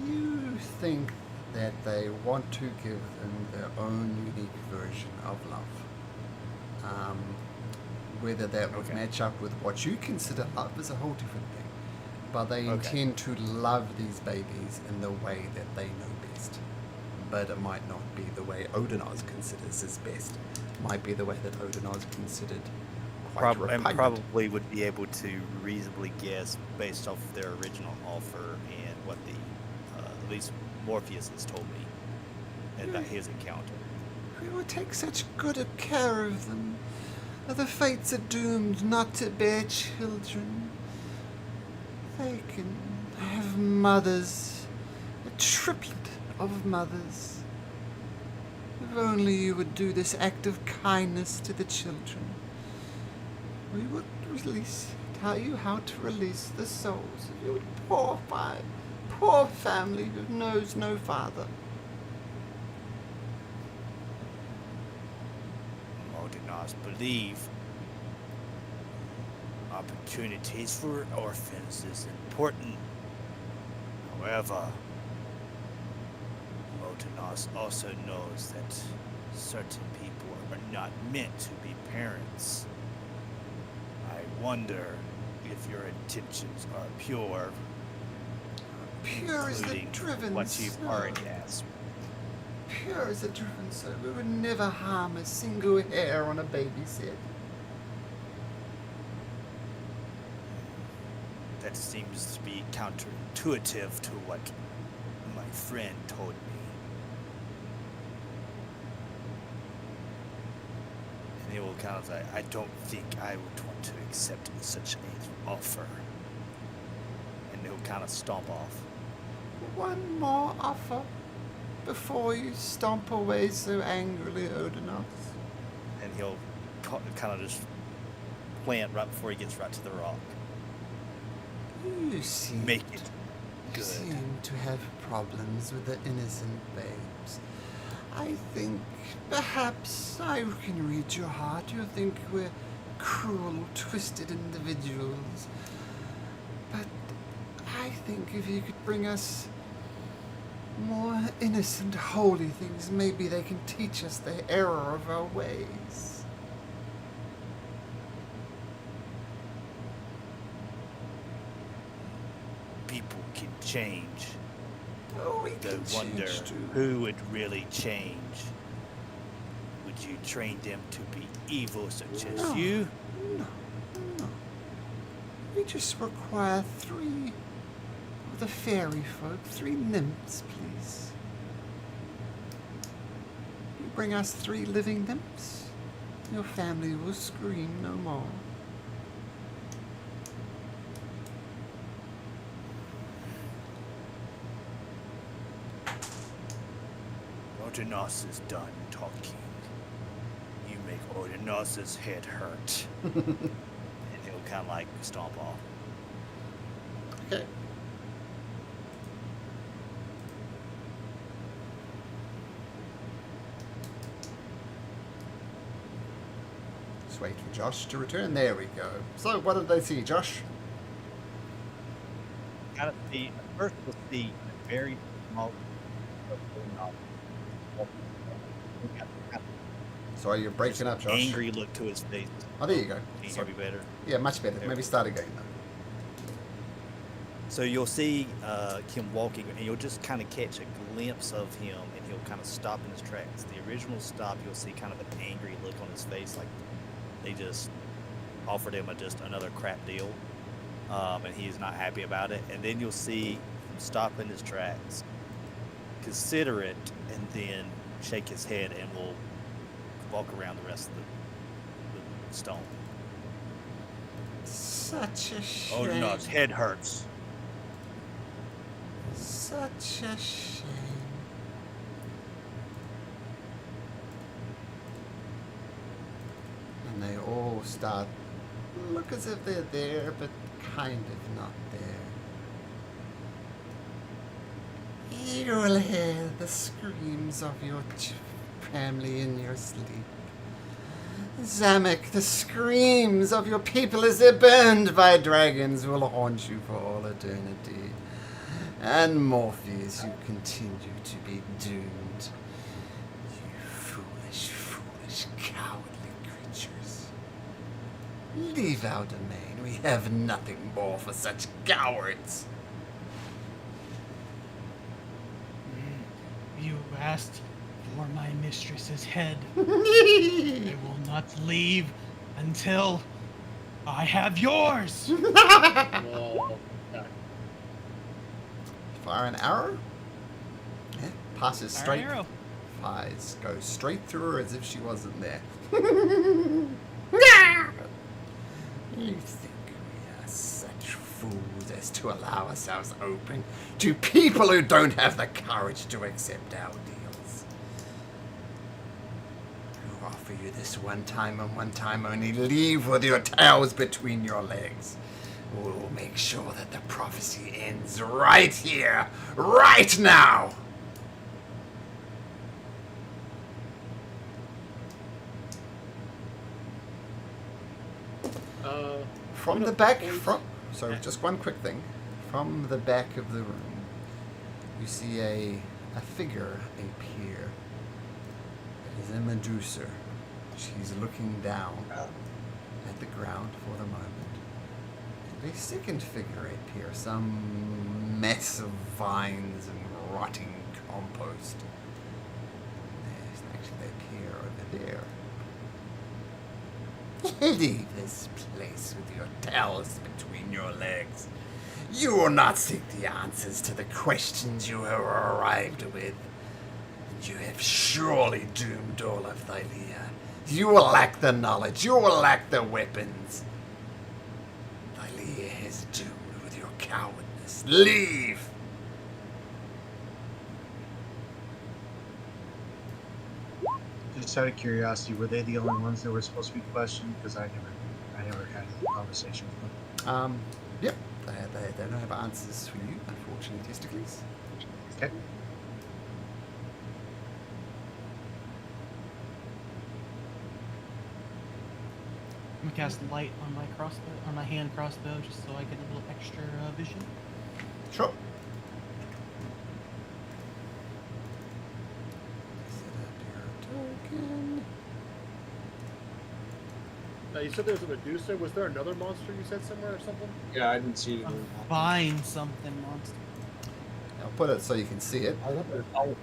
You think that they want to give them their own unique version of love. Whether that would Okay. match up with what you consider love is a whole different thing. But they Okay. intend to love these babies in the way that they know best. But it might not be the way Odinoz considers is best. It might be the way that Odinoz considered quite And repugnant. probably would be able to reasonably guess based off their original offer and what the at least Morpheus has told me about his encounter. We will take such good care of them. The fates are doomed not to bear children. They can have mothers, a triplet of mothers. If only you would do this act of kindness to the children, we would tell you how to release the souls of your poor family who knows no father. Odinars believe opportunities for orphans is important. However, Odinars also knows that certain people are not meant to be parents. I wonder if your intentions are pure, Pure as the including driven what you've snow. already asked. Pure as a driven soul. We would never harm a single hair on a baby's head. That seems to be counterintuitive to what my friend told me. And he will kind of say, I don't think I would want to accept such an offer. And he'll kind of stomp off. One more offer before you stomp away so angrily, Odinox. And he'll kind of just plant right before he gets right to the rock. You seem, Make it you good. seem to have problems with the innocent babes. I think perhaps I can read your heart. You think we're cruel, twisted individuals. But I think if you could bring us more innocent, holy things, maybe they can teach us the error of our ways. People can change. Oh, we I can wonder change too. who would really change. Would you train them to be evil such as No. you? No, no. We just require 3 of the fairy folk, 3 nymphs, please. You bring us 3 living nymphs, your family will scream no more. Odinus is done talking. You make Odinus's head hurt. And he'll kind of like stomp off. Okay. Just wait for Josh to return. There we go. So, what did they see, Josh? Kind of see, first we'll see a very small Sorry, you're breaking up, Josh. angry look to his face. Oh, there you go. Can you hear Sorry. me better? Yeah, much better. There Maybe we start again, though. So you'll see him walking, and you'll just kind of catch a glimpse of him, and he'll kind of stop in his tracks. The original stop, you'll see kind of an angry look on his face, like they just offered him just another crap deal, and he's not happy about it. And then you'll see him stop in his tracks, consider it, and then shake his head, and will walk around the rest of the stone. Such a shame. Oh no, his head hurts. Such a shame. And they all start look as if they're there, but kind of not there. You will hear the screams of your family in your sleep. Zamek, the screams of your people as they're burned by dragons will haunt you for all eternity. And Morpheus, you continue to be doomed. You foolish, foolish, cowardly creatures. Leave our domain. We have nothing more for such cowards. You asked for my mistress's head. I will not leave until I have yours. Well, okay. Fire an arrow. Yeah, passes Fire straight. an arrow. Fires goes straight through her as if she wasn't there. You think we are such fools as to allow ourselves open to people who don't have the courage to accept our deals? Who offer you this one time and one time only? Leave with your tails between your legs. We'll make sure that the prophecy ends right here, right now. From the back, just one quick thing. From the back of the room, you see a figure appear. It is a Medusa. She's looking down at the ground for the moment. And a second figure appears, some mess of vines and rotting compost. Actually, they appear over there. Leave this place with your tails between your legs. You will not seek the answers to the questions you have arrived with. And you have surely doomed all of Thylia. You will lack the knowledge. You will lack the weapons. Thylia is doomed with your cowardness. Leave! Just out of curiosity, were they the only ones that were supposed to be questioned? Because I never had a conversation with them. Yep. They don't have answers for you, unfortunately, Testicles. Okay. I'm gonna cast light on my crossbow, on my hand crossbow, just so I get a little extra vision. Sure. Set up your token. Now you said there was a Medusa. Was there another monster you said somewhere or something? Yeah, I didn't see it. A vine something monster. I'll put it so you can see it. I thought there was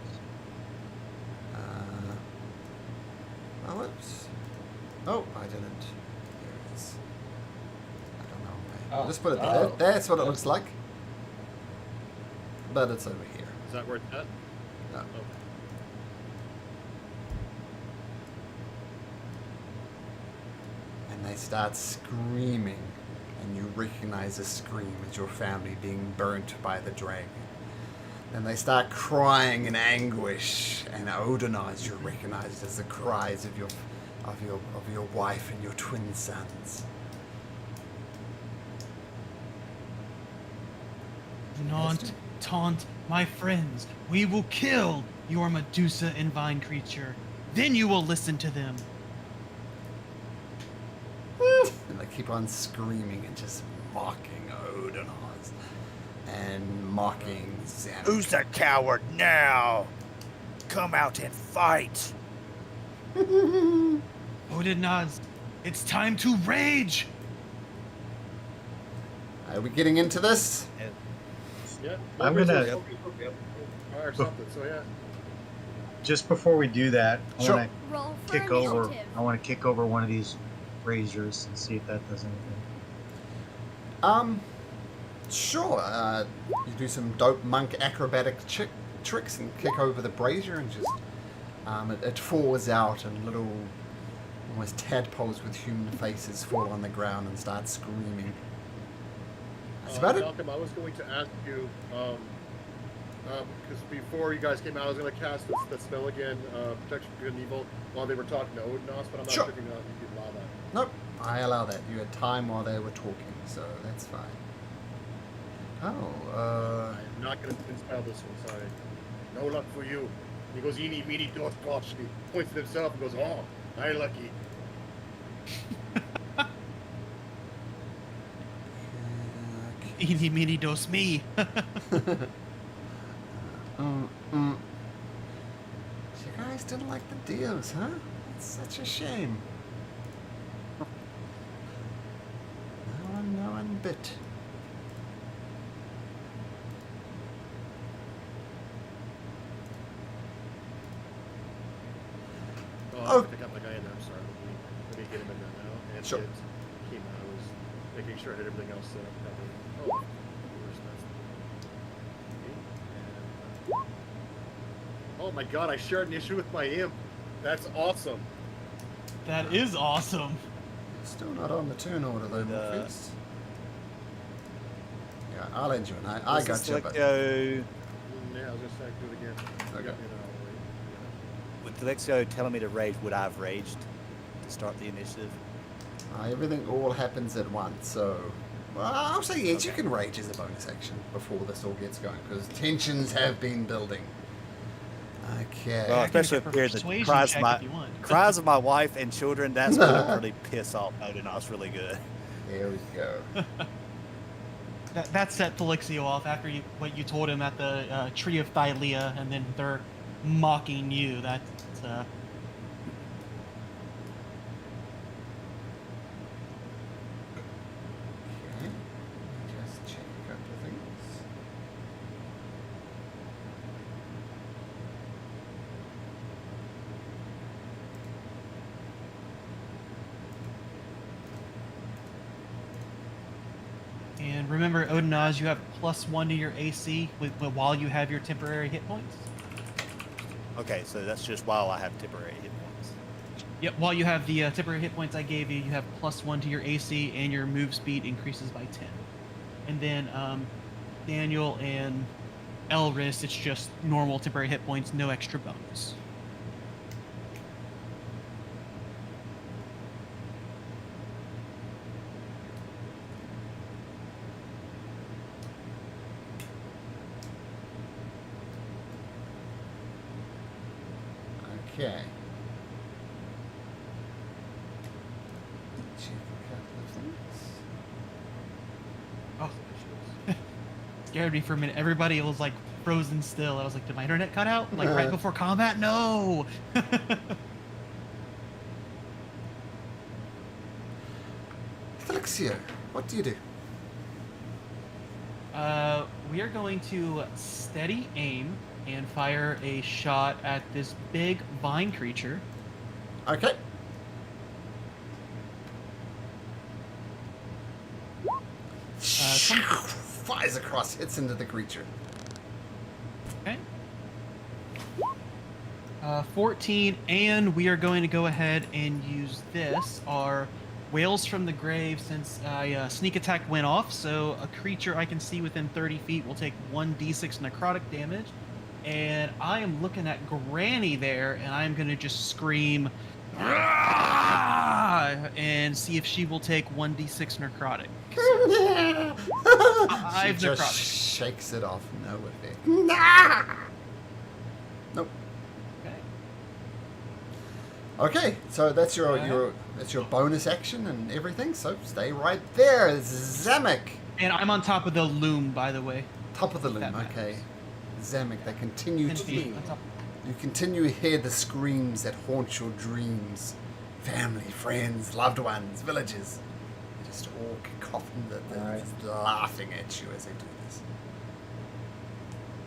Oh, oops. Oh, I didn't. Here it is. I don't know why. I'll just put it there. Oh. That's what it looks like. But it's over here. Is that where it's at? No. Okay. And they start screaming, and you recognize the scream as your family being burnt by the dragon. Then they start crying in anguish, and Odinaz you recognize as the cries of your wife and your twin sons. Do not taunt my friends. We will kill your Medusa and vine creature. Then you will listen to them. And they keep on screaming and just mocking Odinaz and mocking Xanath. Who's the coward now? Come out and fight. Odinaz, it's time to rage. Are we getting into this? Yeah. I'm gonna- Or something. So yeah. Just before we do that, I Sure. want Roll to for kick over. initiative. I want to kick over one of these braziers and see if that does anything. Sure. You do some dope monk acrobatic tricks and kick over the brazier and just it falls out and little almost tadpoles with human faces fall on the ground and start screaming. That's about it. Malcolm, I was going to ask you, because before you guys came out, I was going to cast the spell again, Protection from Good and Evil, while they were talking to Odinaz, but I'm not Sure. sure if you could allow that. Nope, I allow that. You had time while they were talking, so that's fine. Oh, I'm not going to spell this one, sorry. No luck for you. He goes, eeny, meeny, dos, gosh. He points at himself and goes, oh, I lucky. Eeny, meeny, dos, me. You guys didn't like the deals, huh? It's such a shame. No one bit. Oh, I Oh. have to pick up my guy in there. I'm sorry. Let me get him in there now. And Sure. get Kima. I was making sure I had everything else set up properly. Oh, where's that? And, oh my god, I shared an issue with my imp. That's awesome. That is awesome. Still not on the turn order though, Morpheus. Yeah, I'll end you and I Was got the you, but Selectio, Yeah, I was just saying, do it again. Okay. You know, with Alexio telling me to rage, would I have raged to start the initiative? everything all happens at once, so... Well, I'll say yes, you Okay. can rage as a bonus action before this all gets going, because tensions have been building. Okay. Well, I can especially make a if hearing the persuasion cries check of my if you want. cries of my wife and children. That's gonna really piss off Odinос really good. There we go. That set Felixio off after what you told him at the Tree of Thylea, and then they're mocking you. That's Okay. Just check a couple of things. And remember, Odinaz, you have +1 to your AC while you have your temporary hit points. Okay, so that's just while I have temporary hit points. Yep, while you have the temporary hit points I gave you, you have +1 to your AC, and your move speed increases by 10. And then Daniel and Elris, it's just normal temporary hit points, no extra bonus. Okay. Check a couple of things. Oh, scared me for a minute. Everybody was like frozen still. I was like, did my internet cut out? Like right before combat? No. Felixio, what do you do? We are going to steady aim and fire a shot at this big vine creature. Okay. Fires across, hits into the creature. Okay. 14, and we are going to go ahead and use this, our Whales from the Grave, since sneak attack went off, so a creature I can see within 30 feet will take 1d6 necrotic damage. And I am looking at Granny there, and I'm going to just scream, "Ah!" and see if she will take 1d6 necrotic. She I've just necrotic. shakes it off. No effect. Nope. Okay. Okay, so that's your bonus action and everything. So stay right there, Zamek. And I'm on top of the loom, by the way. Top of the loom. That matters. Okay, Zamek. They continue 10 to. feet on top. You continue to hear the screams that haunt your dreams. Family, friends, loved ones, villagers. They just all cacophony, Alright. just laughing at you as they do this.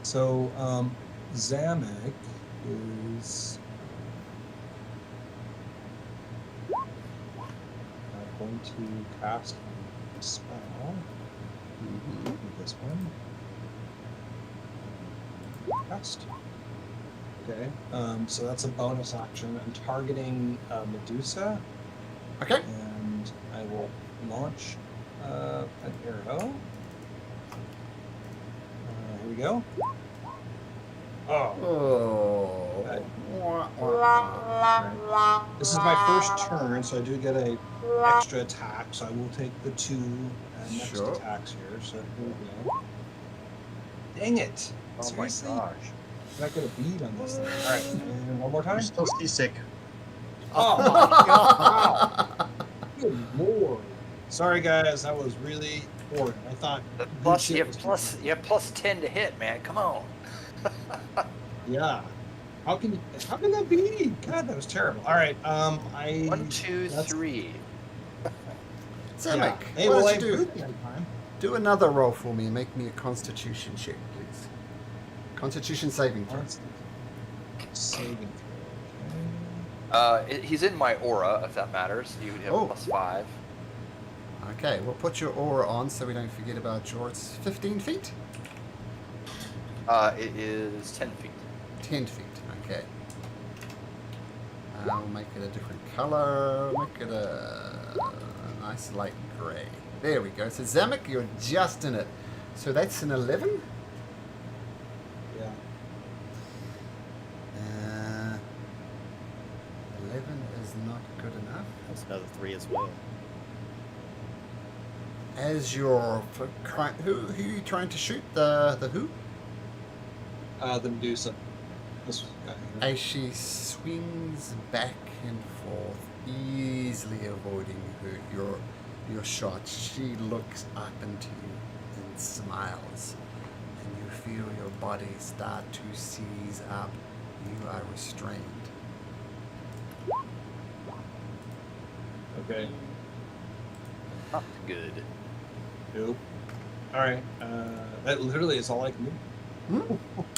So, Zamek is going to cast a spell. Mm-hmm. This one. Cast. Okay. So that's a bonus action. I'm targeting Medusa, Okay. and I will launch an arrow. Here we go. Oh. Oh. Right. Wah, wah, wah. This is my first turn, so I do get a extra attack. So I will take the 2 next Sure. attacks here. So here we go. Dang it! Oh Seriously? my gosh. Did I get a bead on this thing? All right, and one more time. You're still seasick. Oh my god! Wow. Good lord! Sorry guys, that was really important. I thought Plus, good you shit have was plus 10 to hit, man. Come on. Yeah. How can that be? God, that was terrible. All right. I 1, 2, that's- 3. Zamek, Yeah. Hey, what well, did I you do? improved the other time. Do another roll for me and make me a Constitution check, please. Constitution saving throw. Saving throw. Okay. He's in my aura, if that matters. You would have Oh. +5. Okay, we'll put your aura on so we don't forget about your. It's 15 feet? It is 10 feet. 10 feet, okay. I'll make it a different color. Make it a nice light grey. There we go. So Zamek, you're just in it. So that's an 11? Yeah. 11 is not good enough. That's another 3 as well. As you're who are you trying to shoot? The who? The Medusa. This guy here. As she swings back and forth, easily avoiding your shot, she looks up into you and smiles, and you feel your body start to seize up. You are restrained. Okay. Not good. Nope. All right. That literally is all I can do.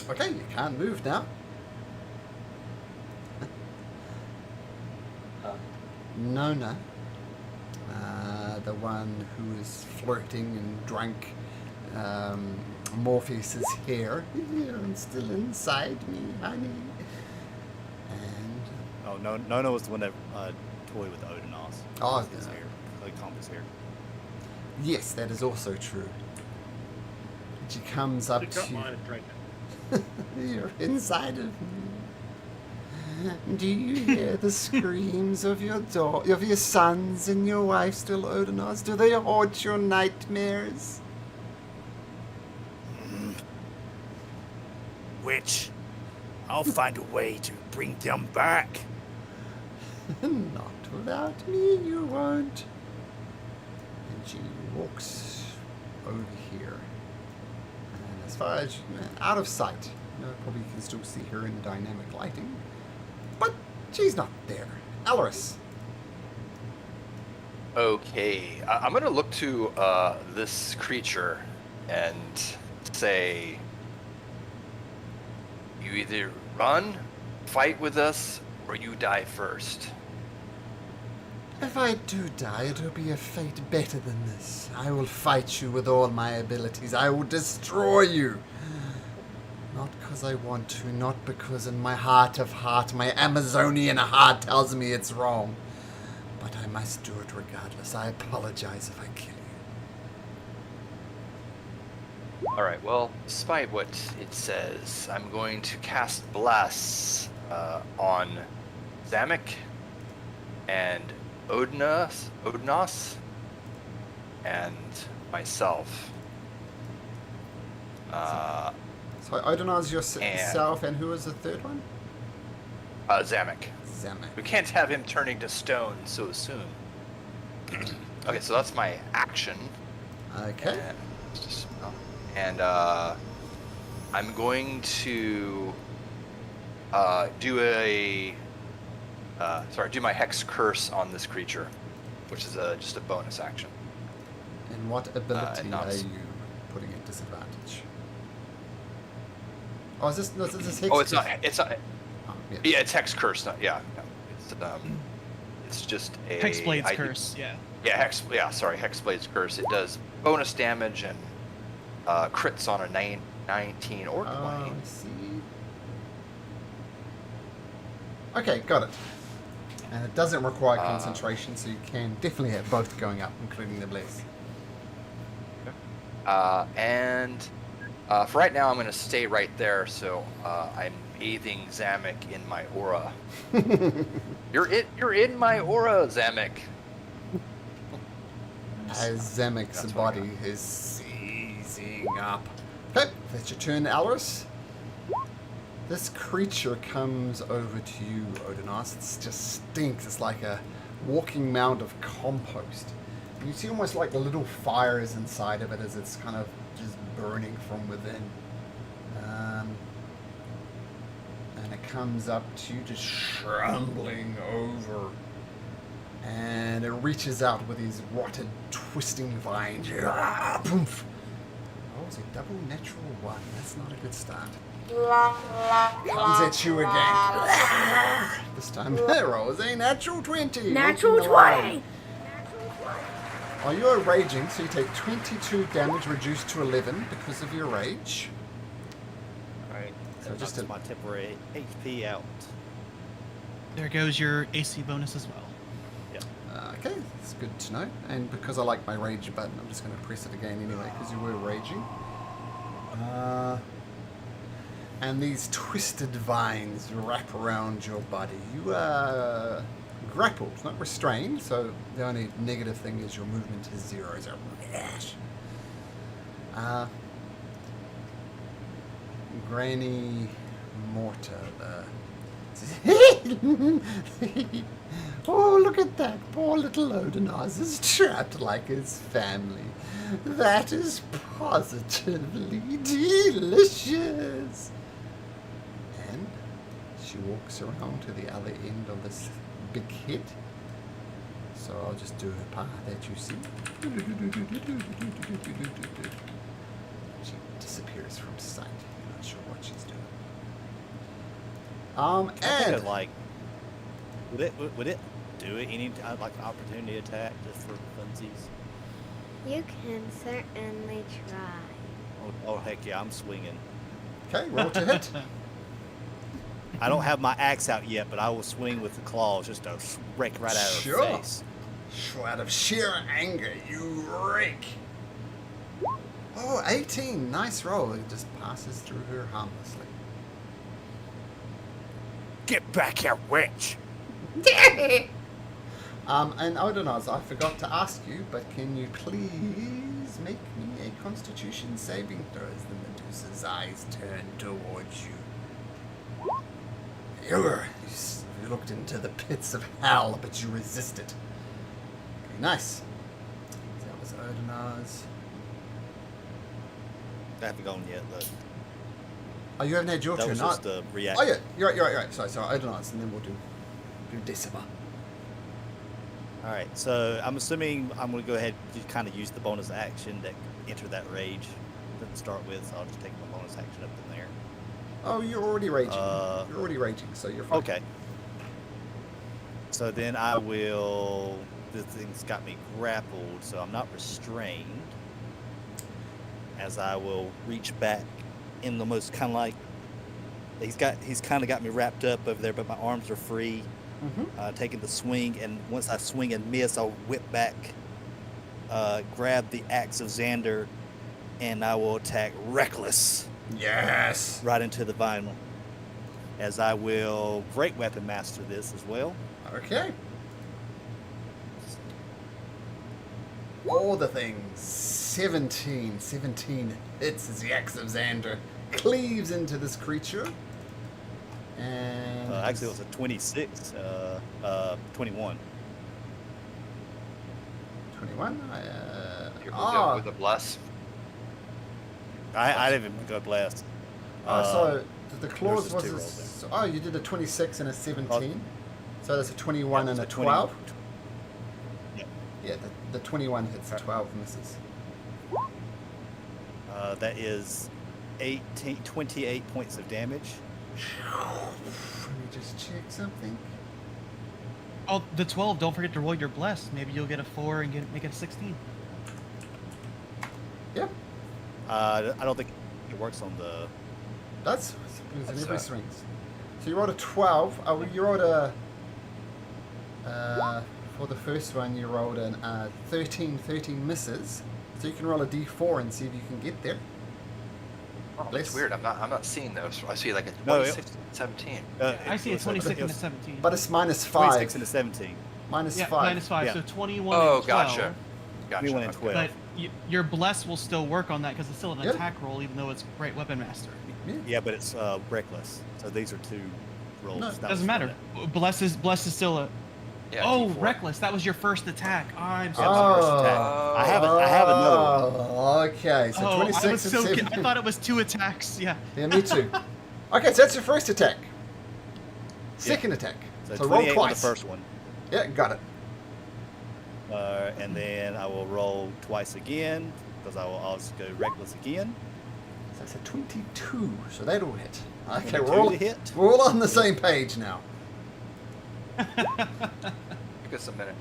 Okay, you can't move now. Nona, the one who is flirting and drunk Morpheus's hair. You're still inside me, honey. And Oh, no, Nona was the one that toyed with Odenos. Oh, his yeah. hair. Like combed his hair. yes, that is also true. She comes up Pick up to mine and drink it. You're inside of me. Do you hear the screams of your of your sons and your wife still, Odenos? Do they haunt your nightmares? Which, I'll find a way to bring them back. Not without me, you won't. And she walks over here. And as far as out of sight, you know, probably you can still see her in dynamic lighting. But she's not there. Alaris. Okay, I'm gonna look to this creature and say, you either run, fight with us, or you die first. If I do die, it'll be a fate better than this. I will fight you with all my abilities. I will destroy you. Not because I want to, not because in my heart of heart, my Amazonian heart tells me it's wrong. But I must do it regardless. I apologize if I kill you. Alright, well, despite what it says, I'm going to cast Bless on Zamek and Odenos, and myself. So Odenos yourself, and who was the third one? Zamek. Zamek. We can't have him turning to stone so soon. Okay, so that's my action. Okay. And I'm going to do my Hex Curse on this creature, which is just a bonus action. And what ability not- are you putting at disadvantage? Oh, is this, no, is this Hex? Oh, it's not. Curse? It's not. Oh, yeah. Yeah, it's Hex Curse. Not, yeah, no, it's just a Hexblade's I- curse. Yeah. Yeah, Hexblade's Curse. It does bonus damage and crits on a 19 or 20. Oh, I see. Okay, got it. And it doesn't require concentration, so you can definitely have both going up, including the bless. And for right now, I'm going to stay right there. So I'm bathing Zamek in my aura. You're in my aura, Zamek. As Zamek's That's what I body is seizing up. Okay, that's your turn, Alaris. This creature comes over to you, Odenos. It just stinks. It's like a walking mound of compost. And you see almost like the little fires inside of it as it's kind of just burning from within. and it comes up to you, just shambling over. And it reaches out with these rotted, twisting vines. Ah, poof. Oh, it's a double natural 1. That's not a good start. Comes at you again. This time it rolls a natural 20. Natural making the line. 20! While you are raging, so you take 22 damage reduced to 11 because of your rage. Alright. So So just just a- my temporary HP out. There goes your AC bonus as well. Okay, that's good to know. And because I like my rage button, I'm just going to press it again anyway, because you were raging. And these twisted vines wrap around your body. You are grappled, not restrained, so the only negative thing is your movement is 0. So, Granny Mortar. Oh, look at that. Poor little Odinaz is trapped like his family. That is positively delicious. And she walks around to the other end of this big head. So I'll just do her path that you see. She disappears from sight. I'm not sure what she's doing. I think And I'd like. Would it do it any like an opportunity attack just for funsies? You can certainly try. Oh heck yeah, I'm swinging. okay, roll to hit. I don't have my axe out yet, but I will swing with the claws just to rake right out of Sure. her face. Out of sheer anger, you rake. Oh, 18. Nice roll. It just passes through her harmlessly. Get back here, witch! And Odinaz, I forgot to ask you, but can you please make me a Constitution saving throw as the Medusa's eyes turn towards you? You looked into the pits of hell, but you resisted. Okay, nice. So that was Odinaz. I haven't gone yet, though. Oh, you haven't had your That turn. was no? just a reaction. Oh yeah, you're right. Sorry, Odinaz, and then we'll do Decima. Alright, so I'm assuming I'm going to go ahead and kind of use the bonus action to enter that rage to start with, so I'll just take my bonus action up in there. Oh, you're already raging. Uh, You're already raging, so you're fine. Okay. So then I will. This thing's got me grappled, so I'm not restrained. As I will reach back in the most kind of like. He's kind of got me wrapped up over there, but my arms are free. Taking the swing, and once I swing and miss, I'll whip back, grab the axe of Xander, and I will attack Reckless Yes. right into the vinyl. As I will Great Weapon Master this as well. Okay. All the things. 17. 17 hits as the axe of Xander cleaves into this creature. And Actually, it was a 26, 21. 21. You're go with a bless. I didn't even go blast. So the clause there's was just two a, rolls there. so, oh, you did a 26 and a 17. So that's a 21 and a It's 20 12. Yeah. Yeah, the 21 hits, the 12 misses. That is 28 points of damage. Let me just check something. Oh, the 12, don't forget to roll your bless. Maybe you'll get a 4 and make it a 16. Yep, I don't think it works on the. that's in That's every a- swings. So you rolled a 12. Oh, you rolled a. For the first one, you rolled an 13. 13 misses. So you can roll a d4 and see if you can get there. Oh, Bless. it's weird. I'm not seeing those. I see like a No, 26, 17. I see a it was 26 and a it 17. But it's minus 26 5. and a 17. Minus yeah, 5. minus 5, Yeah. so 21 Oh, and 12. gotcha. Gotcha. 21 and okay. 12. But your bless will still work on that because it's still an Yep. attack roll, even though it's Great Weapon Master. Yeah, but it's reckless. So these are two rolls. No, That Doesn't was matter. one Bless is still a. Yeah, oh, D4. reckless! That was your first attack. I'm so Yeah, sorry. it's the first attack. I have another one. Oh, okay. So Oh, 26 I was and so. 17. I thought it was 2 attacks. Yeah. Yeah, me too. Okay, so that's your first attack. Second attack. So, So roll 28 on the twice. first one. Yeah, got it. And then I will roll twice again because I will also go reckless again. So that's a 22. So that'll hit. Okay, 22 we're all, to hit. we're all on the same page now. Take us a minute.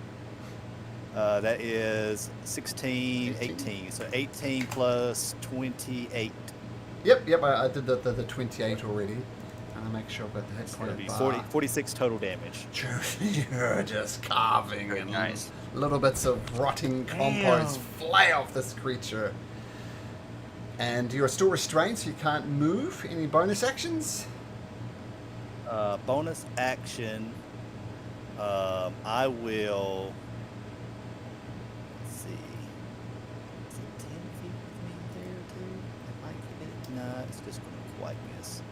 That is 16, 18. 18. So 18 plus 28. Yep, I did the 28 already. And I'll make sure I've got the hit It's going to point be bar. 40, 46 total damage. You're just carving Very and nice. little bits of rotting compost fly off this creature. And you're still restrained, so you can't move. Any bonus actions? Bonus action. I will. Let's see. Is it 10 feet between there too? If I get it. No, it's just going to quite miss.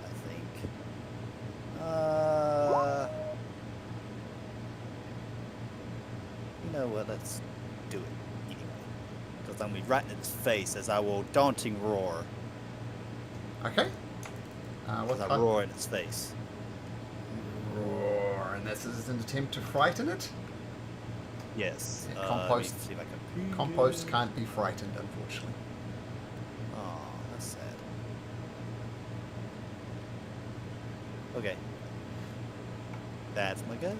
I think. You know what? Let's do it anyway. Because I'm going to be right in its face as I will daunting roar. Okay. What As I type? roar in its face. Roar. And this is an attempt to frighten it. Yes. Yeah, let me compost. see if I can- Compost can't be frightened, unfortunately. Oh, that's sad. Okay. That's my go.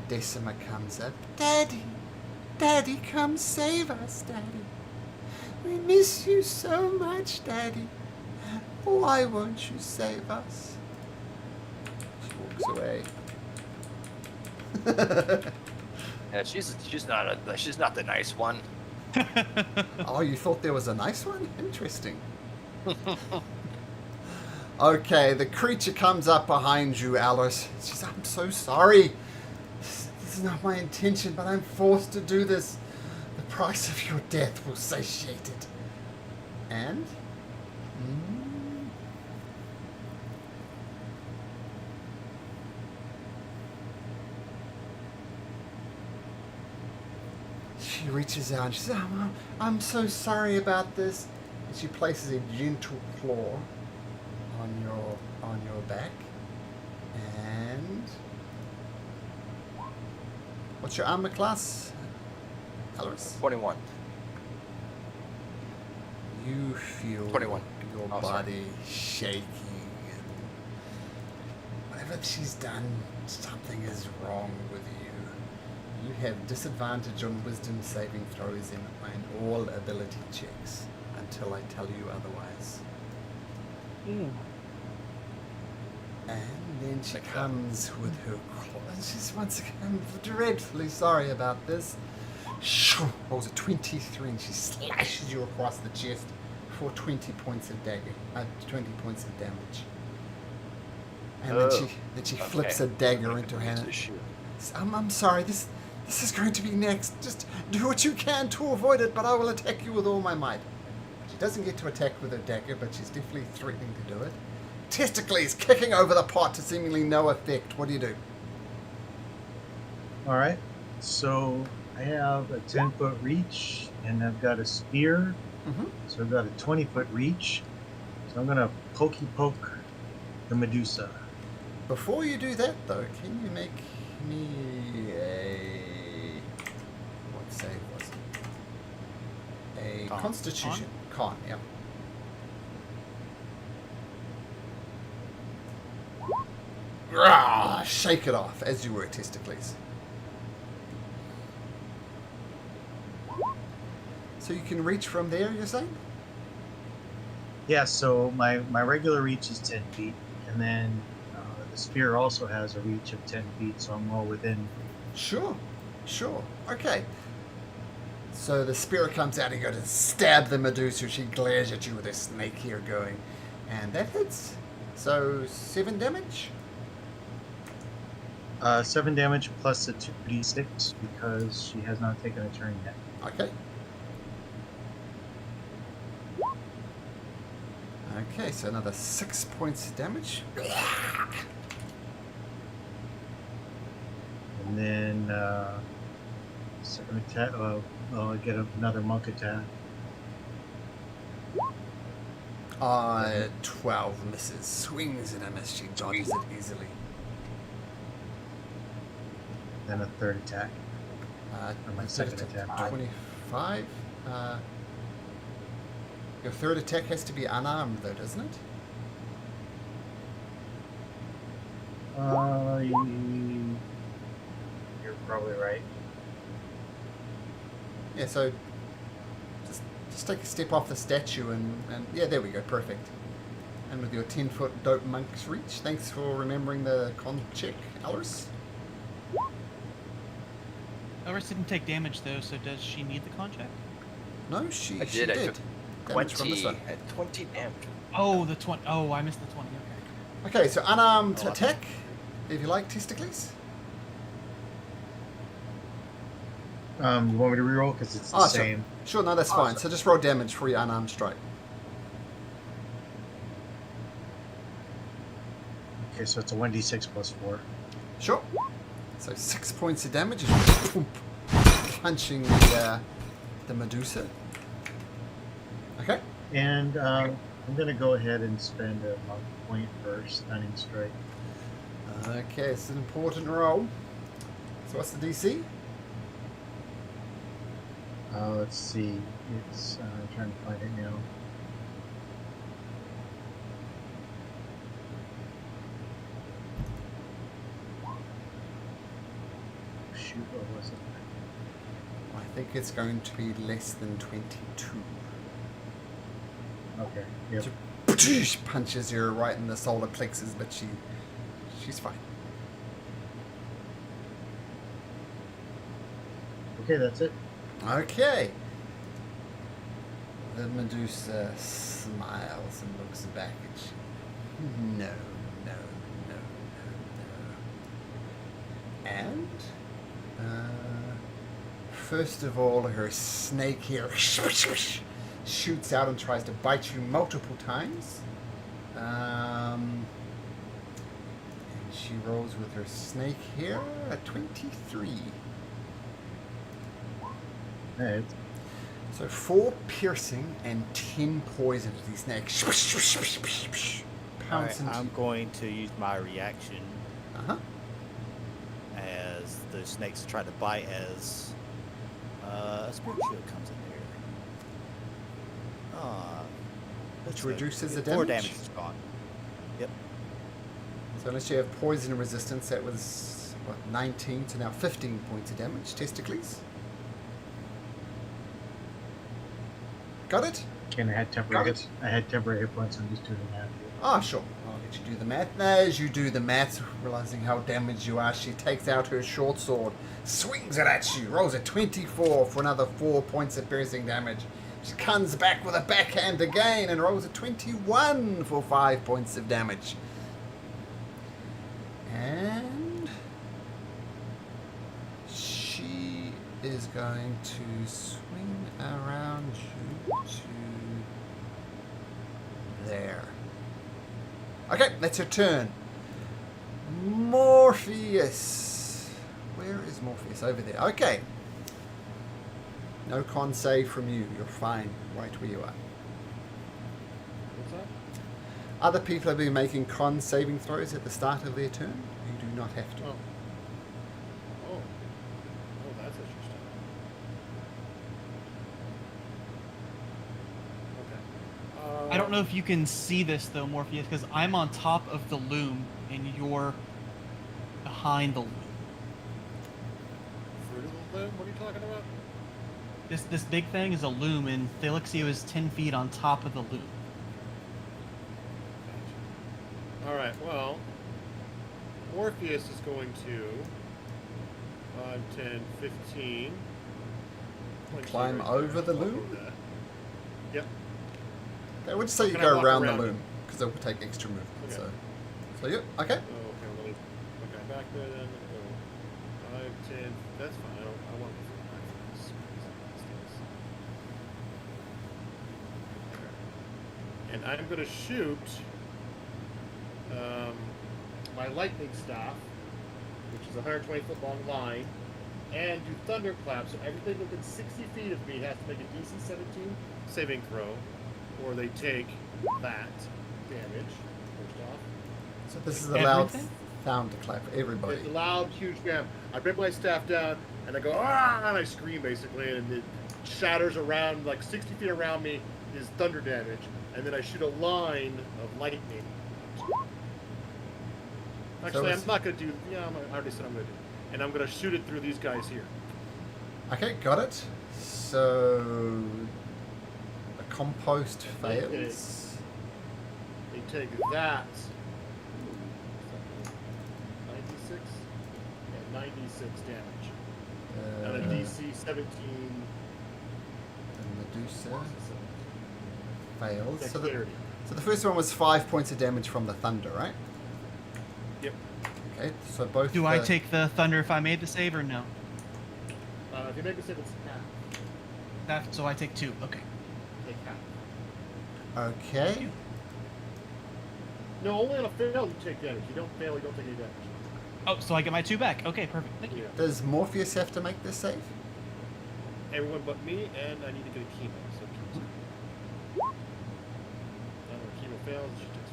Decima comes up. Daddy, Daddy, come save us, Daddy. We miss you so much, Daddy. Why won't you save us? She walks away. Yeah, she's not the nice one. Oh, you thought there was a nice one? Interesting. Okay, the creature comes up behind you, Alice. She says, I'm so sorry. This is not my intention, but I'm forced to do this. The price of your death will satiate it. And? She reaches out and she says, I'm so sorry about this. And she places a gentle claw on your back. And what's your armor class, Alaris? 21. You feel 21. your Oh, sorry. body shaking. And whatever she's done, something is wrong with you. You have disadvantage on wisdom saving throws and all ability checks until I tell you otherwise. And then she Like that. comes with her claw. And she's once again dreadfully sorry about this. Rolls a 23 and she slashes you across the chest for 20 points of damage. And then she flips a dagger into her hand. I'm sorry, this is going to be next. Just do what you can to avoid it, but I will attack you with all my might. She doesn't get to attack with her dagger, but she's definitely threatening to do it. Testicles kicking over the pot to seemingly no effect. What do you do? All right. So I have a 10-foot reach, and I've got a spear. Mm-hmm. So I've got a 20-foot reach. So I'm gonna poke the Medusa. Before you do that, though, can you make me a... what save was it? A Con. Constitution. Con, yeah. Rah, shake it off, as you were, Testicles. So you can reach from there, you're saying? Yeah. So my regular reach is 10 feet, and then the spear also has a reach of 10 feet. So I'm well within. Sure. Okay. So the spirit comes out and you go to stab the Medusa. She glares at you with her snake here going. And that hits. So 7 damage? 7 damage plus a 2d6 because she has not taken a turn yet. Okay. Okay, so another 6 points of damage. And then second attack. I get another monk attack. Ah, 12 misses. Swings and a miss. She dodges it easily. Then a third attack. Or my Third second attack. 25. Your third attack has to be unarmed, though, doesn't it? You're probably right. Yeah, so just take a step off the statue and yeah, there we go, perfect. And with your 10-foot dope monk's reach, thanks for remembering the con check, Alice. Elris didn't take damage though, so does she need the con check? No, she I she did. I did. took Damage from this 20. one. At 20 damage. Oh, the 20. Oh, I missed the 20. Okay. Okay, so unarmed Oh, I- attack, if you like, Testicles. You want me to reroll because it's the Oh, same. Sure, no, that's fine. So just roll damage for your unarmed strike. Okay, so it's a 1d6 plus 4. Sure. So 6 points of damage as you punching the Medusa. Okay. And I'm gonna go ahead and spend a monk point for stunning strike. Okay, it's an important roll. So what's the DC? Let's see. It's I'm trying to find it now. Shoot, what was it? I think it's going to be less than 22. Okay. Yep. She punches her right in the solar plexus, but she's fine. Okay, that's it. Okay. The Medusa smiles and looks back at you. No, no, no, no, no. And, first of all, her snake here shoots out and tries to bite you multiple times. And she rolls with her snake here at 23. Alright. So 4 piercing and 10 poison to these snakes. Pounce Alright, into I'm going to use my reaction Uh-huh. as the snakes try to bite as a spirit shield comes in here. Which reduces the 4 damage? damage is gone. Yep. So unless you have poison resistance, that was, what, 19 to now 15 points of damage. Testicles. Got it? And I had temporary hit. I had temporary hit points. I'm just doing the math. Ah, sure. I'll let you do the math. As you do the math, realizing how damaged you are, she takes out her short sword, swings it at you, rolls a 24 for another 4 points of piercing damage. She comes back with a backhand again and rolls a 21 for 5 points of damage. And she is going to swing around you to there. Okay, that's her turn. Morpheus. Where is Morpheus? Over there. Okay. No con save from you. You're fine right where you are. What's that? Other people have been making con saving throws at the start of their turn. You do not have to. Oh. Oh. Oh, that's interesting. Okay. I don't know if you can see this though, Morpheus, because I'm on top of the loom and you're behind the loom. Fruit of the Loom? What are you talking about? This big thing is a loom, and Thelixio is 10 feet on top of the loom. All right. Well, Morpheus is going to 5, 10, 15. 20 Climb right over there. the I'll go loom? with that. Yep. Okay, we'll just say you Can I go walk around the around loom it? because it will take extra movement. Okay. So yeah, okay. Oh, okay. Let me. Okay, back there then. Oh, 5, 10. That's fine. I want to go for 5. And I'm going to shoot my lightning staff, which is a 120-foot long line, and do thunderclap. So everything within 60 feet of me has to make a DC 17 saving throw. or they take that damage. First off, So this is a loud Everything? sound to clap for everybody. it's a loud, huge bam. I bring my staff down and I go ah, and I scream basically, and it shatters around like 60 feet around me is thunder damage, and then I shoot a line of lightning. Actually, it's- I'm not gonna do. Yeah, I already said I'm gonna do. And I'm gonna shoot it through these guys here. Okay, got it. So the compost Okay. fails. They take that. 96 and 96 damage. And a DC 17 the Medusa fails. So dexterity. the first one was 5 points of damage from the thunder, right? Yep. Okay, so both. Do I take the thunder if I made the save or no? If you make a save, it's half. So I take 2. Okay. Take half. Okay. No, only on a fail you take damage. You don't fail, you don't take any damage. Oh, so I get my 2 back. Okay, perfect. Thank you. Yeah. Does Morpheus have to make this save? Everyone but me, and I need to get a chemo. So chemo's then when chemo fails, she takes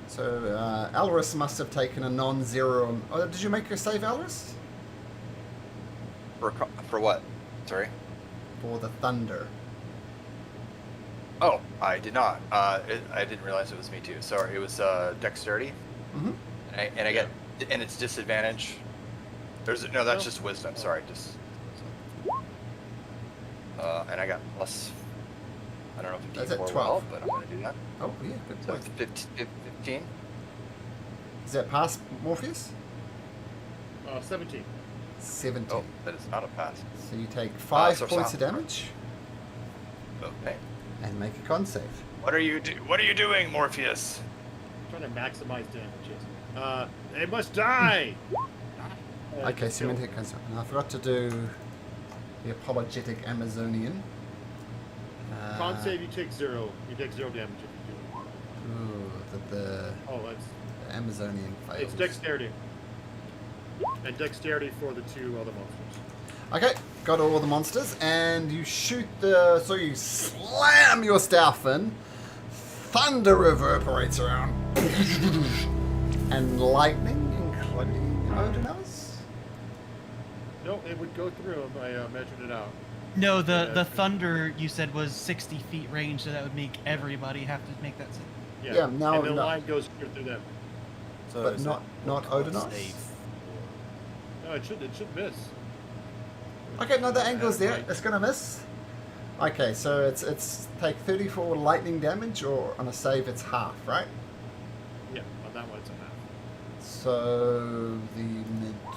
5. So Alris must have taken a non-zero. Oh, did you make your save, Alris? For what? Sorry. For the thunder. Oh, I did not. I didn't realize it was me too. Sorry, it was dexterity, Mm-hmm. and I get and it's disadvantage. That's No. just wisdom. Sorry, just. And I got plus. I don't know if That's a at D4 will 12. help, but I'm gonna do that. Oh, yeah, good So point. 15. Is that past Morpheus? 17. 17. Oh, that is not a pass. So you take 5 so points of sound. damage Okay. and make a con save. What are you doing, Morpheus? I'm trying to maximize damage. They must die! Okay, so you make a con save. And I forgot to do the apologetic Amazonian. Con save, you take 0. You take 0 damage if you do Ooh, the Oh, that's... Amazonian fails. It's dexterity. And dexterity for the 2 other monsters. Okay, got all the monsters, and you shoot so you slam your staff in, thunder reverberates around, and lightning, including Odinus. No, it would go through them. I measured it out. No, the Yeah. the thunder you said was 60 feet range, so that would make everybody have to make that save. Yeah, no, and the no. line goes through them. So But is not- it not con Odinus? save? No, it should miss. Okay, no, the angle's there. Right. It's gonna miss. Okay, so it's take 34 lightning damage, or on a save it's half, right? Yeah, on that one it's a half. So the It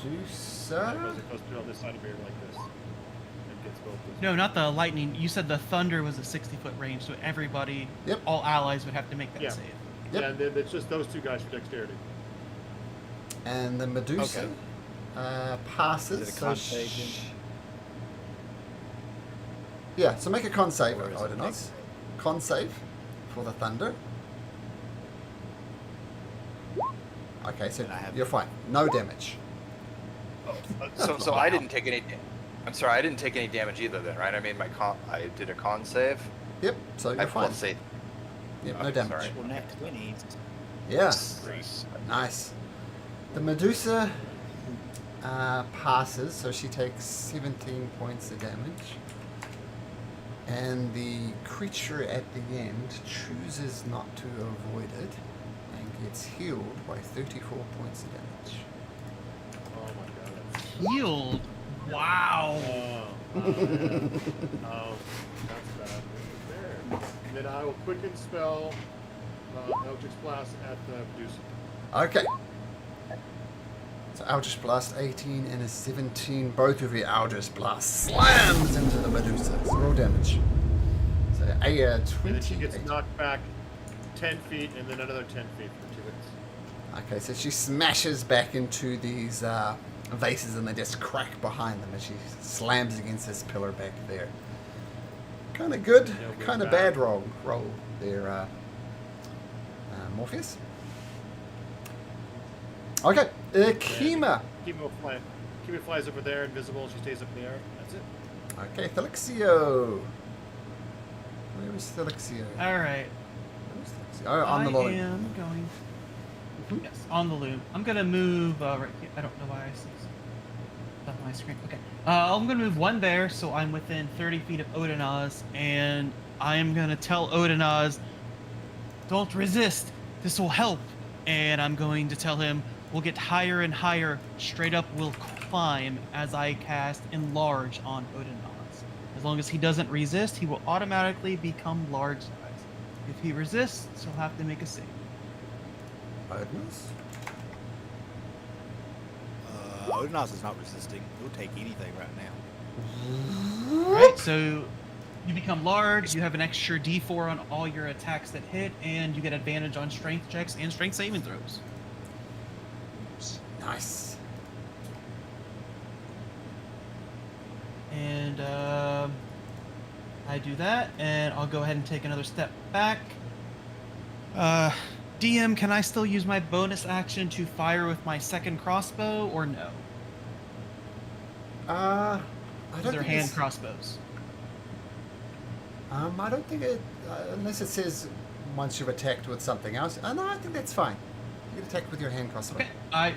Medusa. goes through on this side of here like this. And gets both those. No, not the lightning. You said the thunder was a 60-foot range, so everybody, Yep. all allies would have to make that Yeah. save. Yep. Yeah, and then it's just those 2 guys for dexterity. And the Medusa Okay. passes. Is it a so con save yeah, so make a con save, Or is it Odinus. Con save for the thunder. Okay, so And I have- you're fine. No damage. So I didn't take any. I'm sorry, I didn't take any damage either. Then, right? I made my I did a con save. Yep, so I you're have fine. plus 8. Yep, no Okay, damage. sorry. Well, nat 20s. Yeah, Great. nice. The Medusa passes, so she takes 17 points of damage. And the creature at the end chooses not to avoid it and gets healed by 34 points of damage. Oh my god. That's, Healed. Wow. that's bad. There. And then I will quicken spell Eldritch Blast at the Medusa. Okay. So Eldritch Blast 18 and a 17. Both of you Eldritch Blast slams into the Medusa. So roll damage. So a And then she 28. gets knocked back 10 feet and then another 10 feet for 2 hits. Okay, so she smashes back into these vases and they just crack behind them as she slams against this pillar back there. Kind of good, Yeah, we're kind of back. bad roll there, Morpheus. Okay, Kima. Kima flies over there, invisible. She stays up in the air. That's it. Okay, Felixio. Where is Felixio? All right. Oh, on the I loom. am going. Mhm. Yes, on the loom. I'm gonna move right here. I don't know why I see stuff on my screen. Okay. I'm gonna move one there, so I'm within 30 feet of Odinaz, and I'm gonna tell Odinaz, "Don't resist. This will help." And I'm going to tell him, "We'll get higher and higher. Straight up, we'll climb." As I cast Enlarge on Odinaz. As long as he doesn't resist, he will automatically become large size. If he resists, he'll have to make a save. Odinus? Odinaz is not resisting. He'll take anything right now. Right, so you become large, you have an extra d4 on all your attacks that hit, and you get advantage on strength checks and strength saving throws. Nice. And I do that, and I'll go ahead and take another step back. DM, can I still use my bonus action to fire with my second crossbow, or no? I don't They're think hand it's- crossbows. I don't think it, unless it says once you've attacked with something else. No, I think that's fine. You can attack with your hand crossbow. Okay,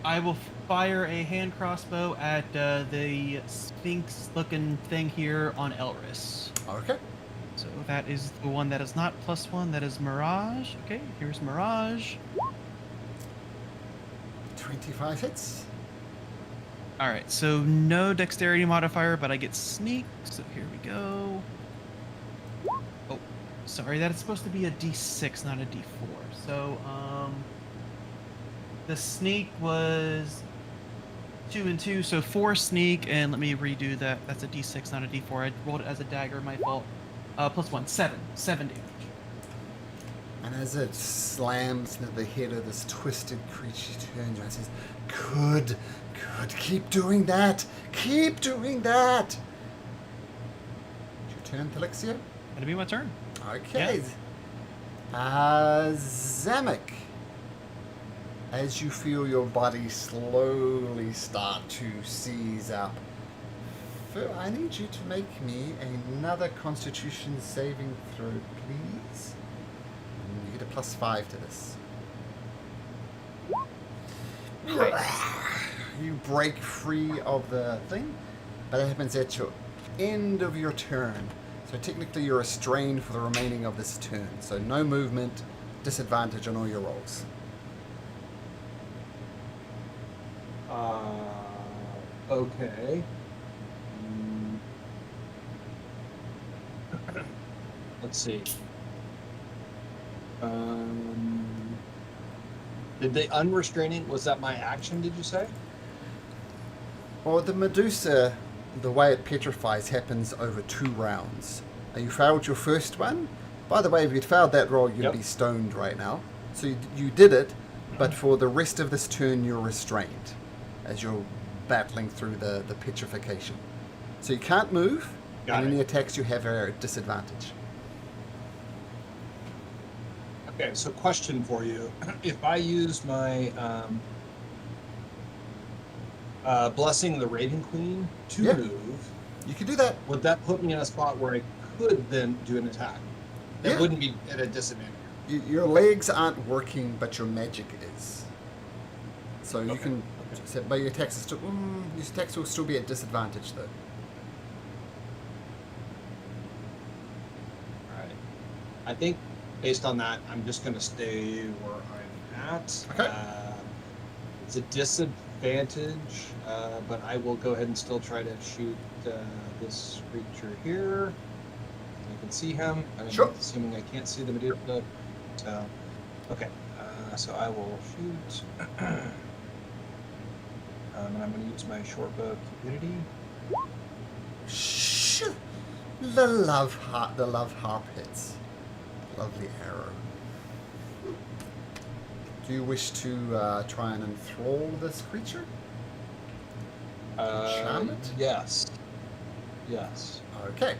I will fire a hand crossbow at the Sphinx-looking thing here on Elris. Okay. So that is the one that is not +1. That is Mirage. Okay, here's Mirage. 25 hits. All right, so no dexterity modifier, but I get sneak. So here we go. Oh, sorry, that is supposed to be a D6, not a D4. So the sneak was 2 and 2, so 4 sneak, and let me redo that. That's a D6, not a D4. I rolled it as a dagger, my fault. +1, 7 damage. And as it slams into the head of this twisted creature, he turns around and says, Good, keep doing that. Keep doing that. Your turn, Felixio? That'll be my turn. Okay. Zamek. As you feel your body slowly start to seize up, Phil, I need you to make me another Constitution saving throw, please. And you get a +5 to this. You break free of the thing, but it happens at your end of your turn. So technically you're restrained for the remaining of this turn. So no movement, disadvantage on all your rolls. Okay. Let's see. Did the unrestraining, was that my action, did you say? Well, the Medusa, the way it petrifies happens over 2 rounds. Now, you failed your first one. By the way, if you'd failed that roll, you'd Yep. be stoned right now. So you did it, but for the rest of this turn, you're restrained as you're battling through the petrification. So you can't move, Got and it. any attacks you have are at disadvantage. Okay, so question for you. If I use my Blessing the Raven Queen to Yeah. move, You can do that. would that put me in a spot where I could then do an attack? That Yeah. wouldn't be at a disadvantage. Your legs aren't working, but your magic is. So you Okay, can, okay. but your attacks, still, your attacks will still be at disadvantage though. Alright. I think based on that, I'm just going to stay where I'm at. Okay. It's a disadvantage, but I will go ahead and still try to shoot this creature here. I can see him. I'm Sure. assuming I can't see the Medusa. So, okay. So I will shoot. And I'm going to use my short bow Cupidity. Shh. The love harp hits. Lovely arrow. Do you wish to try and enthrall this creature? Charm it? Yes. Yes. Okay.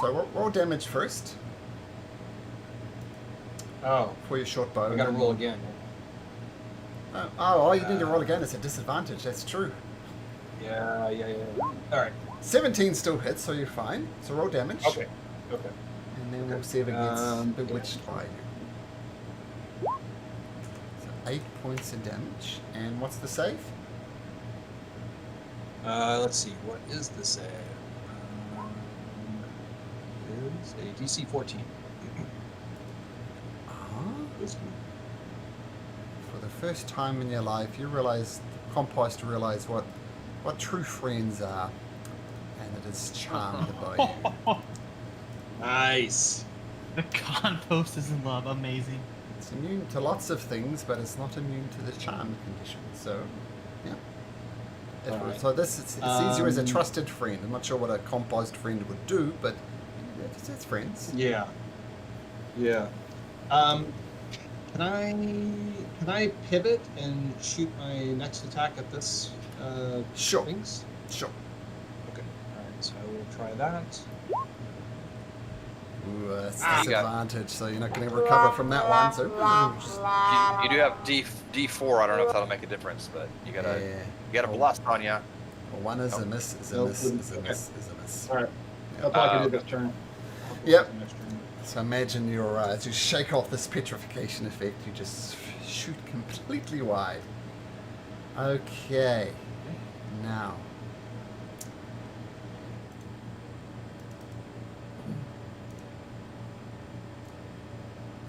So roll damage first Oh, for your short bow. I got to and roll then- again. Oh, you need to roll again. It's a disadvantage. That's true. Yeah. All right. 17 still hits, so you're fine. So roll damage. Okay. and then we'll see if it gets Yeah. bewitched by you. So 8 points of damage. And what's the save? Let's see. What is the save? Is a DC 14. This one. For the first time in your life, you realize, Compost realize what true friends are, and it is charmed by you. Nice. The compost is in love. Amazing. It's immune to lots of things, but it's not immune to the charm condition. So, yeah. Alright. So it's easier as a Um, trusted friend. I'm not sure what a compost friend would do, but it's friends. Yeah. Yeah. Can I pivot and shoot my next attack at this Sure. things? Sure. Okay. Alright, so I will try that. Ooh, it's You got- disadvantage, so you're not going to recover from that one. So just, You do have D4. I don't know if that'll make a difference, but you gotta yeah. you got a plus on ya. Well, one is a miss, is a Nope. miss, is a Okay. miss, is a miss. Alright. Yeah. I'll probably Uh, do this turn. Yep. Next turn. So imagine you're as you shake off this petrification effect, you just shoot completely wide. Okay. Now.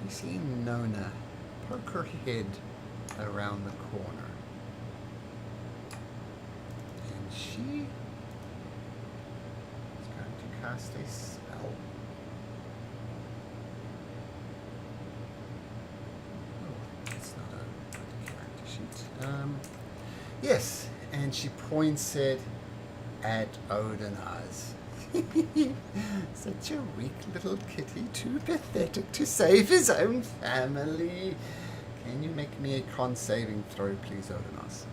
You see Nona poke her head around the corner. And she is going to cast a spell. Oh, it's not a character sheet. Yes, and she points it at Odinaz. Such a weak little kitty, too pathetic to save his own family. Can you make me a con saving throw, please, Odinaz?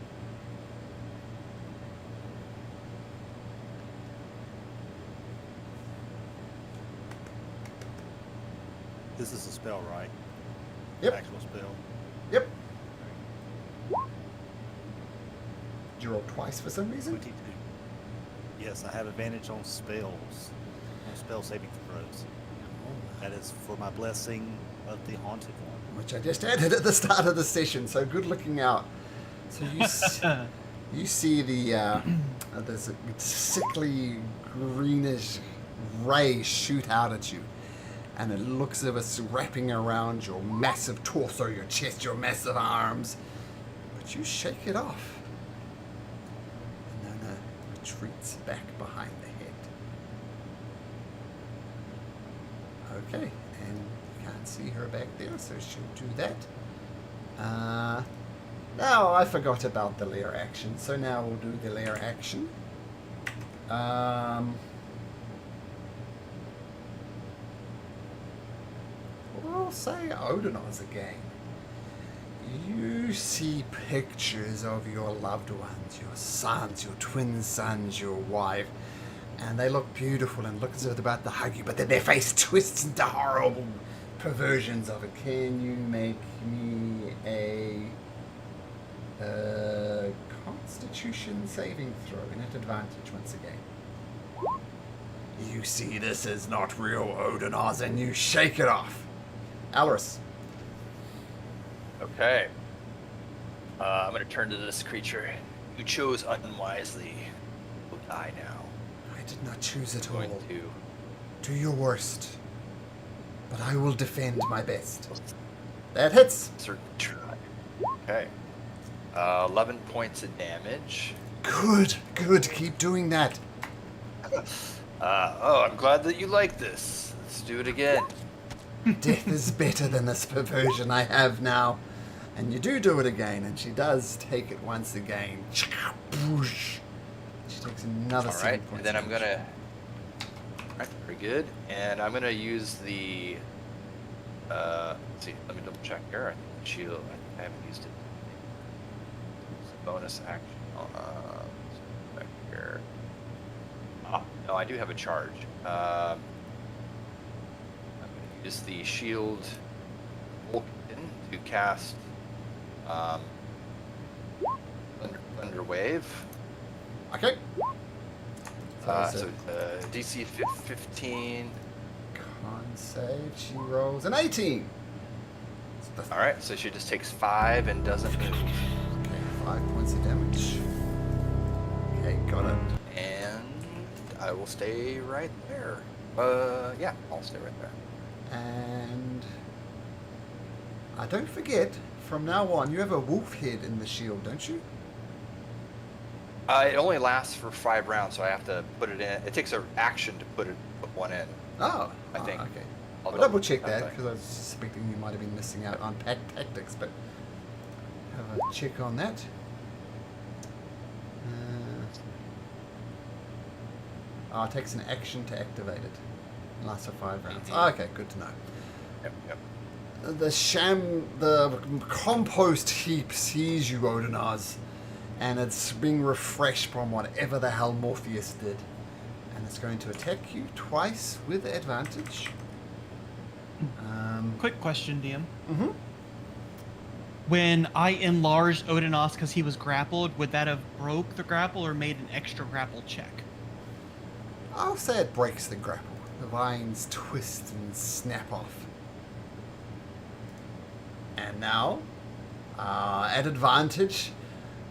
This is a spell, right? Yep. Actual spell. Yep. Did you roll twice for some reason? 22. Yes, I have advantage on spells, on spell saving throws. That is for my blessing of the haunted one. Which I just added at the start of the session, so good looking out. So you see the there's a sickly greenish ray shoot out at you, and it looks as if it's wrapping around your massive torso, your chest, your massive arms, but you shake it off. And Nona retreats back behind the head. Okay, and you can't see her back there, so she'll do that. Now I forgot about the lair action, so now we'll do the lair action. We'll say Odinaz again. You see pictures of your loved ones, your sons, your twin sons, your wife, and they look beautiful and look as if they're about to hug you, but then their face twists into horrible perversions of it. Can you make me a Constitution saving throw and at advantage once again? You see this is not real, Odinaz, and you shake it off. Alorus. Okay. I'm gonna turn to this creature. You chose unwisely. You'll die now. I did not choose at I'm going all. to Do your worst, but I will defend my best. That hits. certainly try. Okay. 11 points of damage. Good, good. Keep doing that. Oh, I'm glad that you like this. Let's do it again. Death is better than this perversion I have now. And you do it again, and she does take it once again. She takes another All 7 right, points. and then of I'm damage. gonna. All right, very good. And I'm gonna use the. Let's see. Let me double check here. I think the shield. I haven't used it. It's a bonus action. Back here. Ah, no, I do have a charge. I'm gonna use the shield Vulcan to cast Thunder Wave. Okay. So DC 15. Con save. She rolls an 18. All right, so she just takes 5 and doesn't move. Okay, 5 points of damage. Okay, got it. And I will stay right there. Yeah, I'll stay right there. And don't forget, from now on, you have a wolf head in the shield, don't you? It only lasts for 5 rounds, so I have to put it in. It takes an action to put one in. Oh, I think. Okay. I'll I'll double check okay. that because I was suspecting you might have been missing out on tactics, but have a check on that. It takes an action to activate it. It lasts for 5 rounds. Okay, good to know. Yep. The compost heap sees you, Odinaz, and it's being refreshed from whatever the hell Morpheus did. And it's going to attack you twice with advantage. Quick question, DM. Mm-hmm. When I enlarged Odinos because he was grappled, would that have broke the grapple or made an extra grapple check? I'll say it breaks the grapple. The vines twist and snap off. And now, at advantage,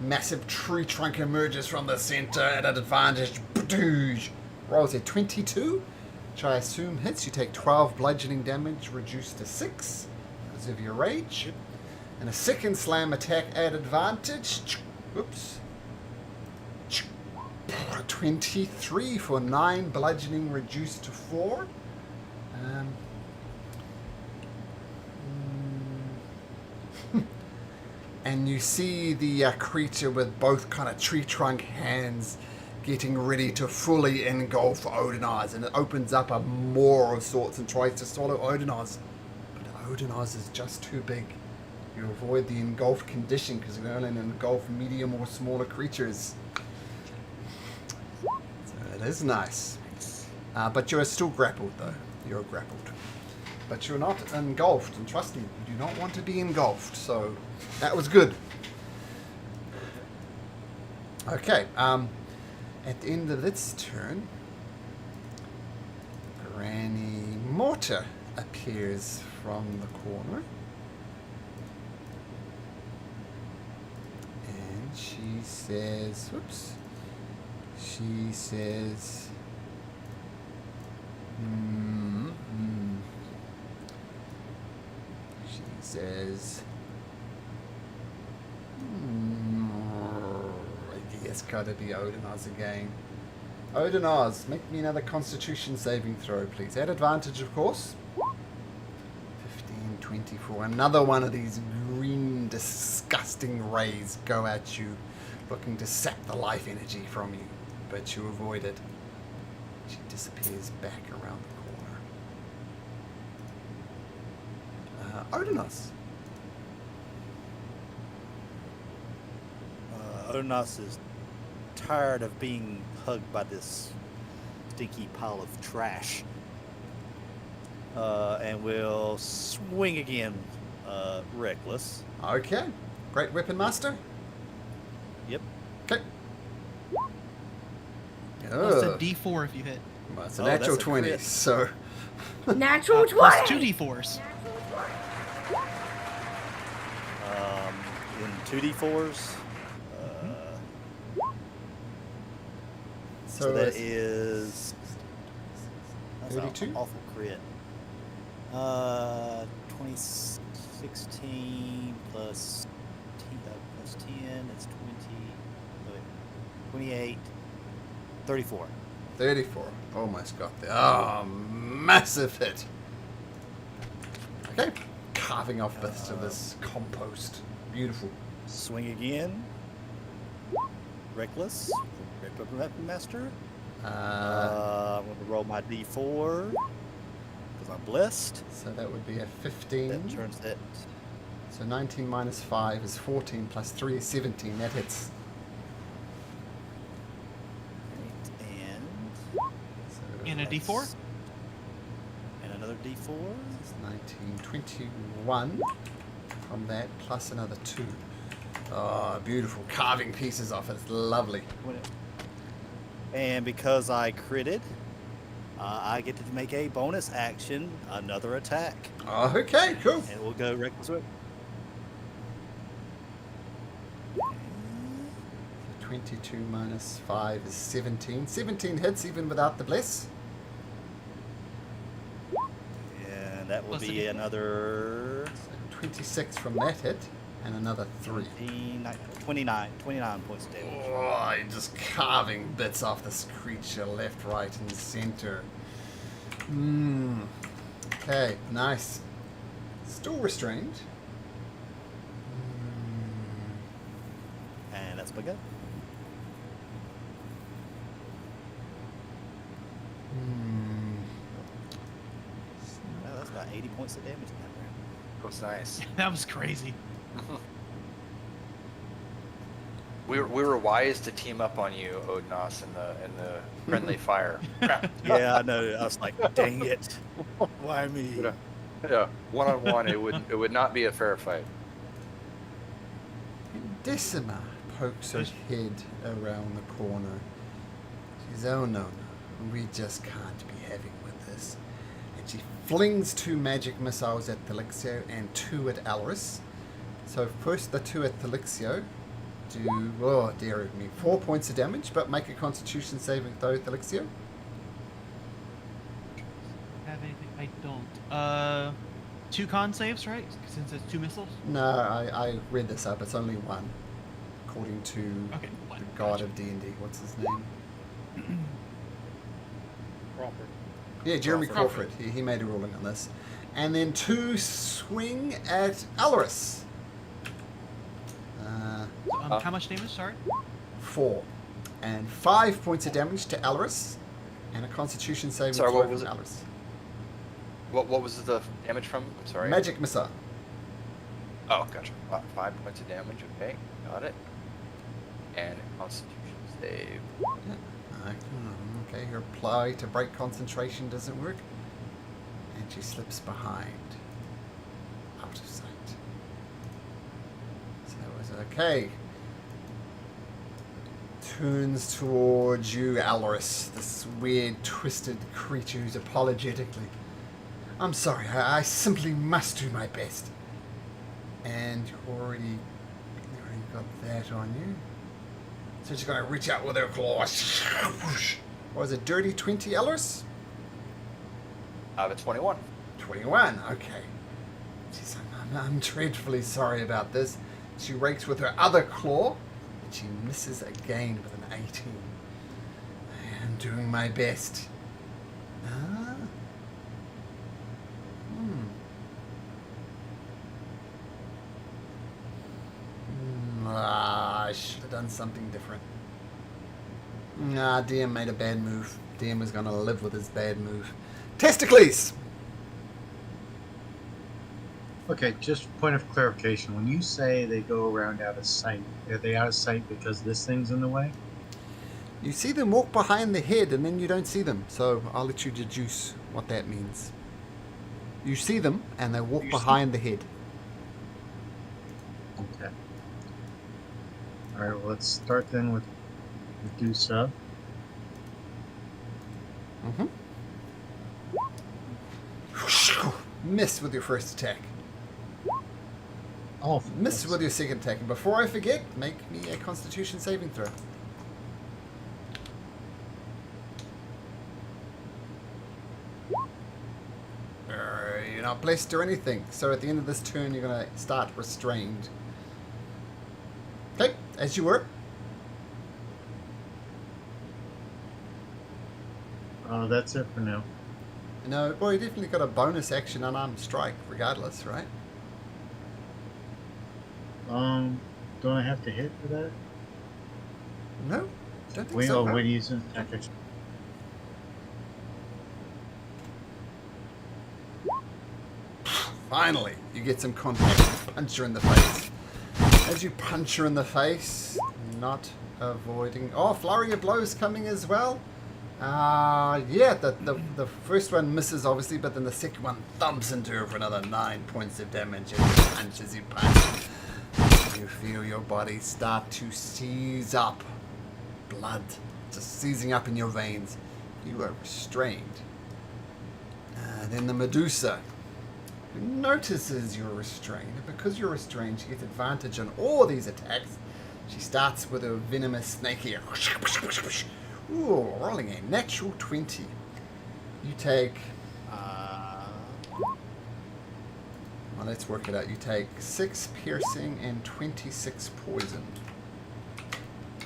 massive tree trunk emerges from the center at advantage. Badoosh. Rolls a 22, which I assume hits. You take 12 bludgeoning damage, reduced to 6 because of your rage. And a second slam attack at advantage. Oops. 23 for 9 bludgeoning, reduced to 4. And you see the creature with both kind of tree trunk hands getting ready to fully engulf Odinaz, and it opens up a maw of sorts and tries to swallow Odinaz. But Odinaz is just too big. You avoid the engulfed condition because you can only engulf medium or smaller creatures. So it is nice. But you're still grappled though. You're grappled. But you're not engulfed, and trust me, you do not want to be engulfed, so that was good. Okay, at the end of its turn, Granny Mortar appears from the corner. And she says, whoops, she says, she says, it's gotta be Odinaz again. Odinaz, make me another Constitution saving throw, please. At advantage, of course. 15, 24. Another one of these green, disgusting rays go at you, looking to sap the life energy from you. But you avoid it. She disappears back around the corner. Odinaz. Odinaz is tired of being hugged by this stinky pile of trash. And will swing again, reckless. Okay. Great weapon master. Yep. Okay. Plus a D4 if you hit. Well, it's a Oh, natural that's a 20, crit. so... Natural 20! Plus 2 D4s. In 2d4s. So that it's is... That's an 32? awful crit. 2016 plus 10, it's 28, 34. 34. Almost got there. Oh, massive hit. Okay. Carving off bits of this compost. Beautiful. Swing again. Reckless. Weapon master. I'm going to roll my d4 because I'm blessed. So that would be a 15. That turns it. So 19 minus 5 is 14 plus 3 is 17. That hits. And So And a that's- D4? and another d4. It's 19, 21 from that, plus another 2. Oh, beautiful. Carving pieces off. It's lovely. And because I critted, I get to make a bonus action, another attack, Oh, okay, cool. and we'll go reckless whip. 22 minus 5 is 17. 17 hits even without the bless. And that will Plus be the- another So 26 from that hit, and another 3. 29 points of damage. Oh, you're just carving bits off this creature left, right, and center. Okay, nice. Still restrained. And that's my go. Well, that's about 80 points of damage in that round. That's nice. That was crazy. We were wise to team up on you, Odnos, in the friendly fire. Yeah, I know. I was like, dang it. Why me? Yeah, 1-on-1, it would not be a fair fight. Decima pokes her head around the corner. She says, oh no, we just can't be having with this. And she flings 2 magic missiles at Thelixio and 2 at Alris. So first the 2 at Thelixio do, oh dear me, 4 points of damage, but make a constitution saving throw, Thelixio. Have anything? I don't. 2 con saves, right? Since it's 2 missiles. No, I read this up, it's only 1. According to Okay. the One. god Gotcha. of D&D, what's his name? Crawford. Yeah, Jeremy Crawford. Crawford. He made a ruling on this. And then 2 swing at Alaris. How much damage? Sorry. 4. And 5 points of damage to Alaris. And a constitution saving Sorry, throw what was from it? Alaris. What was the damage from? I'm sorry. Magic missile. Oh, gotcha. 5 points of damage. Okay, got it. And Constitution save. Okay, her ply to break concentration doesn't work. And she slips behind. Out of sight. So that was okay. Turns towards you, Alaris, this weird, twisted creature who's apologetically. I'm sorry, I simply must do my best. And you already got that on you. So she's going to reach out with her claws. Was it dirty 20, Alaris? It's 21. 21, okay. Jeez, I'm dreadfully sorry about this. She rakes with her other claw, and she misses again with an 18. I am doing my best. I should have done something different. DM made a bad move. DM is going to live with his bad move. Testicles! Okay, just point of clarification. When you say they go around out of sight, are they out of sight because this thing's in the way? You see them walk behind the head and then you don't see them. So I'll let you deduce what that means. You see them and they walk You see- behind the head. Okay. Alright, well, let's start then with Medusa. Miss with your first attack. Oh, Miss with your second attack. And before I forget, make me a constitution saving throw. You're not blessed or anything. So at the end of this turn, you're going to start restrained. Okay, as you were. That's it for now. No, well, you definitely got a bonus action unarmed strike, regardless, right? Don't I have to hit for that? No, don't think Wait, so. wait, use an attack action. Finally, you get some contact. Punch her in the face. As you punch her in the face, not avoiding. Oh, flurry of blows coming as well. Yeah, the first one misses obviously, but then the second one thumps into her for another 9 points of damage as you punch. You feel your body start to seize up. Blood just seizing up in your veins. You are restrained. And then the Medusa, who notices you're restrained. And because you're restrained, she gets advantage on all these attacks. She starts with a venomous snake here. Ooh, rolling a natural 20. You take... well, let's work it out. You take 6 piercing and 26 poison.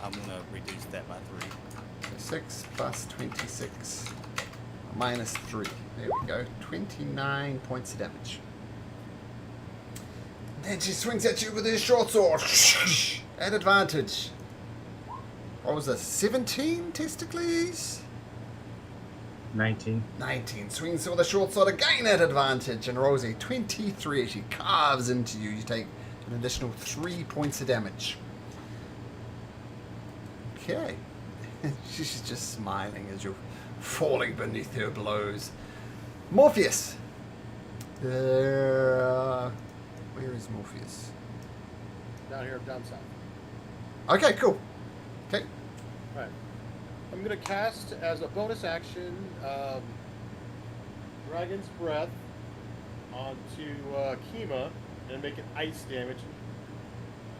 I'm gonna reduce that by 3. So 6 plus 26 minus 3. There we go. 29 points of damage. Then she swings at you with her short sword. At advantage. What was this? 17 testicles? 19. 19. Swings with a short sword again at advantage and rolls a 23. She carves into you. You take an additional 3 points of damage. Okay. She's just smiling as you're falling beneath her blows. Morpheus. Where is Morpheus? Down here, down south. Okay, cool. Okay. Right. I'm gonna cast as a bonus action, Dragon's Breath onto Kima and make it ice damage.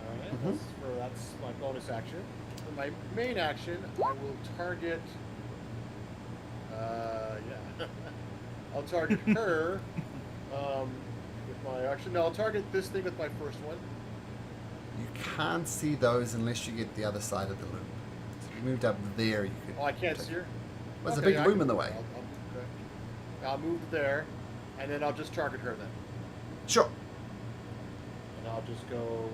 Alright, that's my bonus action. For my main action, I will target. I'll target her with my action. No, I'll target this thing with my first one. You can't see those unless you get the other side of the loop. So if you moved up there, you could. Oh, I can't see her. There's Okay, a big I loom can- in the way. I'll move there, and then I'll just target her then. Sure. And I'll just go,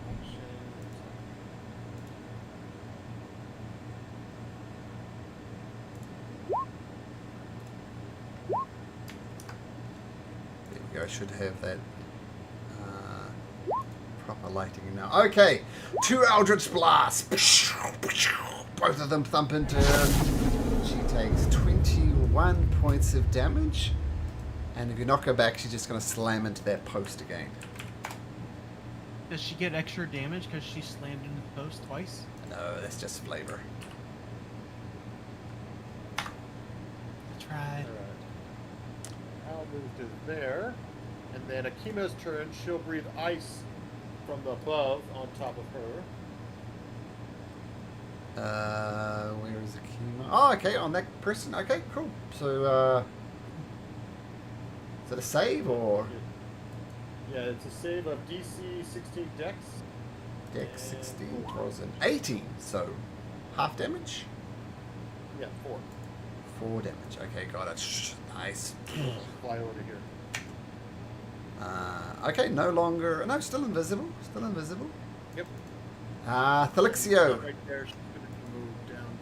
action. There we go. I should have that proper lighting now. Okay. 2 Eldritch Blasts. Both of them thump into her. She takes 21 points of damage. And if you knock her back, she's just going to slam into that post again. Does she get extra damage because she slammed into the post twice? No, that's just flavor. Tried. Alright. I'll move to there. And then Akima's turn, she'll breathe ice from the above on top of her. Where is Akima? Oh, okay, on that person. Okay, cool. So, is it a save or Yeah, it's a save of DC 16 Dex. Dex 16 throws an 18? So, half damage? Yeah, 4. 4 damage. Okay, got it. Nice. Fly over to here. Okay, no longer. No, still invisible. Still invisible. Yep. Thelixio. Right there, she's gonna move down.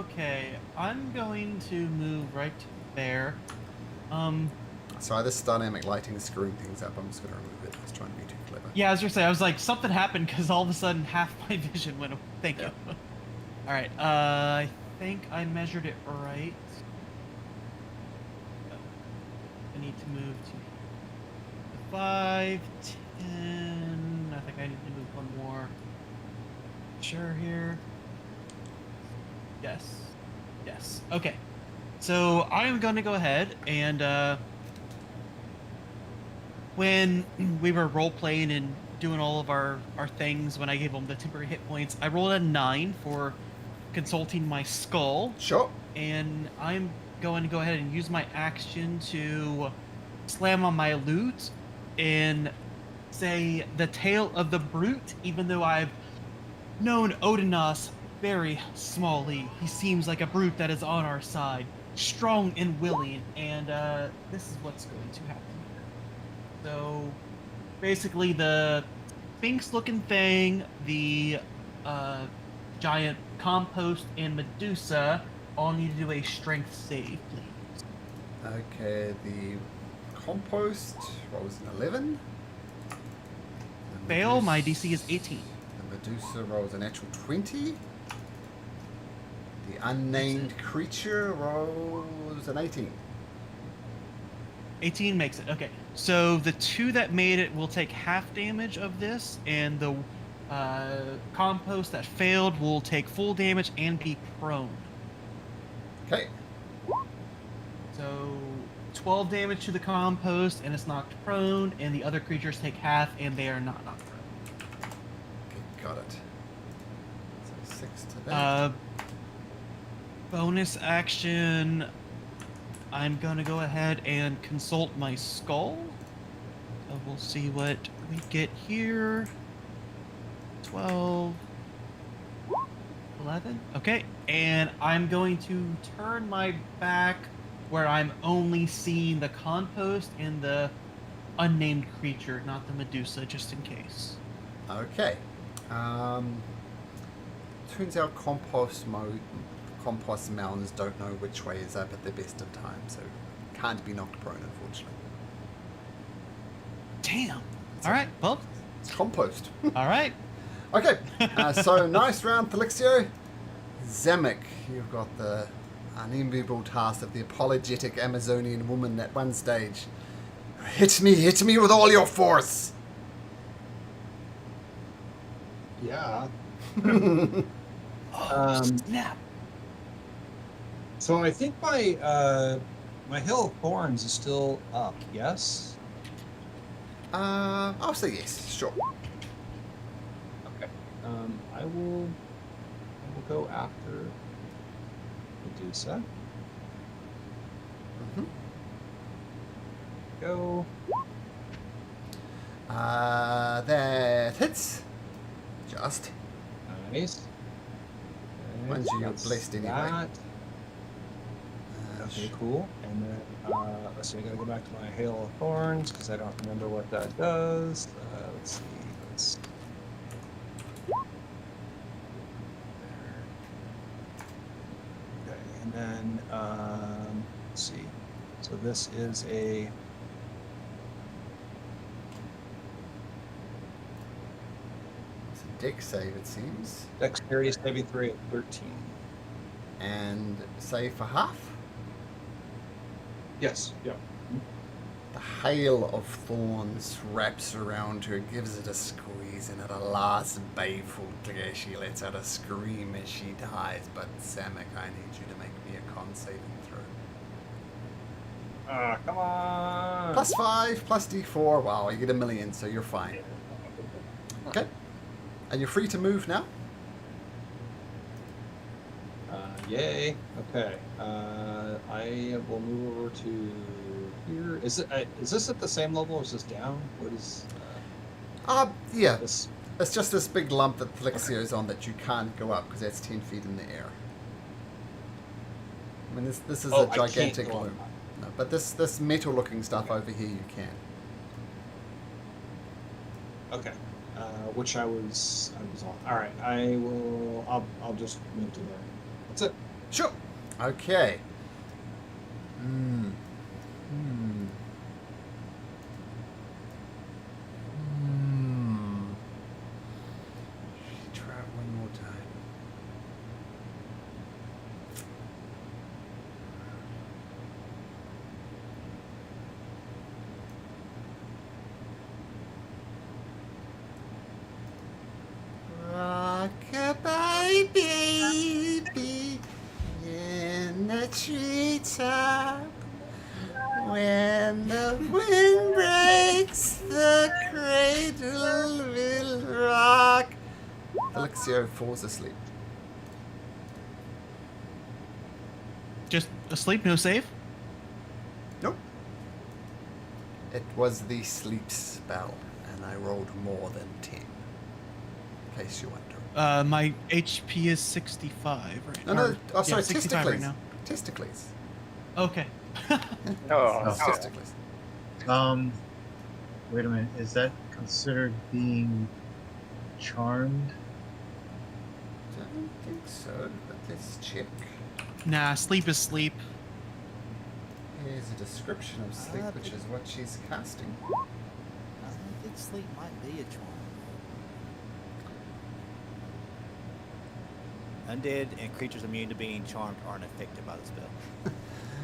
Okay, I'm going to move right there. Sorry, this dynamic lighting is screwing things up. I'm just going to remove it. I was trying to be too clever. Yeah, I was gonna say, I was like, something happened because all of a sudden half my vision went away. Thank you. All right, I think I measured it right. I need to move to 5, 10. I think I need to move one more. Sure here. Yes. Yes. Okay. So I'm going to go ahead and when we were role playing and doing all of our things, when I gave them the temporary hit points, I rolled a 9 for consulting my skull, Sure. and I'm going to go ahead and use my action to slam on my lute and say the tale of the brute, even though I've known Odinas very smallly. He seems like a brute that is on our side, strong and willing, and this is what's going to happen here. So basically the Sphinx-looking thing, the giant compost, and Medusa all need to do a strength save, please. Okay, the compost, what was it, 11? The Fail, my Medusa- DC is 18. The Medusa rolls a natural 20. The unnamed creature rolls an 18. 18 makes it. Okay. So the 2 that made it will take half damage of this, and the compost that failed will take full damage and be prone. Okay. So 12 damage to the compost, and it's knocked prone, and the other creatures take half, and they are not knocked prone. Okay, got it. So 6 to that. Bonus action. I'm gonna go ahead and consult my skull. So we'll see what we get here. 12, 11. Okay, and I'm going to turn my back where I'm only seeing the compost and the unnamed creature, not the Medusa, just in case. Okay. Turns out compost mounds don't know which way is up at the best of times, so can't be knocked prone, unfortunately. Damn. All right. Well. It's compost. All right. Okay. So nice round, Thelixio. Zamek, you've got the unenviable task of the apologetic Amazonian woman at one stage. Hit me with all your force. Yeah. Snap. So I think my my Hill of Thorns is still up. Yes. I'll say yes. Sure. Okay. I will go after Medusa. Mm-hmm. Go. That hits. Just. Nice. Mind you, you're That's blessed anyway. that. Okay, cool. And then, let's see, I gotta go back to my Hail of Thorns, because I don't remember what that does. Let's see, okay, and then, let's see. So this is a... It's a dex save, it seems. Dexterity saving throw at 13. And save for half. Yes, yep. The hail of thorns wraps around her, gives it a squeeze, and at a last baleful glare, she lets out a scream as she dies. But Zamek, I need you to make me a con saving throw. Come on! +5, plus d4. Wow, you get a million, so you're fine. Okay. And you're free to move now. Yay. Okay. I will move over to here. Is this at the same level or is this down? What is Yeah. this? It's just this big lump that Thelixio's on that you can't go up because that's 10 feet in the air. I mean, this is Oh, a I can't gigantic go up. loom. No, but this metal-looking stuff over here you can. Okay. Which I was on. All right. I'll just move to there. That's it. Sure. Okay. Try it one more time. Rock-a-bye, baby, in the treetop. When the wind breaks, the cradle will rock. Thelixio falls asleep. Just asleep, no save? Nope. It was the sleep spell, and I rolled more than 10. In case you wonder. My HP is 65 right now. No. Oh, Yeah, sorry, 65 right now. Testicles. Okay. Oh, Testicles. Wait a minute. Is that considered being charmed? Don't think so, but let's check. Nah, sleep is sleep. Here's a description of sleep, which is what she's casting. I think sleep might be a charm. Undead and creatures immune to being charmed aren't affected by the spell.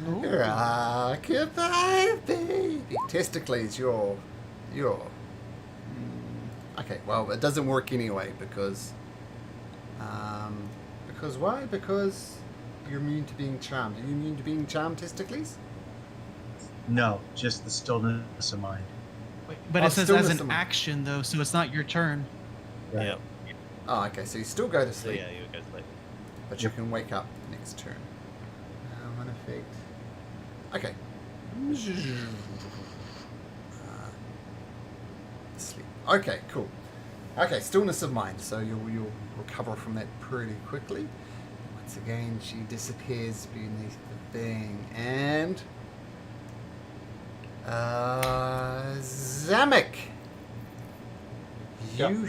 Rock-a-bye, baby. Testicles, you're. Okay, well, it doesn't work anyway because why? Because you're immune to being charmed. Are you immune to being charmed, Testicles? No, just the stillness of mind. Wait, but Oh, it says stillness as of an mind. action though, so it's not your turn. Right. Yep. Oh, okay. So you still go to So sleep, yeah, you guys like. but you can wake up next turn. One effect. Okay. Sleep. Okay, cool. Okay, stillness of mind. So you'll recover from that pretty quickly. Once again, she disappears beneath the thing, and Zamek. You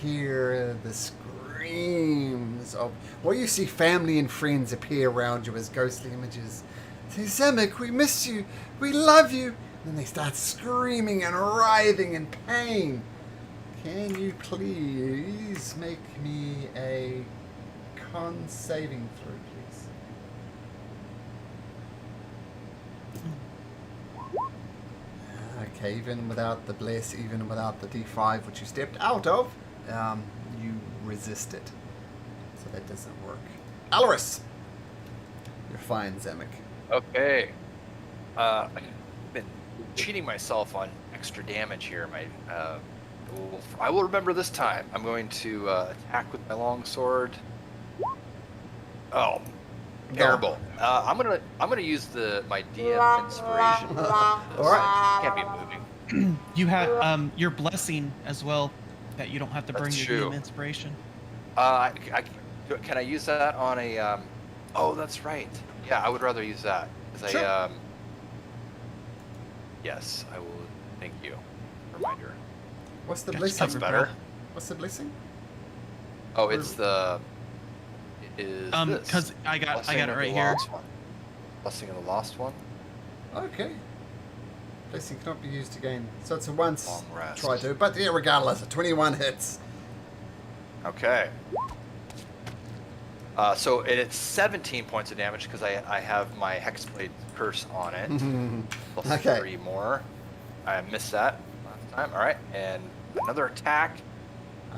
hear the screams of you see family and friends appear around you as ghostly images. Say, Zamek, we miss you. We love you. And then they start screaming and writhing in pain. Can you please make me a con saving throw, please? Okay, even without the bless, even without the D5 which you stepped out of, you resist it. So that doesn't work. Alaris! You're fine, Zamek. Okay. I've been cheating myself on extra damage here. I will remember this time. I'm going to attack with my longsword. Oh, terrible. I'm gonna use my DM inspiration. Alright. Can't be moving. You have your blessing as well, that you don't have to bring That's your true. DM inspiration. Can I use that on a? Oh, that's right. Yeah, I would rather use that. 'Cause Sure. Yes, I will. Thank you. Reminder. What's the Gotcha. blessing? That's better. What's the blessing? Oh, it's the. It is this. Because I got Blessing it of right the here. Lost One. Blessing of the Lost One. Okay. Blessing cannot be used again. So it's a once Long rest. try to, but yeah, regardless, 21 hits. Okay. So it's 17 points of damage because I have my Hexblade curse on it. Plus Okay. 3 more. I missed that last time. All right, and another attack.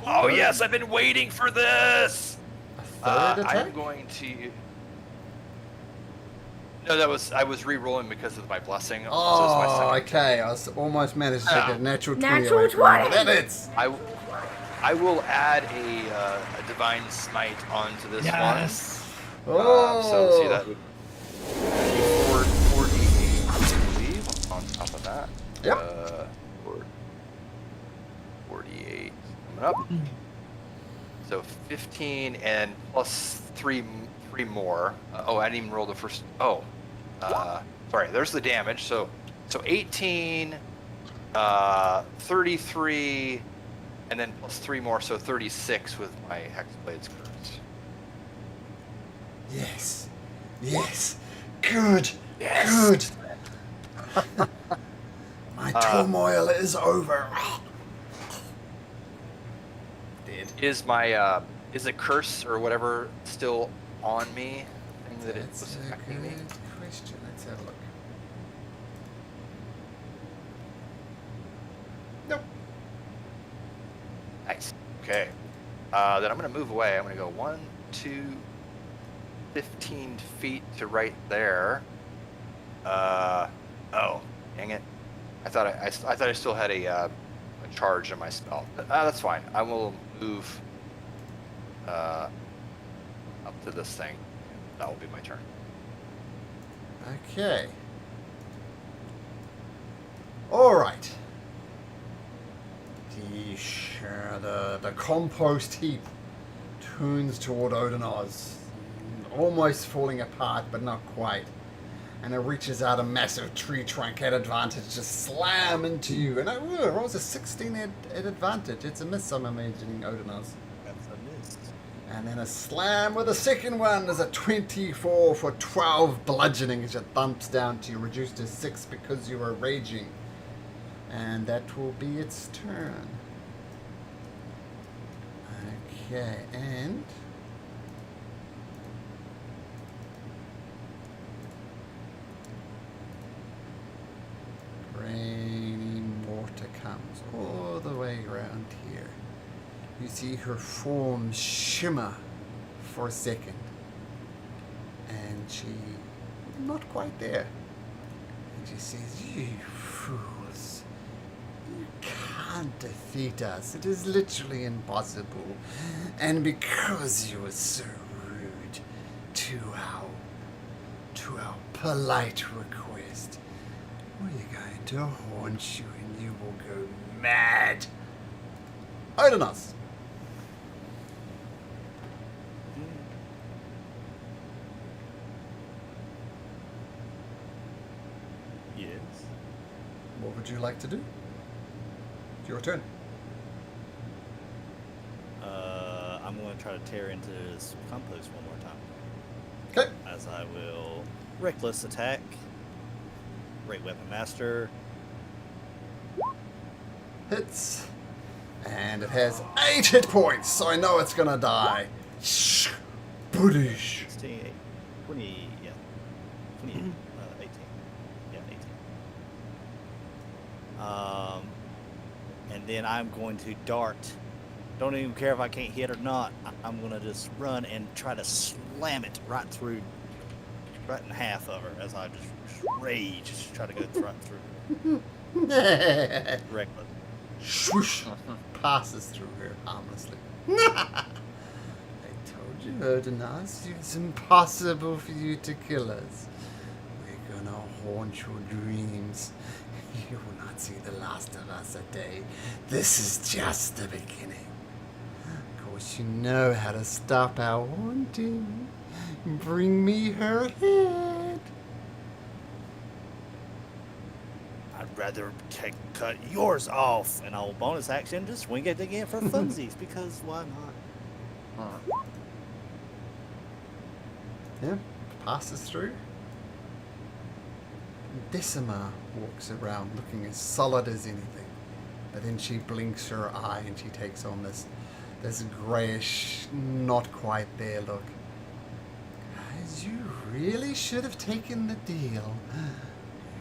Oh third- yes, I've been waiting for this. A third attack? I'm going to. No, I was re-rolling because of my blessing. So this is my Oh, second okay. I was almost managed to Yeah. get a natural 20 Natural away from me. 20! That hits. I will add a divine smite onto this Yes. Oh. So see that would be 48, I believe, on top of that. Yep. 48 coming up. So 15 and plus three more. I didn't even roll the first. Sorry. There's the damage. So 18, 33, and then plus 3 more. So 36 with my Hexblade's curse. Yes. Yes. Good. Yes. Good. My turmoil is over. Dead. Is my is a curse or whatever still on me? The thing that it That's was a affecting me. good question. Let's have a look. Nope. Nice. Okay. Then I'm gonna move away. I'm gonna go 1, 2, 15 feet to right there. Oh, dang it! I thought I still had a charge in my spell. But, that's fine. I will move up to this thing. That will be my turn. Okay. All right. The compost heap turns toward Odinoz, almost falling apart, but not quite. And it reaches out a massive tree trunk at advantage, just slam into you. And it rolls a 16 at advantage. It's a miss, I'm imagining, Odinoz. That's a miss. And then a slam with a second one is a 24 for 12 bludgeoning as it thumps down to you, reduced to 6 because you were raging. And that will be its turn. Okay, and... Rainy Mortar comes all the way around here. You see her form shimmer for a second. And she... not quite there. And she says, "You fools. You can't defeat us. It is literally impossible. And because you were so rude to our polite request, we're going to haunt you and you will go mad." Odonos. Yes. What would you like to do? It's your turn. I'm going to try to tear into this compost one more time. Okay. As I will reckless attack. Great weapon master. Hits. And it has 8 hit points, so I know it's gonna die. British. 16, 8, 20, yeah. 20, 18. Yeah, 18. And then I'm going to dart. Don't even care if I can't hit or not. I'm going to just run and try to slam it right in half of her as I just rage, just try to go right through. Reckless. Swoosh. Passes through her harmlessly. I told you, Odonas, it's impossible for you to kill us. We're gonna haunt your dreams. You will not see the last of us a day. This is just the beginning. Of course, you know how to stop our haunting. Bring me her head. I'd rather cut yours off, and I'll bonus action just swing it again for funsies, because why not? Yeah, passes through. Decima walks around looking as solid as anything. But then she blinks her eye and she takes on this grayish, not quite there look. Guys, you really should have taken the deal.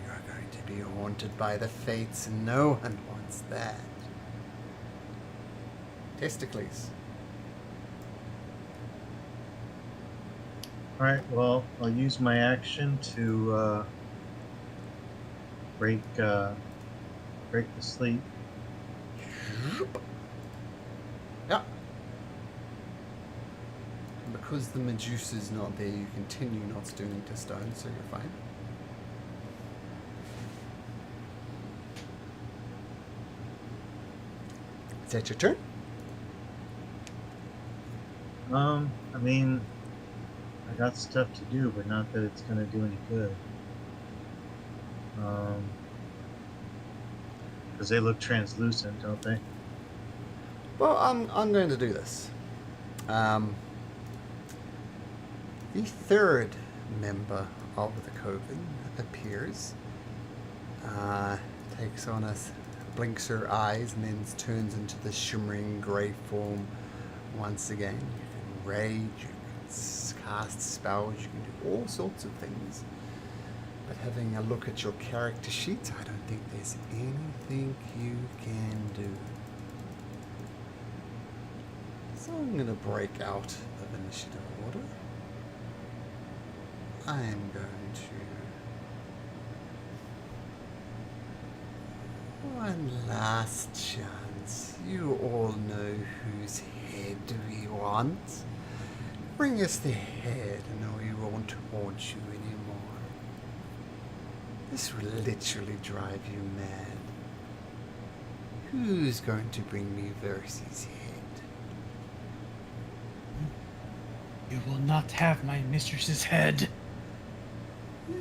You're going to be haunted by the fates and no one wants that. Testicles. Alright, well, I'll use my action to break the sleep. Yeah. Because the Medusa's not there, you continue not turning to stone, so you're fine. Is that your turn? I mean, I got stuff to do, but not that it's gonna do any good. Because they look translucent, don't they? Well, I'm going to do this. The third member of the coven appears, takes on us, blinks her eyes, and then turns into the shimmering grey form once again. You can rage, you can cast spells, you can do all sorts of things. But having a look at your character sheet, I don't think there's anything you can do. So I'm going to break out of initiative order. I am going to... One last chance. You all know whose head we want. Bring us the head and we won't haunt you anymore. This will literally drive you mad. Who's going to bring me Vercy's head? You will not have my mistress's head.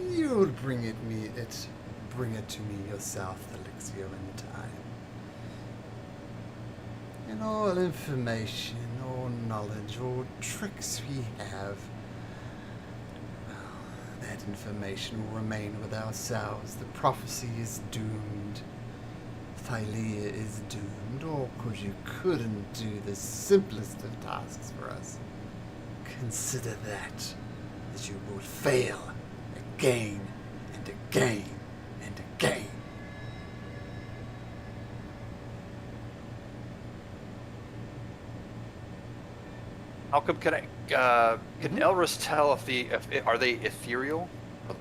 You'll bring it to me yourself, Elixir, in time. And all information, all knowledge, all tricks we have, well, that information will remain with ourselves. The prophecy is doomed. Thylia is doomed, all because you couldn't do the simplest of tasks for us. Consider that you will fail again and again and again. Malcolm, can Elris tell if are they ethereal,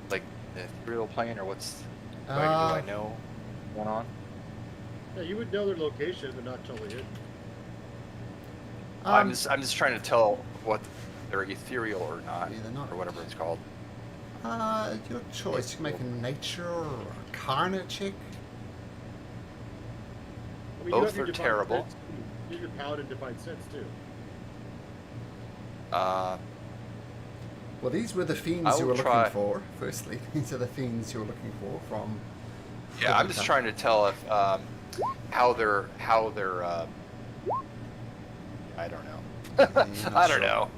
like the ethereal plane, or what's? Do I know what's going on? Yeah, you would know their location, but not totally hidden. I'm just trying to tell what they're ethereal or not, Yeah, they're not. or whatever it's called. Your choice. You can make a nature or a Arcana check. I mean, you Both have your are divine terrible. sense, too. You have your paladin divine sense too. Well, these were the fiends I you will were try. looking for. Firstly, these are the fiends you were looking for from. Yeah, I'm just trying to tell if how they're I don't know. Yeah, you're not I don't sure. know.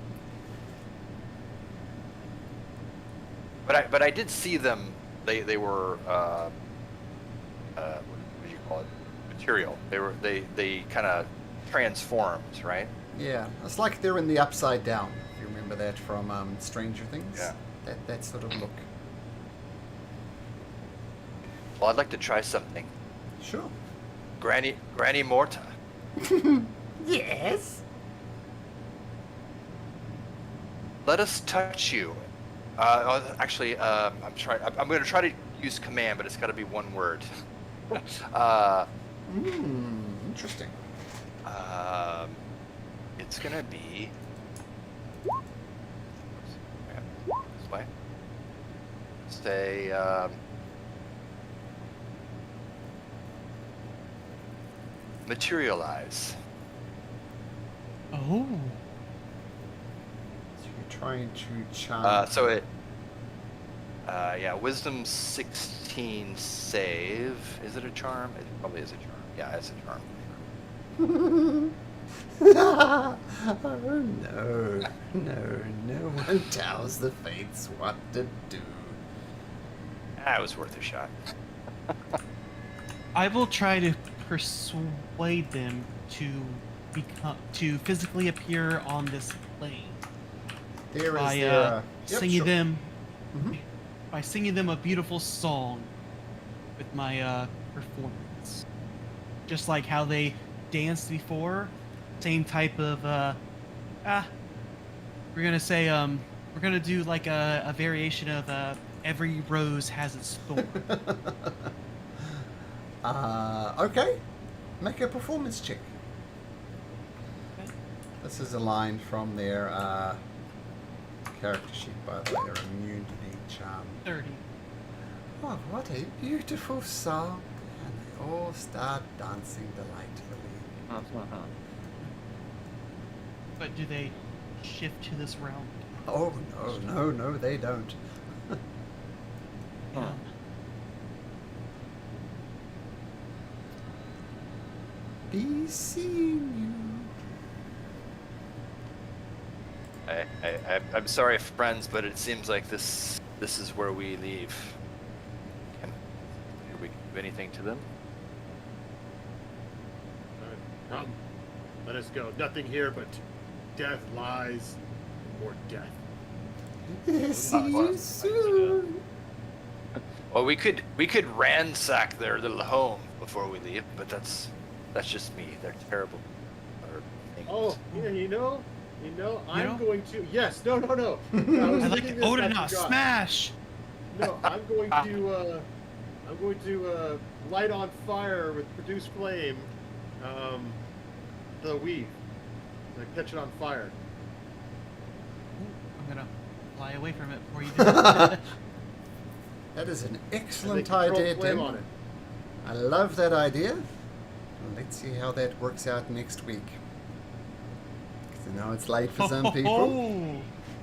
But I did see them. They were what do you call it? Material. They kind of transformed, right? Yeah, it's like they're in the Upside Down. If you remember that from Stranger Things. Yeah. That sort of look. Well, I'd like to try something. Sure. Granny Morta. Yes. Let us touch you. Actually, I'm going to try to use command, but it's got to be one word. Interesting. It's going to be this way. Say materialize. Oh. So you're trying to charm. So it. Yeah, wisdom 16 save. Is it a charm? It probably is a charm. Yeah, it's a charm. Oh no one tells the fates what to do. That was worth a shot. I will try to persuade them to physically appear on this plane There is by their, singing sure. them Mhm. by singing them a beautiful song with my performance, just like how they danced before. Same type of we're gonna say we're gonna do like a variation of every rose has its thorn. Okay. Make a performance check. Okay. This is a line from their character sheet, by the way. They're immune to being charmed. 30. Oh, what a beautiful song. And they all start dancing delightfully. But do they shift to this realm? Oh, no, they don't. Yeah. Be seeing I'm sorry, friends, but it seems like this is where we leave. Can we do anything to them? Come, let us go. Nothing here but death, lies, and more death. you. See you soon. Well, we could ransack their little home before we leave, but that's just me. They're terrible. Oh, yeah, you know, I'm know? going to. Yes, no. I was I like thinking to this, Odin and I now. forgot. Smash! No, I'm going to. Light on fire with produce flame. The weed. To catch it on fire. I'm gonna fly away from it before you do that. That is an And excellent then control idea, flame Tim. on it. I love that idea. Let's see how that works out next week. Because I know it's late for some people. Oh,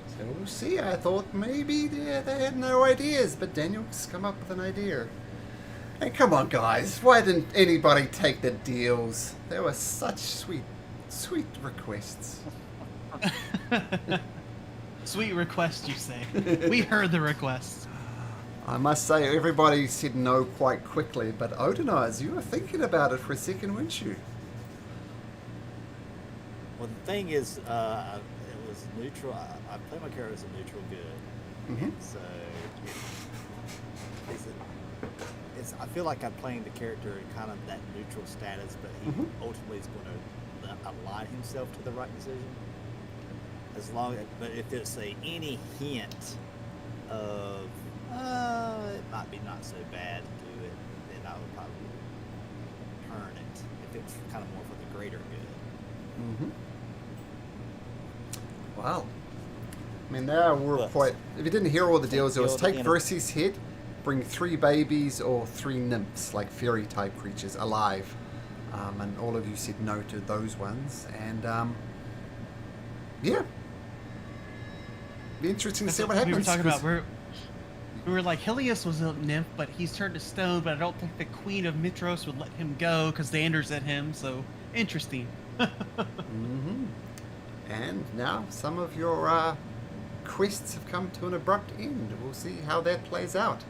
So we'll see. I thought maybe they had no ideas, but Daniel's come up with an idea. And come on, guys. Why didn't anybody take the deals? They were such sweet requests. sweet request, you say? We heard the request. I must say, everybody said no quite quickly, but Odinized, you were thinking about it for a second, weren't you? Well, the thing is, it was neutral. I play my character as a neutral good, Mm-hmm. so I feel like I'm playing the character in kind of that neutral status, but he ultimately is going to align himself to the right decision. But if there's any hint of it might be not not so bad to do it, then I would probably turn it if it's kind of more for the greater good. Wow. I mean, there were But- quite. If you didn't hear all the deals, it was Build take in a- Versy's head, bring 3 babies or 3 nymphs, like fairy type creatures, alive. And all of you said no to those ones. And yeah. Be interesting to That's see what we happens. were talking 'cause- about. We were like, Helios was a nymph, but he's turned to stone. But I don't think the Queen of Mitros would let him go because Xander's at him. So interesting. And now some of your quests have come to an abrupt end. We'll see how that plays out.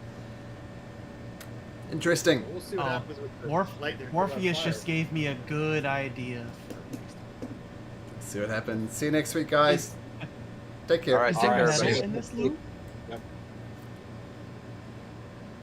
Interesting. We'll see what Oh, happens with the Morph- lightning. Morpheus just gave me a good idea. See what happens. See you next week, guys. Take care. All right, Is take there care, metal everybody. in this loop?